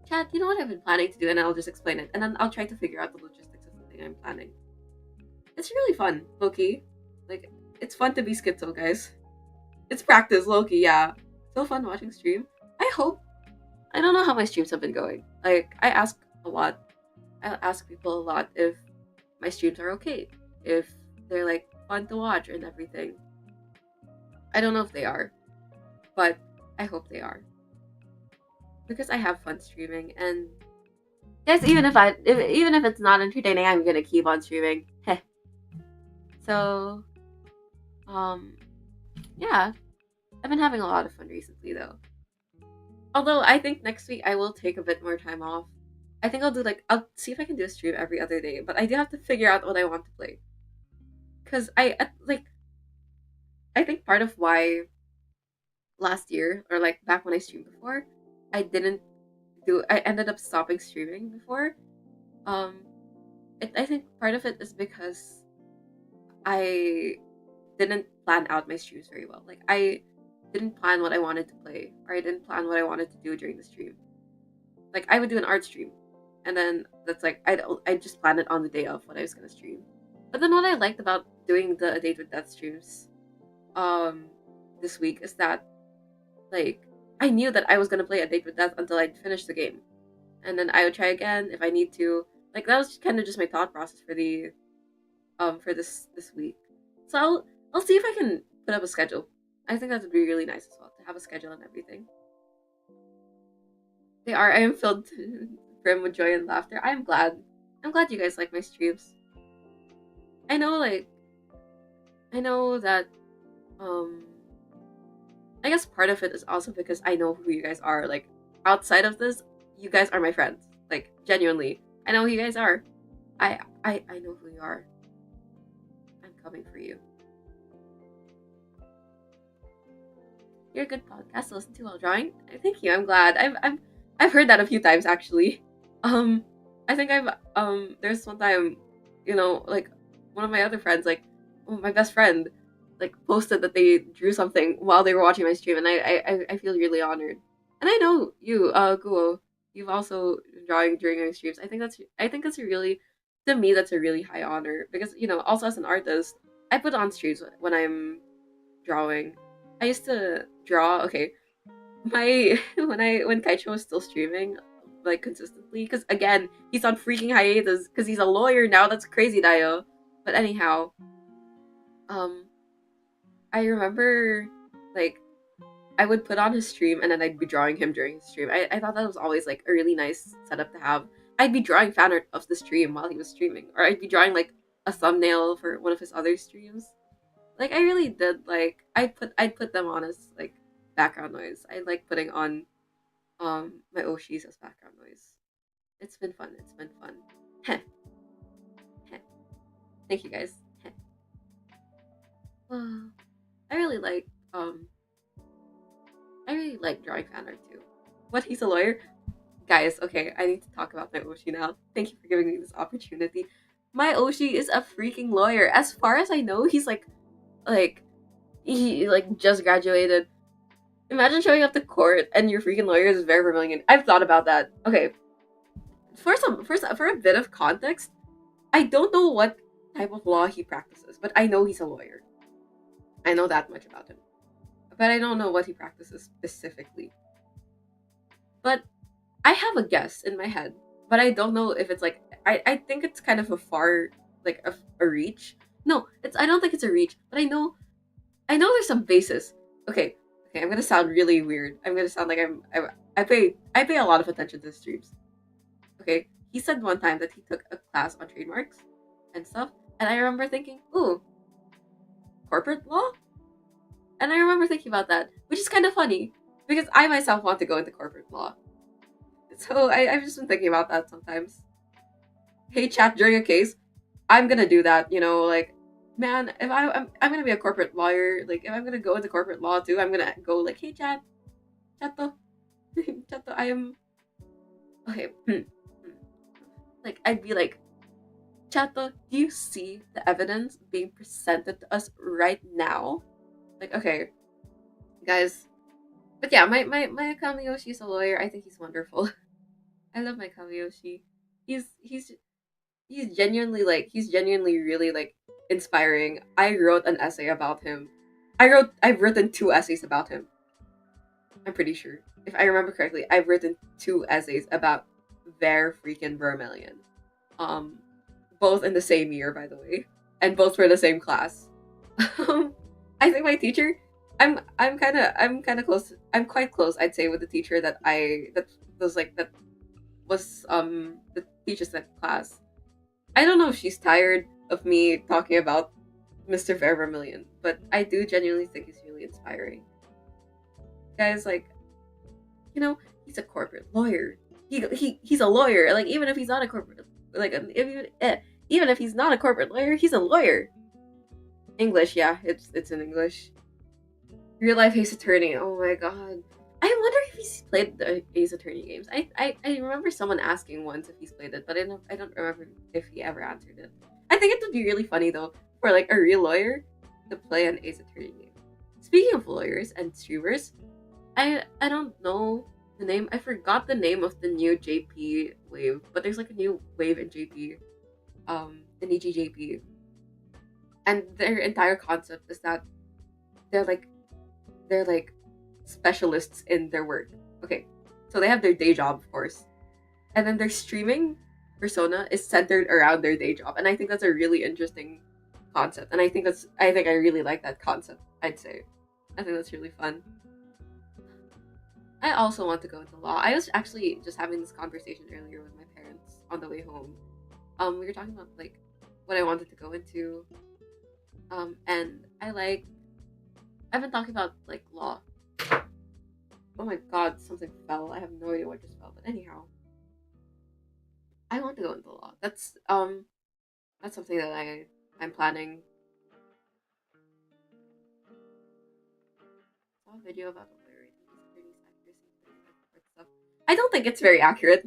chat, you know what I've been planning to do, and I'll just explain it, and then I'll try to figure out the logistics of the thing I'm planning. It's really fun, Loki. Like, it's fun to be schizo, guys. It's practice, Loki, yeah. So fun watching stream. I hope. I don't know how my streams have been going. Like, I ask a lot. I ask people a lot if my streams are okay. If they're, like, fun to watch and everything. I don't know if they are. But I hope they are. Because I have fun streaming, and guys, even if it's not entertaining, I'm gonna keep on streaming. So, um, yeah, I've been having a lot of fun recently, though. Although I think next week I will take a bit more time off. I think I'll see if I can do a stream every other day, but I do have to figure out what I want to play. Cause I think part of why last year or like back when I streamed before, I didn't I ended up stopping streaming before. Um, I think part of it is because I didn't plan out my streams very well. Like I didn't plan what I wanted to play, or I didn't plan what I wanted to do during the stream. Like I would do an art stream, and then that's like I just planned it on the day of what I was gonna stream. But then what I liked about doing the A Date with Death streams, um, this week is that like I knew that I was gonna play A Date with Death until I'd finish the game, and then I would try again if I need to. Like that was kind of just my thought process for the for this week. So I'll see if I can put up a schedule. I think that would be really nice as well to have a schedule and everything. They are. I am filled to brim with joy and laughter. I'm glad. I'm glad you guys like my streams. I know, like, I know that, um, I guess part of it is also because I know who you guys are. Like, outside of this, you guys are my friends. Like, genuinely, I know who you guys are. I know who you are. I'm coming for you. You're a good podcast to listen to while drawing. Thank you. I'm glad. I've heard that a few times actually. Um, I think there's one time, like one of my other friends, like my best friend, like posted that they drew something while they were watching my stream, and I feel really honored. And I know you, Guo, you've also been drawing during my streams. I think that's a really, to me, that's a really high honor because also as an artist, I put on streams when I'm drawing. I used to draw. Okay, my when Kaicho was still streaming, like consistently, because again he's on freaking hiatus because he's a lawyer now. That's crazy, Dio. But anyhow, um, I remember like I would put on his stream and then I'd be drawing him during his stream. I thought that was always like a really nice setup to have. I'd be drawing fan art of the stream while he was streaming, or I'd be drawing like a thumbnail for one of his other streams. Like I really did like I'd put them on as like background noise. I like putting on my Oshis as background noise. It's been fun. It's been fun. Heh. Heh. Thank you guys. Heh. Well, I really like I really like drawing fan art too. What, he's a lawyer? Guys, okay, I need to talk about my Oshi now. Thank you for giving me this opportunity. My Oshi is a freaking lawyer. As far as I know, he's like he like just graduated. Imagine showing up to court and your freaking lawyer is very Vermillion. I've thought about that. Okay, for a bit of context, I don't know what type of law he practices, but I know he's a lawyer. I know that much about him, but I don't know what he practices specifically. But I have a guess in my head, but I don't know if it's like I think it's kind of a far like a reach. No, it's I don't think it's a reach, but I know there's some basis. Okay, okay, I'm gonna sound really weird. I'm gonna sound like I pay a lot of attention to the streams. Okay, he said one time that he took a class on trademarks and stuff, and I remember thinking, ooh, corporate law? And I remember thinking about that, which is kind of funny because I myself want to go into corporate law. So I've just been thinking about that sometimes. Hey, chat during a case, I'm gonna do that. Like, man, if I'm gonna be a corporate lawyer, like if I'm gonna go into corporate law too, I'm gonna go like, hey, chat, chato, chato, I am okay. Like I'd be like, chato, do you see the evidence being presented to us right now? Like, okay, guys. But yeah, my Kamiyoshi is a lawyer. I think he's wonderful. I love my Kamiyoshi. He's he's genuinely really like inspiring. I wrote an essay about him. I've written 2 essays about him. I'm pretty sure. If I remember correctly, I've written 2 essays about Ver freaking Vermilion. Um, both in the same year, by the way, and both for the same class. I think my teacher, I'm kind of close. I'm quite close, I'd say, with the teacher that was like that teaches that class. I don't know if she's tired of me talking about Mr. Ver Vermilion, but I do genuinely think he's really inspiring. Guys, like, you know, he's a corporate lawyer. He's a lawyer. Like, even if he's not a corporate, like, even if he's not a corporate lawyer, he's a lawyer. English, yeah, it's in English. Real life Ace Attorney. Oh my god. I wonder if he's played the Ace Attorney games. I remember someone asking once if he's played it, but I don't remember if he ever answered it. I think it would be really funny though for like a real lawyer to play an Ace Attorney game. Speaking of lawyers and streamers, I don't know the name. I forgot the name of the new JP wave, but there's like a new wave in JP, in EGJP, and their entire concept is that they're like they're like specialists in their work. Okay, so they have their day job, of course, and then their streaming persona is centered around their day job, and I think that's a really interesting concept, and I think I really like that concept. I'd say, I think that's really fun. I also want to go into law. I was actually just having this conversation earlier with my parents on the way home. We were talking about like what I wanted to go into. And I've been talking about like law. Oh my god, something fell. I have no idea what just fell. But anyhow, I want to go into law. That's something that I'm planning. I saw a video about the lawyer attorney's accuracy stuff. I don't think it's very accurate.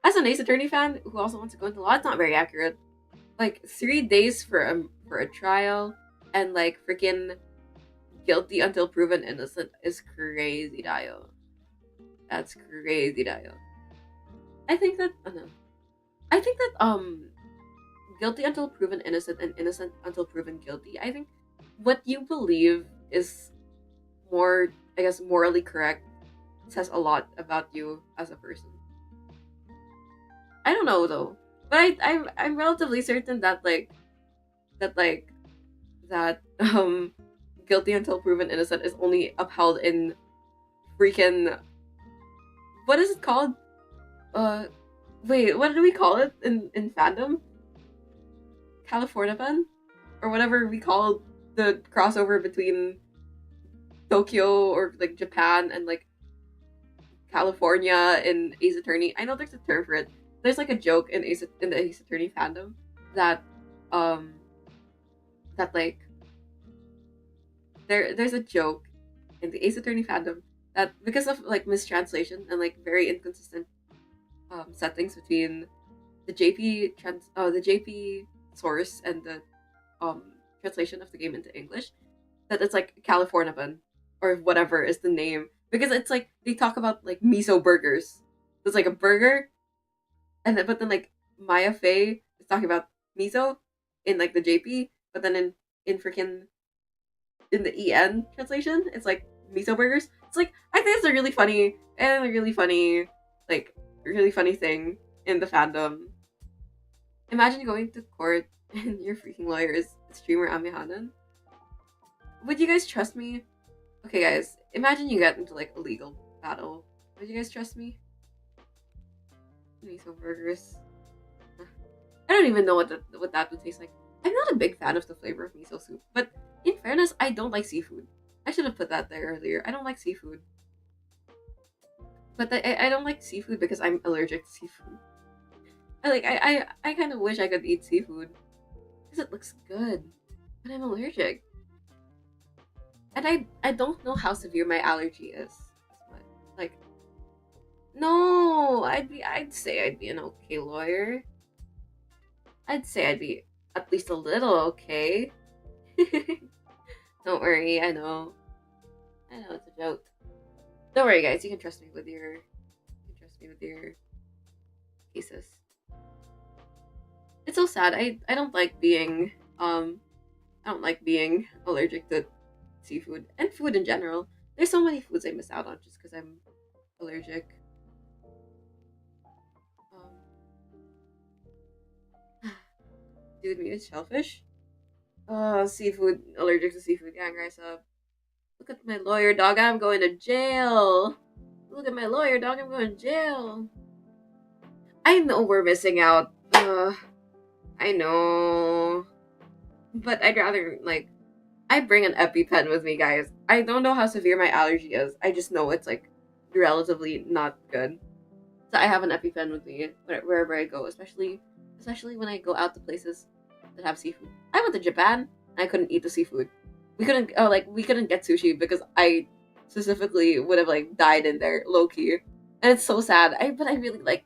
As an Ace Attorney fan who also wants to go into law, it's not very accurate. Like 3 days for a trial, and like freaking guilty until proven innocent is crazy, Dio. That's crazy, Dio. I think that oh no. I think that guilty until proven innocent and innocent until proven guilty. I think what you believe is more, I guess, morally correct says a lot about you as a person. I don't know though, but I'm relatively certain that that like that guilty until proven innocent is only upheld in freaking what is it called? Uh, wait, what do we call it in fandom? California ban, or whatever we call the crossover between Tokyo or like Japan and like California in Ace Attorney. I know there's a term for it. There's like a joke in the Ace Attorney fandom that um that like there's a joke in the Ace Attorney fandom that because of like mistranslation and like very inconsistent settings between the JP source and the um translation of the game into English, that it's like California bun or whatever is the name, because it's like they talk about like miso burgers. It's like a burger, and then but then like Maya Fey is talking about miso in like the JP, but then in freaking in the EN translation, it's like miso burgers. It's like I think it's a really funny and a like really funny thing in the fandom. Imagine going to court and your freaking lawyer is streamer Amihanan. Would you guys trust me? Okay, guys, imagine you get into like a legal battle. Would you guys trust me? Miso burgers. I don't even know what that would taste like. I'm not a big fan of the flavor of miso soup, but in fairness, I don't like seafood. I should have put that there earlier. I don't like seafood. But I don't like seafood because I'm allergic to seafood. I kind of wish I could eat seafood because it looks good, but I'm allergic, and I don't know how severe my allergy is. But like, no, I'd say I'd be an okay lawyer. I'd say I'd be at least a little okay. Don't worry, I know it's a joke. Don't worry, guys. You can trust me with your cases. It's so sad. I don't like being I don't like being allergic to seafood and food in general. There's so many foods I miss out on just because I'm allergic. Um, dude, me eat shellfish. Oh, seafood. Allergic to seafood. Gang, rise up. Look at my lawyer, dog. I'm going to jail. Look at my lawyer, dog. I'm going to jail. I know we're missing out. I know. But I'd rather, like, I bring an EpiPen with me, guys. I don't know how severe my allergy is. I just know it's, like, relatively not good. So I have an EpiPen with me wherever I go, especially when I go out to places that have seafood. I went to Japan and I couldn't eat the seafood. We couldn't get sushi because I specifically would have like died in there low key, and it's so sad. But I really like.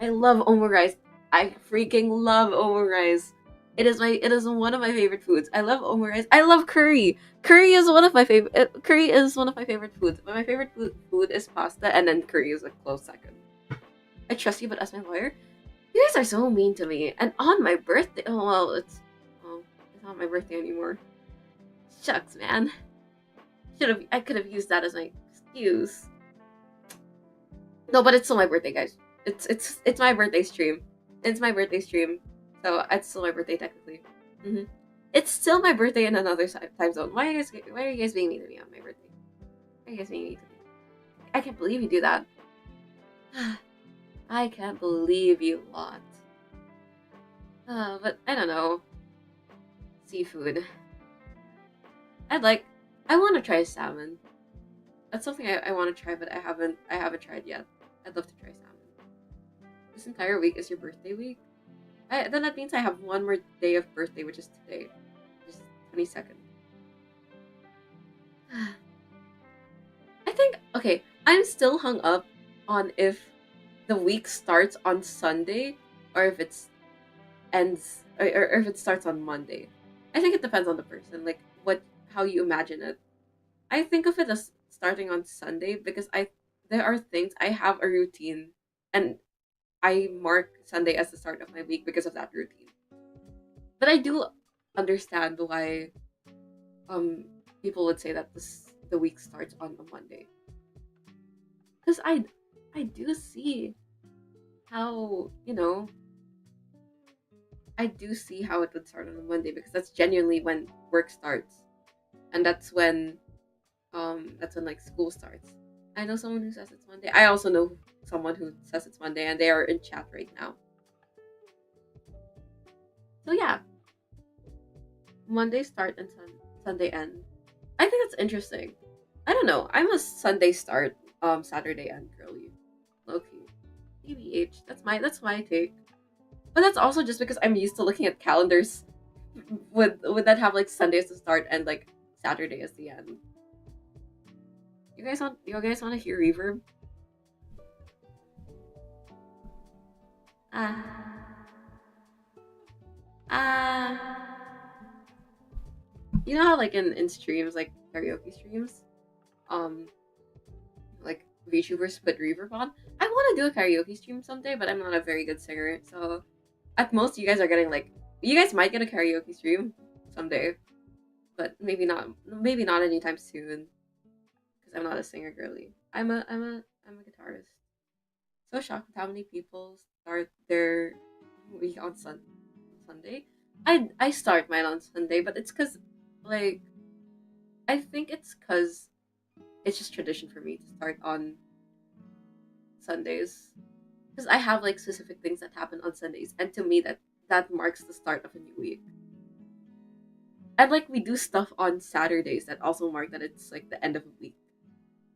I love omurice. I freaking love omurice. It is one of my favorite foods. I love omurice. I love curry. Curry is one of my favorite foods. But my favorite food is pasta, and then curry is a close second. I trust you, but as my lawyer, you guys are so mean to me. And on my birthday, it's not my birthday anymore. Shucks, man. I could have used that as my excuse. No, but it's still my birthday, guys. It's my birthday stream. It's my birthday stream, so it's still my birthday technically. hmm It's still my birthday in another time zone. Why are you guys being mean to me on my birthday? Why are you guys being mean to me? I can't believe you do that. I can't believe you lot. But I don't know. Seafood. I want to try salmon. That's something I want to try, but I haven't tried yet. I'd love to try salmon. This entire week is your birthday week? Then that means I have one more day of birthday, which is today. Which is 22nd. I think, okay, I'm still hung up on if the week starts on Sunday or if it's ends or if it starts on Monday. I think it depends on the person, like how you imagine it. I think of it as starting on Sunday because I there are things I have a routine and I mark Sunday as the start of my week because of that routine. But I do understand why um people would say that the week starts on a Monday. Cuz I do see how, I do see how it would start on a Monday because that's genuinely when work starts. And that's when like school starts. I know someone who says it's Monday. I also know someone who says it's Monday and they are in chat right now. So yeah, Monday start and Sunday end. I think that's interesting. I don't know. I'm a Sunday start, Saturday end girly. Low key. TBH. That's my take. But that's also just because I'm used to looking at calendars would that have like Sunday as the start and like Saturday as the end. You guys want to hear reverb? Ah. Ah. You know how like in streams, like karaoke streams, um like VTubers put reverb on? I want to do a karaoke stream someday, but I'm not a very good singer, so at most you guys are getting like you guys might get a karaoke stream someday, but maybe not anytime soon because I'm not a singer girly. I'm a guitarist. So shocked with how many people start their week on Sunday. I start mine on Sunday, but it's cause like I think it's cause it's just tradition for me to start on Sundays. Because I have like specific things that happen on Sundays, and to me that marks the start of a new week. And like we do stuff on Saturdays that also mark that it's like the end of a week.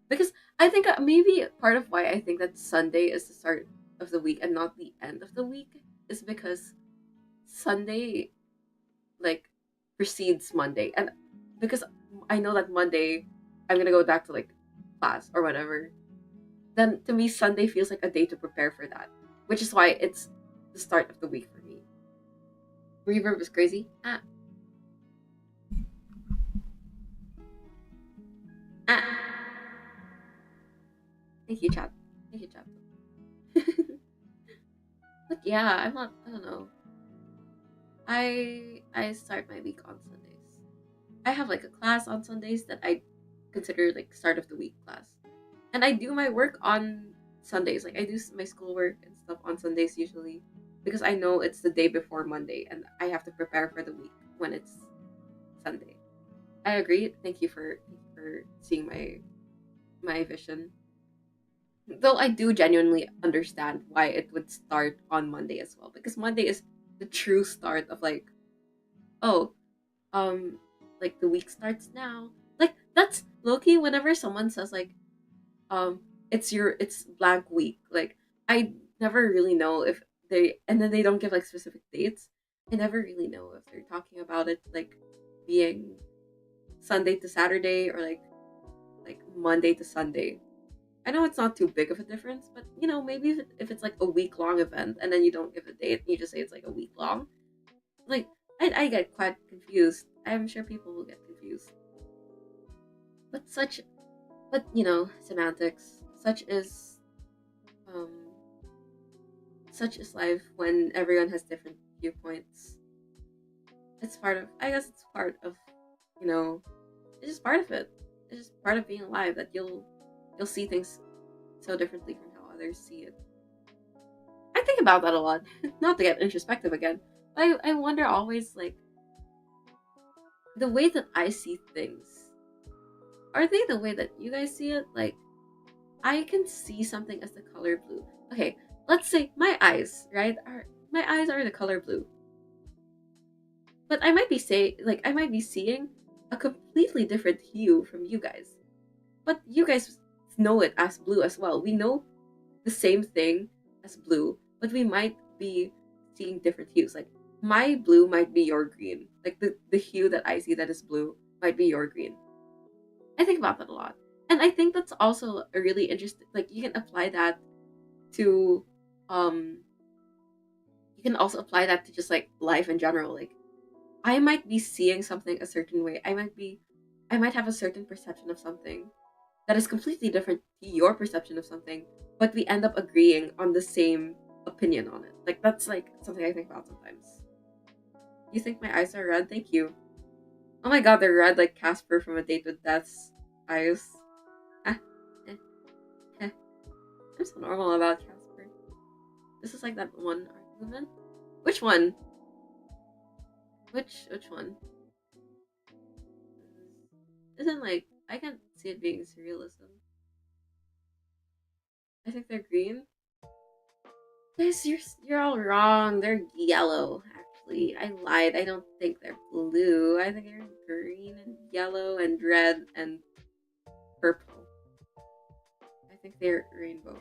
Because I think maybe part of why I think that Sunday is the start of the week and not the end of the week is because Sunday like precedes Monday, and because I know that Monday I'm gonna go back to like class or whatever. Then to me Sunday feels like a day to prepare for that, which is why it's the start of the week for me. Reverb is crazy. Ah. Thank you, chat. Thank you, chat. But yeah, I'm not. I don't know. I start my week on Sundays. I have like a class on Sundays that I consider like start of the week class. And I do my work on Sundays. Like I do my schoolwork and stuff on Sundays usually because I know it's the day before Monday and I have to prepare for the week when it's Sunday. I agree. Thank you for seeing my vision. Though I do genuinely understand why it would start on Monday as well because Monday is the true start of like, oh, um like the week starts now. Like that's low-key whenever someone says like um it's blank week, like I never really know if they, and then they don't give like specific dates. I never really know if they're talking about it like being Sunday to Saturday or like Monday to Sunday. I know it's not too big of a difference, but you know, maybe if it's like a week long event and then you don't give a date, you just say it's like a week long. Like I get quite confused. I'm sure people will get confused. But you know, semantics. Um such is life when everyone has different viewpoints. It's part of, I guess it's part of, you know, it's just part of it. It's just part of being alive that you'll see things so differently from how others see it. I think about that a lot. Not to get introspective again. But I wonder always like the way that I see things. Are they the way that you guys see it? Like I can see something as the color blue. Okay, let's say my eyes, right? Are my eyes are the color blue. But I might be seeing a completely different hue from you guys. But you guys know it as blue as well. We know the same thing as blue, but we might be seeing different hues. Like my blue might be your green. Like the hue that I see that is blue might be your green. I think about that a lot. And I think that's also a really interesting, like you can apply that to um you can also apply that to just like life in general. Like I might be seeing something a certain way. I might have a certain perception of something that is completely different to your perception of something, but we end up agreeing on the same opinion on it. Like that's like something I think about sometimes. You think my eyes are red? Thank you. Oh my god, they're red like Casper from A Date with Death's eyes. Ah, eh, eh. I'm so normal about Casper. This is like that one argument. Which one? Which one? Isn't like I can't see it being surrealism. I think they're green. Guys, you're all wrong. They're yellow. Actually, I lied. I don't think they're blue. I think they're green and yellow and red and purple. I think they're rainbow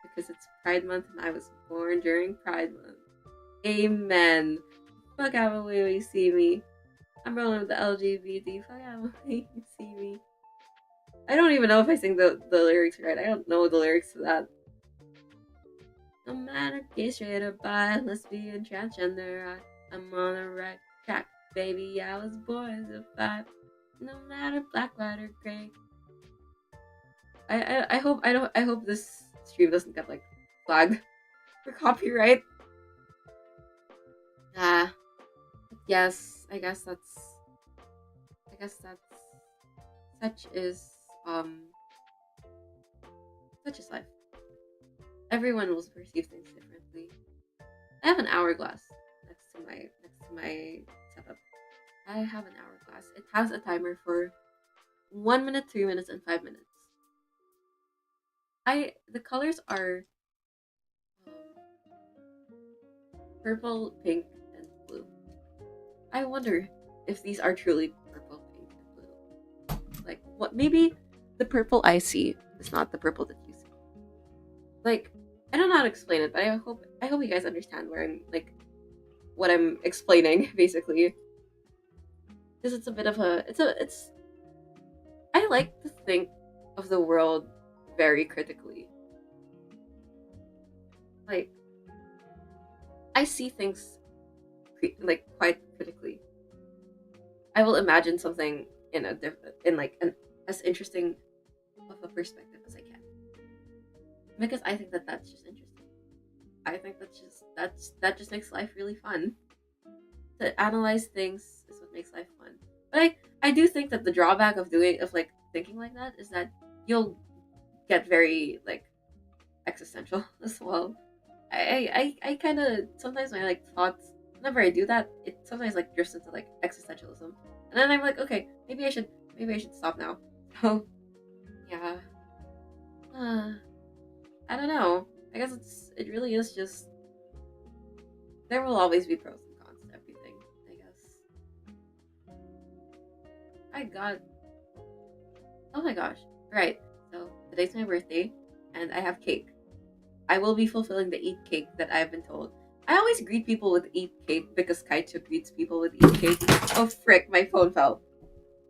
because it's Pride Month and I was born during Pride Month. Amen. Fuck out of the way when you see me. I'm rolling with the LGBT. Fuck out of the way you see me. I don't even know if I sing the lyrics right. I don't know the lyrics to that. No matter gay, straight, or bi, lesbian, transgender, I'm on the right track. Baby, I was born as a five. No matter black, white, or gray. I hope I hope this stream doesn't get like flagged for copyright. Ah, yes, I guess that's such is um such is life. Everyone will perceive things differently. I have an hourglass next to my setup. I have an hourglass. It has a timer for 1 minute, 3 minutes, and 5 minutes. The colors are um, purple, pink, and blue. I wonder if these are truly purple, pink, and blue. Like what? Maybe the purple I see is not the purple that you see. Like I don't know how to explain it, but I hope you guys understand where I'm like what I'm explaining basically. Because it's a bit of a it's I like to think of the world very critically. Like I see things like quite critically. I will imagine something in a different, in like an as interesting of a perspective as I can, because I think that that's just interesting. I think that just makes life really fun. To analyze things is what makes life fun. But I do think that the drawback of like thinking like that is that you'll get very like existential as well. I kind of sometimes my like thoughts whenever I do that, it sometimes like drifts into like existentialism, and then I'm like, okay, maybe I should stop now. So yeah, uh, I don't know. I guess it really is just there will always be pros and cons to everything. I guess I got oh my gosh, right. So today's my birthday, and I have cake. I will be fulfilling the eat cake that I've been told. I always greet people with eat cake because Kaicho greets people with eat cake. Oh frick, my phone fell.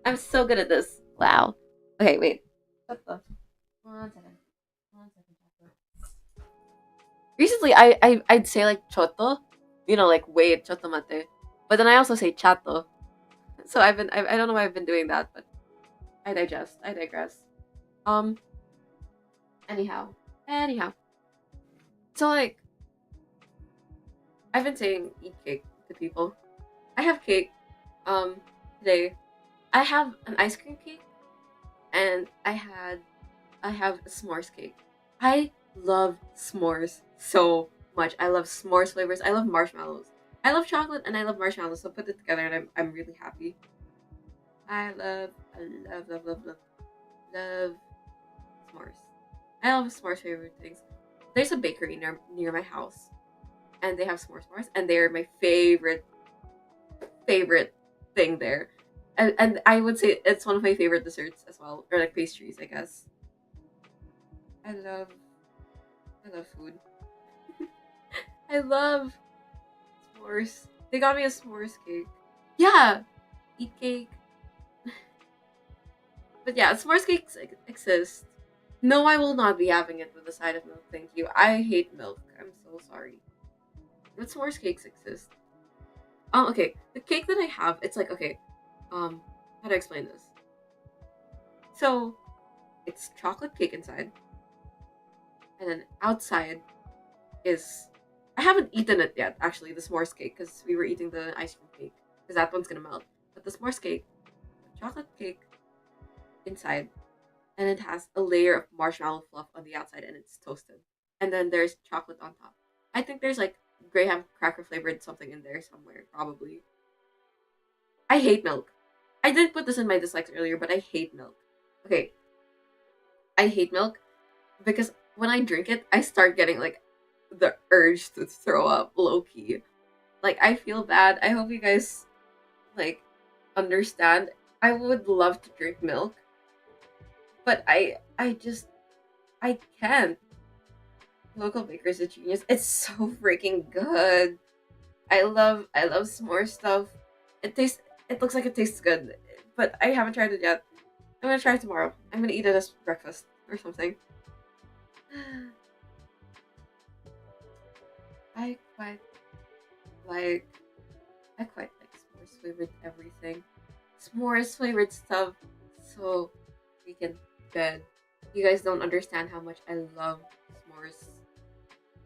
I'm so good at this. Wow. Okay, wait. What the? One second. One second. Recently, I'd say like choto, like wait, choto mate. But then I also say chato. So I don't know why I've been doing that, but I digress. Um. Anyhow. So like I've been saying eat cake to people. I have cake. Today I have an ice cream cake, and I have a s'mores cake. I love s'mores so much. I love s'mores flavors. I love marshmallows. I love chocolate and I love marshmallows. So put it together, and I'm really happy. I love love s'mores. I love s'mores favorite things. There's a bakery near my house, and they have s'mores, and they're my favorite thing there. And I would say it's one of my favorite desserts as well, or like pastries, I guess. I love I love food. I love s'mores. They got me a s'mores cake. Yeah, eat cake. But yeah, s'mores cakes exist. No, I will not be having it with a side of milk. Thank you. I hate milk. I'm so sorry. But s'mores cakes exist. Okay. The cake that I have, it's like okay. How to explain this? So it's chocolate cake inside, and then outside is I haven't eaten it yet. Actually, the s'mores cake because we were eating the ice cream cake because that one's gonna melt. But the s'mores cake, chocolate cake inside, and it has a layer of marshmallow fluff on the outside, and it's toasted. And then there's chocolate on top. I think there's like graham cracker flavored something in there somewhere, probably. I hate milk. I didn't put this in my dislikes earlier, but I hate milk. Okay, I hate milk because when I drink it, I start getting like the urge to throw up low key. Like I feel bad. I hope you guys like understand. I would love to drink milk, but I just I can't. Local baker's a genius. It's so freaking good. I love s'more stuff. It looks like it tastes good, but I haven't tried it yet. I'm gonna try it tomorrow. I'm gonna eat it as breakfast or something. I quite like I quite like s'mores flavored everything. S'mores flavored stuff so freaking good. You guys don't understand how much I love s'mores.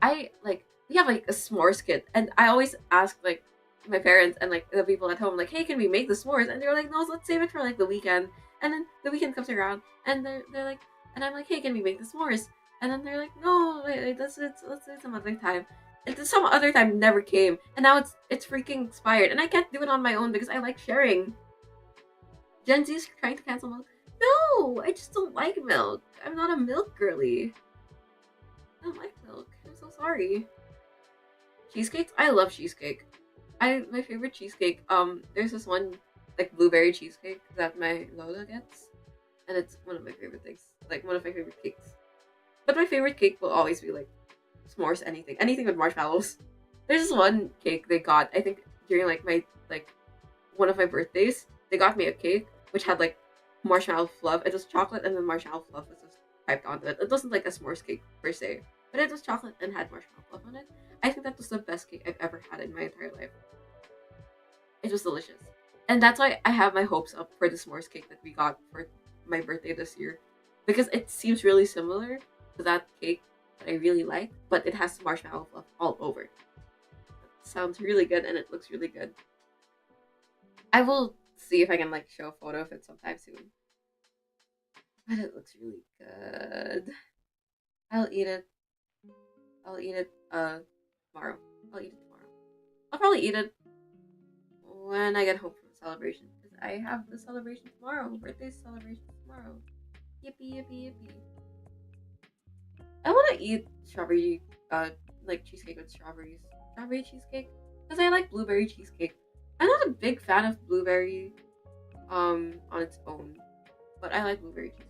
I like we have like a s'mores kit, and I always ask like my parents and like the people at home, like, "Hey, can we make the s'mores?" And they're like, "No, let's save it for like the weekend." And then the weekend comes around, and they're like, and I'm like, "Hey, can we make the s'mores?" And then they're like, "No, wait, let's do it some other time." And then some other time never came, and now it's freaking expired, and I can't do it on my own because I like sharing. Gen Z's trying to cancel milk. No, I just don't like milk. I'm not a milk girly. I don't like milk. I'm so sorry. Cheesecakes? I love cheesecake. I my favorite cheesecake. There's this one like blueberry cheesecake that my Lola gets, and it's one of my favorite things. Like one of my favorite cakes. But my favorite cake will always be like s'mores, anything with marshmallows. There's this one cake they got. I think during like my like one of my birthdays, they got me a cake which had like marshmallow fluff. It was chocolate and then marshmallow fluff was just piped onto it. It wasn't like a s'mores cake per se, but it was chocolate and had marshmallow fluff on it. I think that was the best cake I've ever had in my entire life. It was delicious. And that's why I have my hopes up for the s'mores cake that we got for my birthday this year. Because it seems really similar to that cake that I really like, but it has marshmallow fluff all over. It sounds really good and it looks really good. I will see if I can like show a photo of it sometime soon. But it looks really good. I'll eat it. I'll eat it tomorrow. I'll eat it tomorrow. I'll probably eat it when I get home from the celebration because I have the celebration tomorrow. Birthday celebration tomorrow. Yippee yippee yippee. I want to eat strawberry like cheesecake with strawberries. Strawberry cheesecake because I like blueberry cheesecake. I'm not a big fan of blueberry on its own, but I like blueberry cheesecake.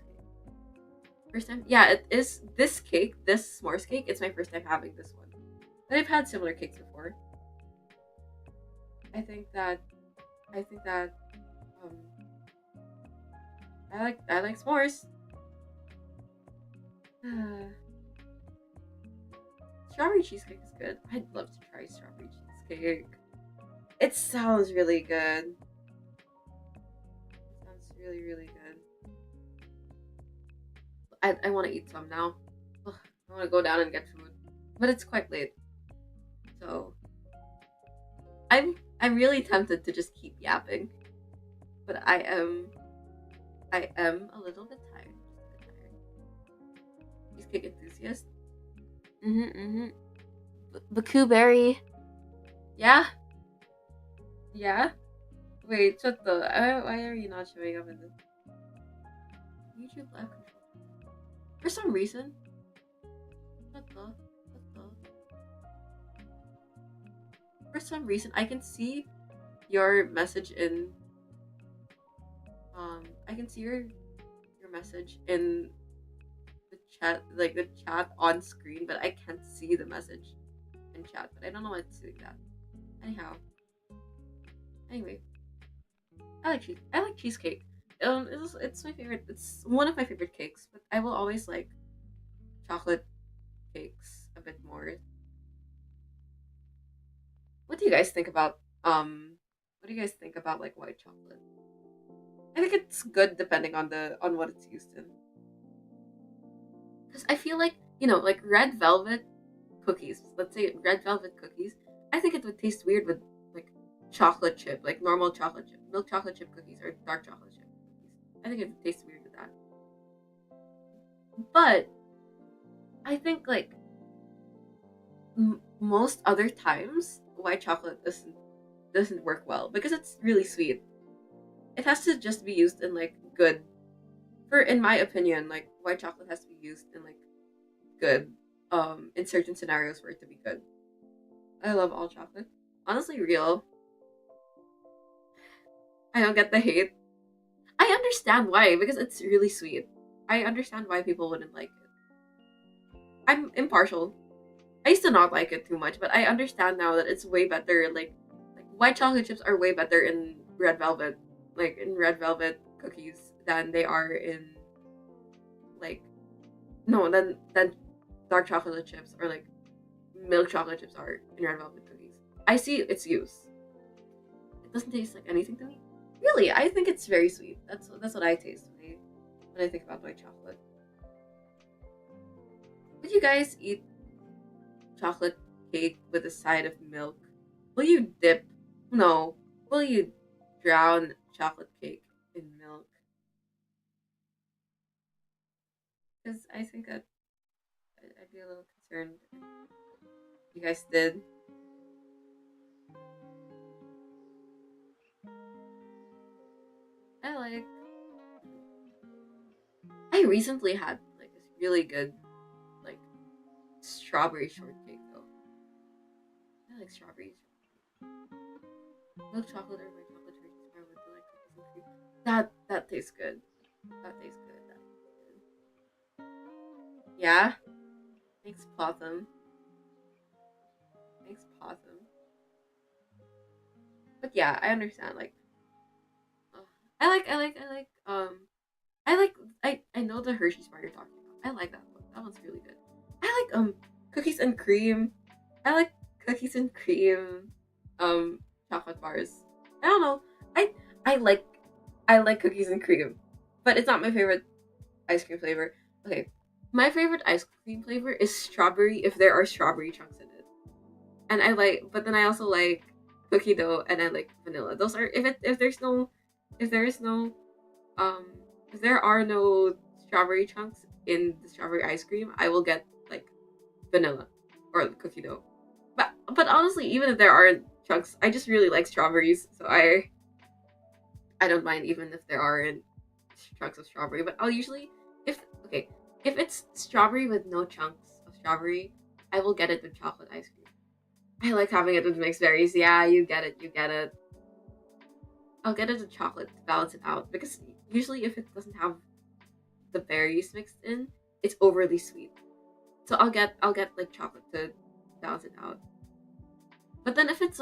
First time, yeah, it is this cake, this s'mores cake. It's my first time having this one, but I've had similar cakes before. I think that, I think that, um, I like s'mores. Strawberry cheesecake is good. I'd love to try strawberry cheesecake. It sounds really good. It sounds really really good. I want to eat some now. Ugh, I want to go down and get food, but it's quite late, so I'm really tempted to just keep yapping, but I am a little bit tired. Just a bit tired. Cheesecake enthusiast. Mm-hmm. Baku berry. Yeah. Yeah. Wait, shut the. Why are you not showing up in the YouTube live control? For some reason. Shut the. Shut the. For some reason, I can see your message in. I can see your message in the chat, like the chat on screen, but I can't see the message in chat. But I don't know why it's doing that. Anyhow. Anyway, I like cheesecake. It's my favorite. It's one of my favorite cakes, but I will always like chocolate cakes a bit more. What do you guys think about what do you guys think about like white chocolate? I think it's good depending on the on what it's used in. Cuz I feel like, like red velvet cookies. Let's say red velvet cookies. I think it would taste weird with like chocolate chip, like normal chocolate chip, milk chocolate chip cookies or dark chocolate chip cookies. I think it would taste weird with that. But I think like most other times white chocolate doesn't work well because it's really sweet. It has to just be used in like good for in my opinion, like white chocolate has to be used in like good in certain scenarios for it to be good. I love all chocolate. Honestly, real. I don't get the hate. I understand why because it's really sweet. I understand why people wouldn't like it. I'm impartial. I used to not like it too much, but I understand now that it's way better. Like white chocolate chips are way better in red velvet, like in red velvet cookies than they are in like no than dark chocolate chips or like milk chocolate chips are in red velvet cookies. I see its use. It doesn't taste like anything to me. Really, I think it's very sweet. That's what I taste when I think about white chocolate. Would you guys eat chocolate cake with a side of milk? Will you dip? No. Will you drown chocolate cake in milk? Because I think that I'd be a little concerned if you guys did. I like. I recently had like this really good like strawberry shortcake though. I like strawberries. Milk chocolate or white chocolate treats are with like cookies and cream. That tastes good. That tastes good. That tastes good. Yeah. Thanks, Potham. Thanks, Potham. But yeah, I understand. Like, uh, I like. I know the Hershey's bar you're talking about. I like that one. That one's really good. I like cookies and cream. I like cookies and cream chocolate bars. I don't know. I I like I like cookies and cream, but it's not my favorite ice cream flavor. Okay, my favorite ice cream flavor is strawberry if there are strawberry chunks in it. And I like, but then I also like cookie dough and I like vanilla. Those are if there's no if there is no um if there are no strawberry chunks in the strawberry ice cream, I will get like vanilla or cookie dough. But honestly, even if there aren't chunks, I just really like strawberries, so I don't mind even if there aren't chunks of strawberry. But I'll usually if okay if it's strawberry with no chunks of strawberry, I will get it with chocolate ice cream. I like having it with mixed berries. Yeah, you get it, you get it. I'll get it with chocolate to balance it out because usually if it doesn't have the berries mixed in, it's overly sweet. So I'll get like chocolate to balance it out. But then if it's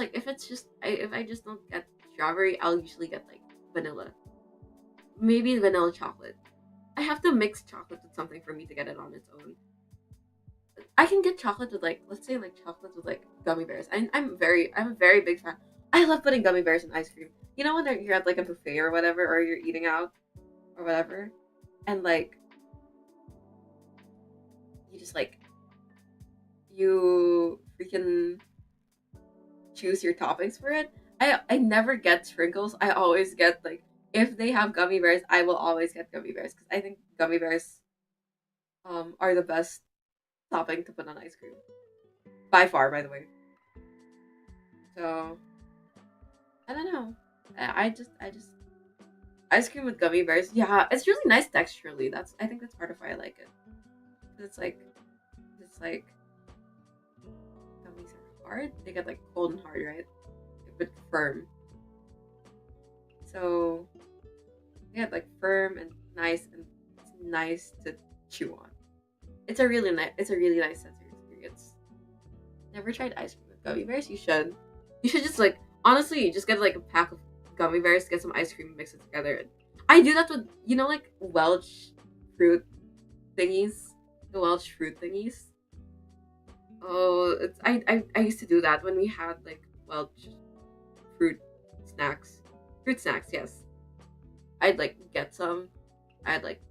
just if I just don't get strawberry, I'll usually get like vanilla, maybe vanilla chocolate. I have to mix chocolate with something for me to get it on its own. I can get chocolate with like let's say like chocolate with like gummy bears. I'm a very big fan. I love putting gummy bears in ice cream. You know when you're at like a buffet or whatever, or you're eating out or whatever, and like you just like you freaking choose your toppings for it. I never get sprinkles. I always get like if they have gummy bears, I will always get gummy bears because I think gummy bears are the best topping to put on ice cream by far. By the way, so I don't know. I just ice cream with gummy bears. Yeah, it's really nice texturally. I think that's part of why I like it. It's like gummies are hard. They get like cold and hard, right? But firm. So they get like firm and nice, and it's nice to chew on. It's a really nice sensory experience. Never tried ice cream with gummy bears? You should. You should just like honestly just get like a pack of gummy bears, get some ice cream, mix it together. I do that with like Welch fruit thingies, the Welch fruit thingies. Oh, I used to do that when we had like Welch fruit snacks, fruit snacks. Yes, I'd like get some. I'd like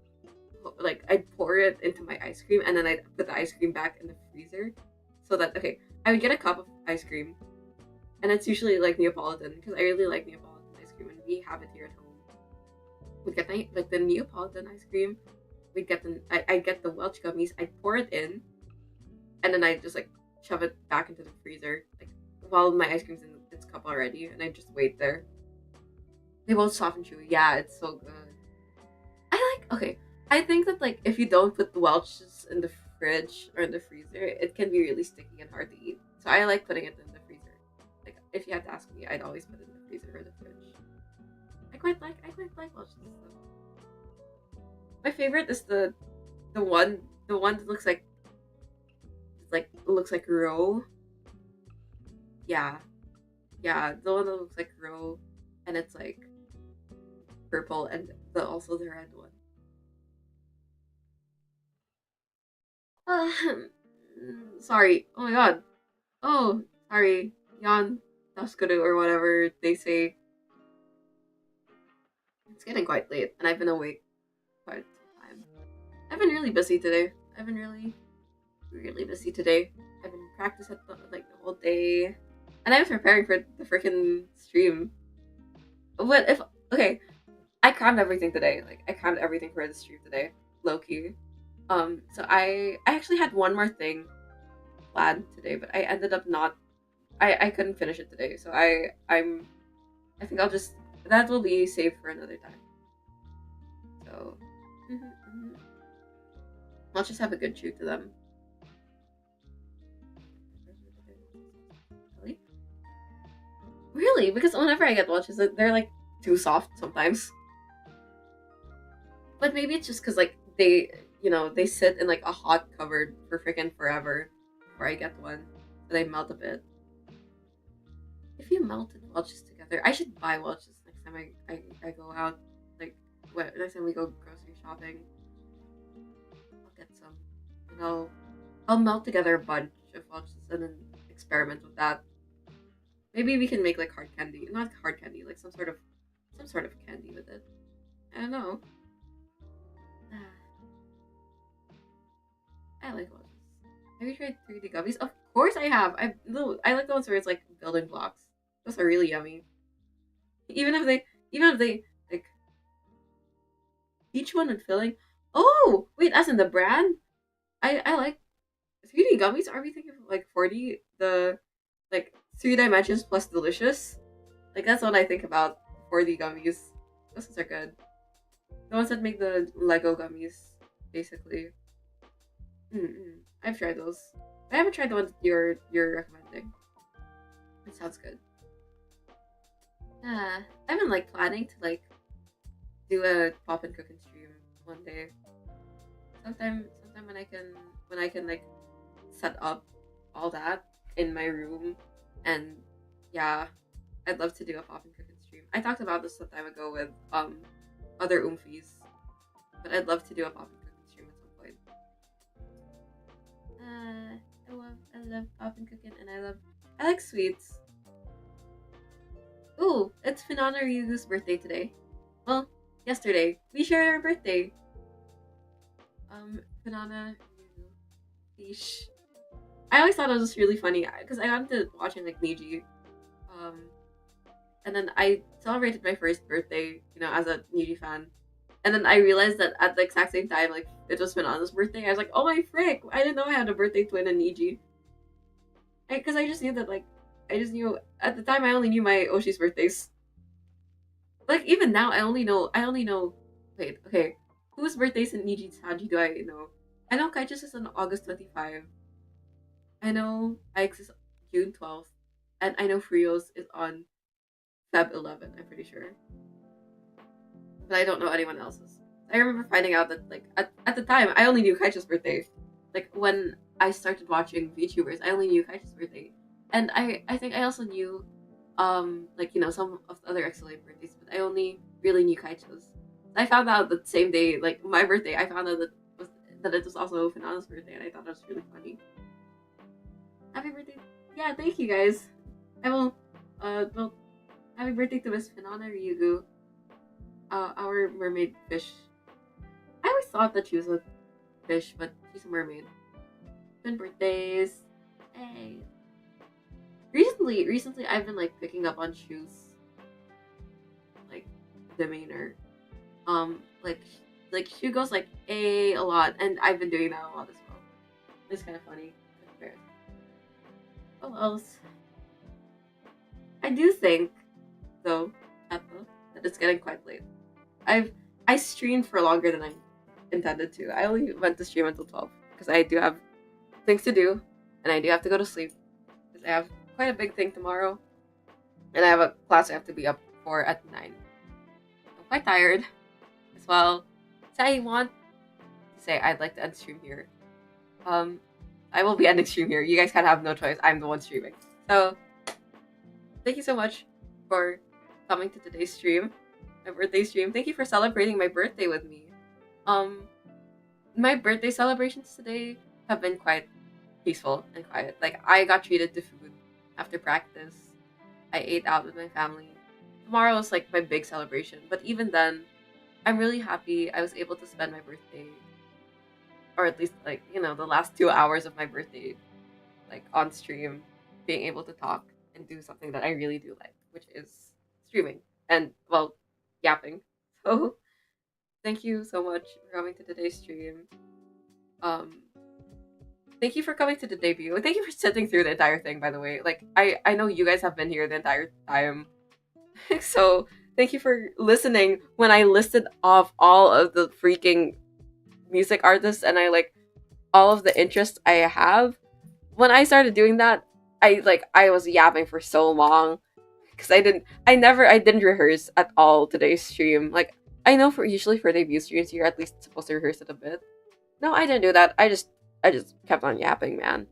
I'd pour it into my ice cream and then I'd put the ice cream back in the freezer, so that okay, I would get a cup of ice cream, and it's usually like Neapolitan because I really like Neapolitan ice cream and we have it here at home. We'd get like the Neapolitan ice cream. I'd get the Welch gummies. I'd pour it in, and then I just like shove it back into the freezer, like while my ice cream's in its cup already, and I just wait there. They both soft and chewy. Yeah, it's so good. I like okay. I think that like if you don't put the Welch's in the fridge or in the freezer, it can be really sticky and hard to eat. So I like putting it in the freezer. Like if you had to ask me, I'd always put it in the freezer or the fridge. I quite like Welch's stuff. My favorite is the one that looks like roe. Yeah, yeah, the one that looks like roe, and it's like purple, and also the red one. Sorry. Oh my god. Oh, sorry. Yan Daskuru or whatever they say. It's getting quite late, and I've been awake quite some time. I've been really busy today. I've been really busy today. I've been practicing like the whole day, and I was preparing for the freaking stream. What if? Okay, I crammed everything today. Like I crammed everything for the stream today, low key. So I actually had one more thing planned today, but I ended up not. I couldn't finish it today, so I think I'll just that will be saved for another time. So, mhm, mhm. I'll just have a good chew to them. Really? Really? Because whenever I get watches, they're like too soft sometimes. But maybe it's just because like they sit in like a hot cupboard for freaking forever before I get one, so they melt a bit. If you melted watches together, I should buy watches next time I go out. Like next time we go grocery shopping, I'll get some. And I'll melt together a bunch of watches and then experiment with that. Maybe we can make like hard candy, not hard candy, like some sort of candy with it. I don't know. I like watches. Have you tried 3D gummies? Of course I have. I like the ones where it's like building blocks. Those are really yummy. Even if they Each one with filling. Oh, wait, as in the brand? I like 3D gummies. Are we thinking of like 40? The like 3 dimensions plus delicious? Like that's what I think about 4D gummies. Those ones are good. The ones that make the Lego gummies, basically. Mm-mm. I've tried those. I haven't tried the ones you're recommending. It sounds good. I've been like planning to like do a pop and cooking stream one day. Sometime when I can like set up all that in my room, and yeah, I'd love to do a pop and cooking stream. I talked about this some time ago with other oomfies, but I'd love to do a pop and cooking stream at some point. I love pop and cooking, and I like sweets. Ooh, it's Finana Ryugu's birthday today. Well, yesterday. We shared our birthday. Finana Ryugu. Yeesh. I always thought it was really funny because I got into watching like Niji. Um, and then I celebrated my first birthday, as a Niji fan. And then I realized that at the exact same time, like it was Finana's birthday. I was like, oh my frick! I didn't know I had a birthday twin in Niji. Because I just knew that I just knew at the time I only knew my Oshi's birthdays. Like even now I only know. Wait, okay, whose birthdays in Niji Sanji do I know? I know Kaichus is on August 25. I know Ike's is June 12th, and I know Frio's is on Feb 11. I'm pretty sure, but I don't know anyone else's. I remember finding out that like at the time I only knew Kaichus' birthday. Like when I started watching VTubers, I only knew Kaichus' birthday, and I think I also knew like some of the other XLA birthdays, but I only really knew Kaichus. I found out the same day, like my birthday. I found out that it was also Finana's birthday, and I thought that was really funny. Happy birthday! Yeah, thank you guys. I will. Well, happy birthday to Miss Finana Ryugu, our mermaid fish. I always thought that she was a fish, but she's a mermaid. Good birthdays! Hey. Recently, I've been like picking up on shoes, like demeanor. Like she goes like a lot, and I've been doing that a lot as well. It's kind of funny. What else? I do think, though, Epa, that it's getting quite late. I streamed for longer than I intended to. I only went to stream until 12 because I do have things to do, and I do have to go to sleep because I have quite a big thing tomorrow, and I have a class I have to be up for at 9. I'm quite tired as well. So I want to say I'd like to end stream here. I will be ending stream here. You guys kind of have no choice. I'm the one streaming. So thank you so much for coming to today's stream, my birthday stream. Thank you for celebrating my birthday with me. My birthday celebrations today have been quite peaceful and quiet. Like I got treated to food after practice. I ate out with my family. Tomorrow is like my big celebration, but even then, I'm really happy I was able to spend my birthday, or at least like the last 2 hours of my birthday, like on stream, being able to talk and do something that I really do like, which is streaming and well, yapping. So thank you so much for coming to today's stream. Um, Thank you for coming to the debut. Thank you for sitting through the entire thing, by the way. Like I know you guys have been here the entire time. So thank you for listening when I listed off all of the freaking music artists and I like all of the interests I have. When I started doing that, I was yapping for so long because I didn't rehearse at all today's stream. Like I know for usually for debut streams you're at least supposed to rehearse it a bit. No, I didn't do that. I just kept on yapping, man.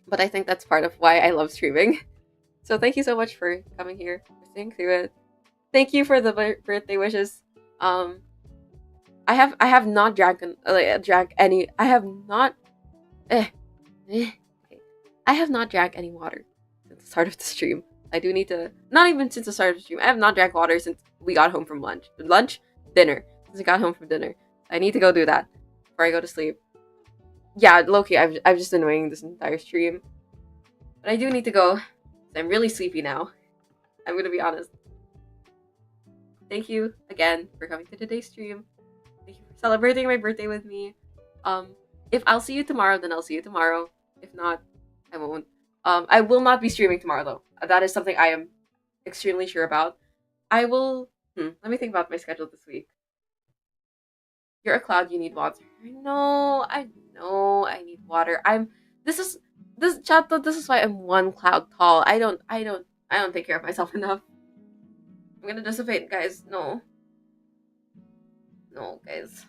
But I think that's part of why I love streaming. So thank you so much for coming here, for staying through it. Thank you for the birthday wishes. I have not drank any. I have not. Okay. I have not drank any water since the start of the stream. I do need to. Not even since the start of the stream. I have not drank water since we got home from dinner. Since I got home from dinner, I need to go do that before I go to sleep. Yeah, Loki, I've just been waiting this entire stream. But I do need to go. I'm really sleepy now. I'm gonna be honest. Thank you again for coming to today's stream. celebrating my birthday with me. If I'll see you tomorrow, then I'll see you tomorrow. If not, I won't. I will not be streaming tomorrow though. That is something I am extremely sure about. I will. Let me think about my schedule this week. You're a cloud. You need water. I know. I know. I need water. This is this Chato. This is why I'm one cloud tall. I don't take care of myself enough. I'm gonna dissipate, guys. No. No, guys.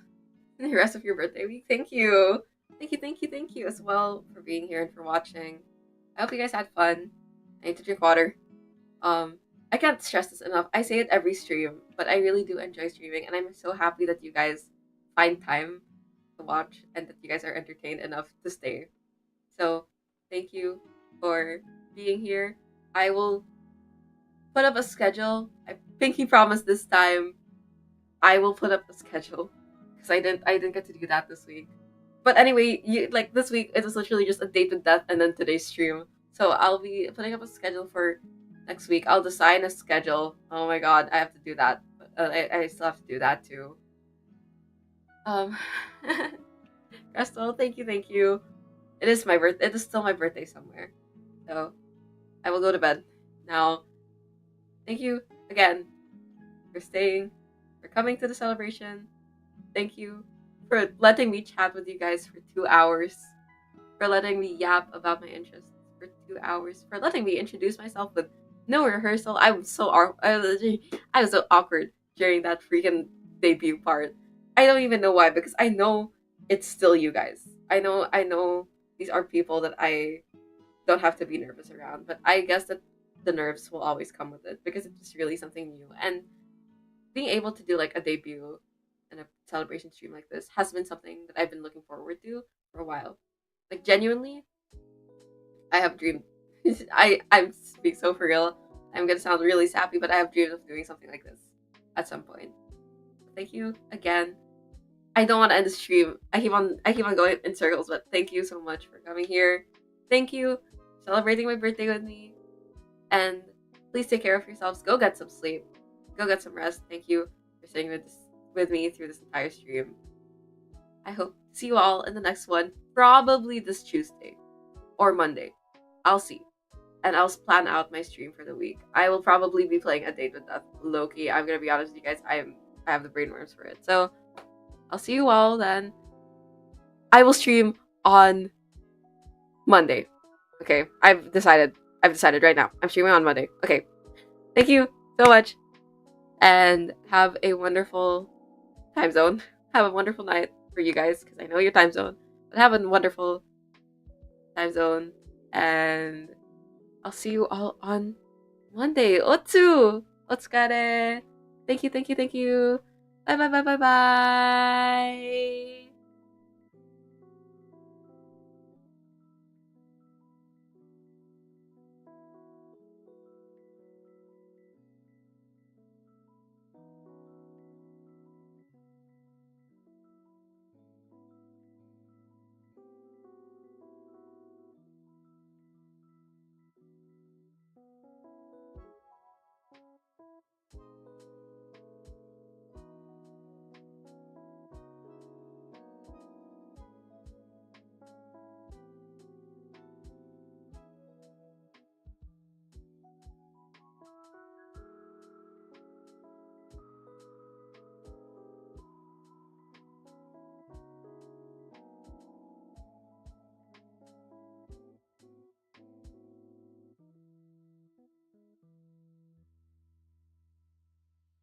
The rest of your birthday week. Thank you. Thank you as well for being here and for watching. I hope you guys had fun. I need to drink water. Um, I can't stress this enough. I say it every stream, but I really do enjoy streaming, and I'm so happy that you guys find time to watch and that you guys are entertained enough to stay. So, thank you for being here. I will put up a schedule. I pinky promise this time I will put up a schedule because I didn't get to do that this week. But anyway, this week it was literally just a date with death and then today's stream. So I'll be putting up a schedule for next week. I'll design a schedule. Oh my god, I have to do that. I still have to do that too. Crystal, thank you. It is my birthday. It is still my birthday somewhere. So I will go to bed now. Thank you again for staying, for coming to the celebration. Thank you for letting me chat with you guys for 2 hours, for letting me yap about my interests for 2 hours, for letting me introduce myself with no rehearsal. I was so awkward during that freaking debut part. I don't even know why, because I know it's still you guys. I know these are people that I don't have to be nervous around, but I guess that the nerves will always come with it because it's just really something new. And being able to do like a debut and a celebration stream like this has been something that I've been looking forward to for a while. Like genuinely, I have dreamed. I'm speak so for real. I'm gonna sound really sappy, but I have dreamed of doing something like this at some point. Thank you again. I don't want to end the stream. I keep on going in circles, but thank you so much for coming here. Thank you for celebrating my birthday with me. And please take care of yourselves. Go get some sleep. Go get some rest. Thank you for staying with me through this entire stream. I hope to see you all in the next one. Probably this Tuesday or Monday. I'll see. And I'll plan out my stream for the week. I will probably be playing A Date with Death. Low-key. I'm gonna be honest with you guys. I have the brainworms for it. So I'll see you all then. I will stream on Monday. Okay, I've decided right now. I'm streaming on Monday. Okay. Thank you so much. And have a wonderful time zone. Have a wonderful night for you guys, because I know your time zone. But have a wonderful time zone. And I'll see you all on Monday. Otsu! Otsukare! Thank you. Bye.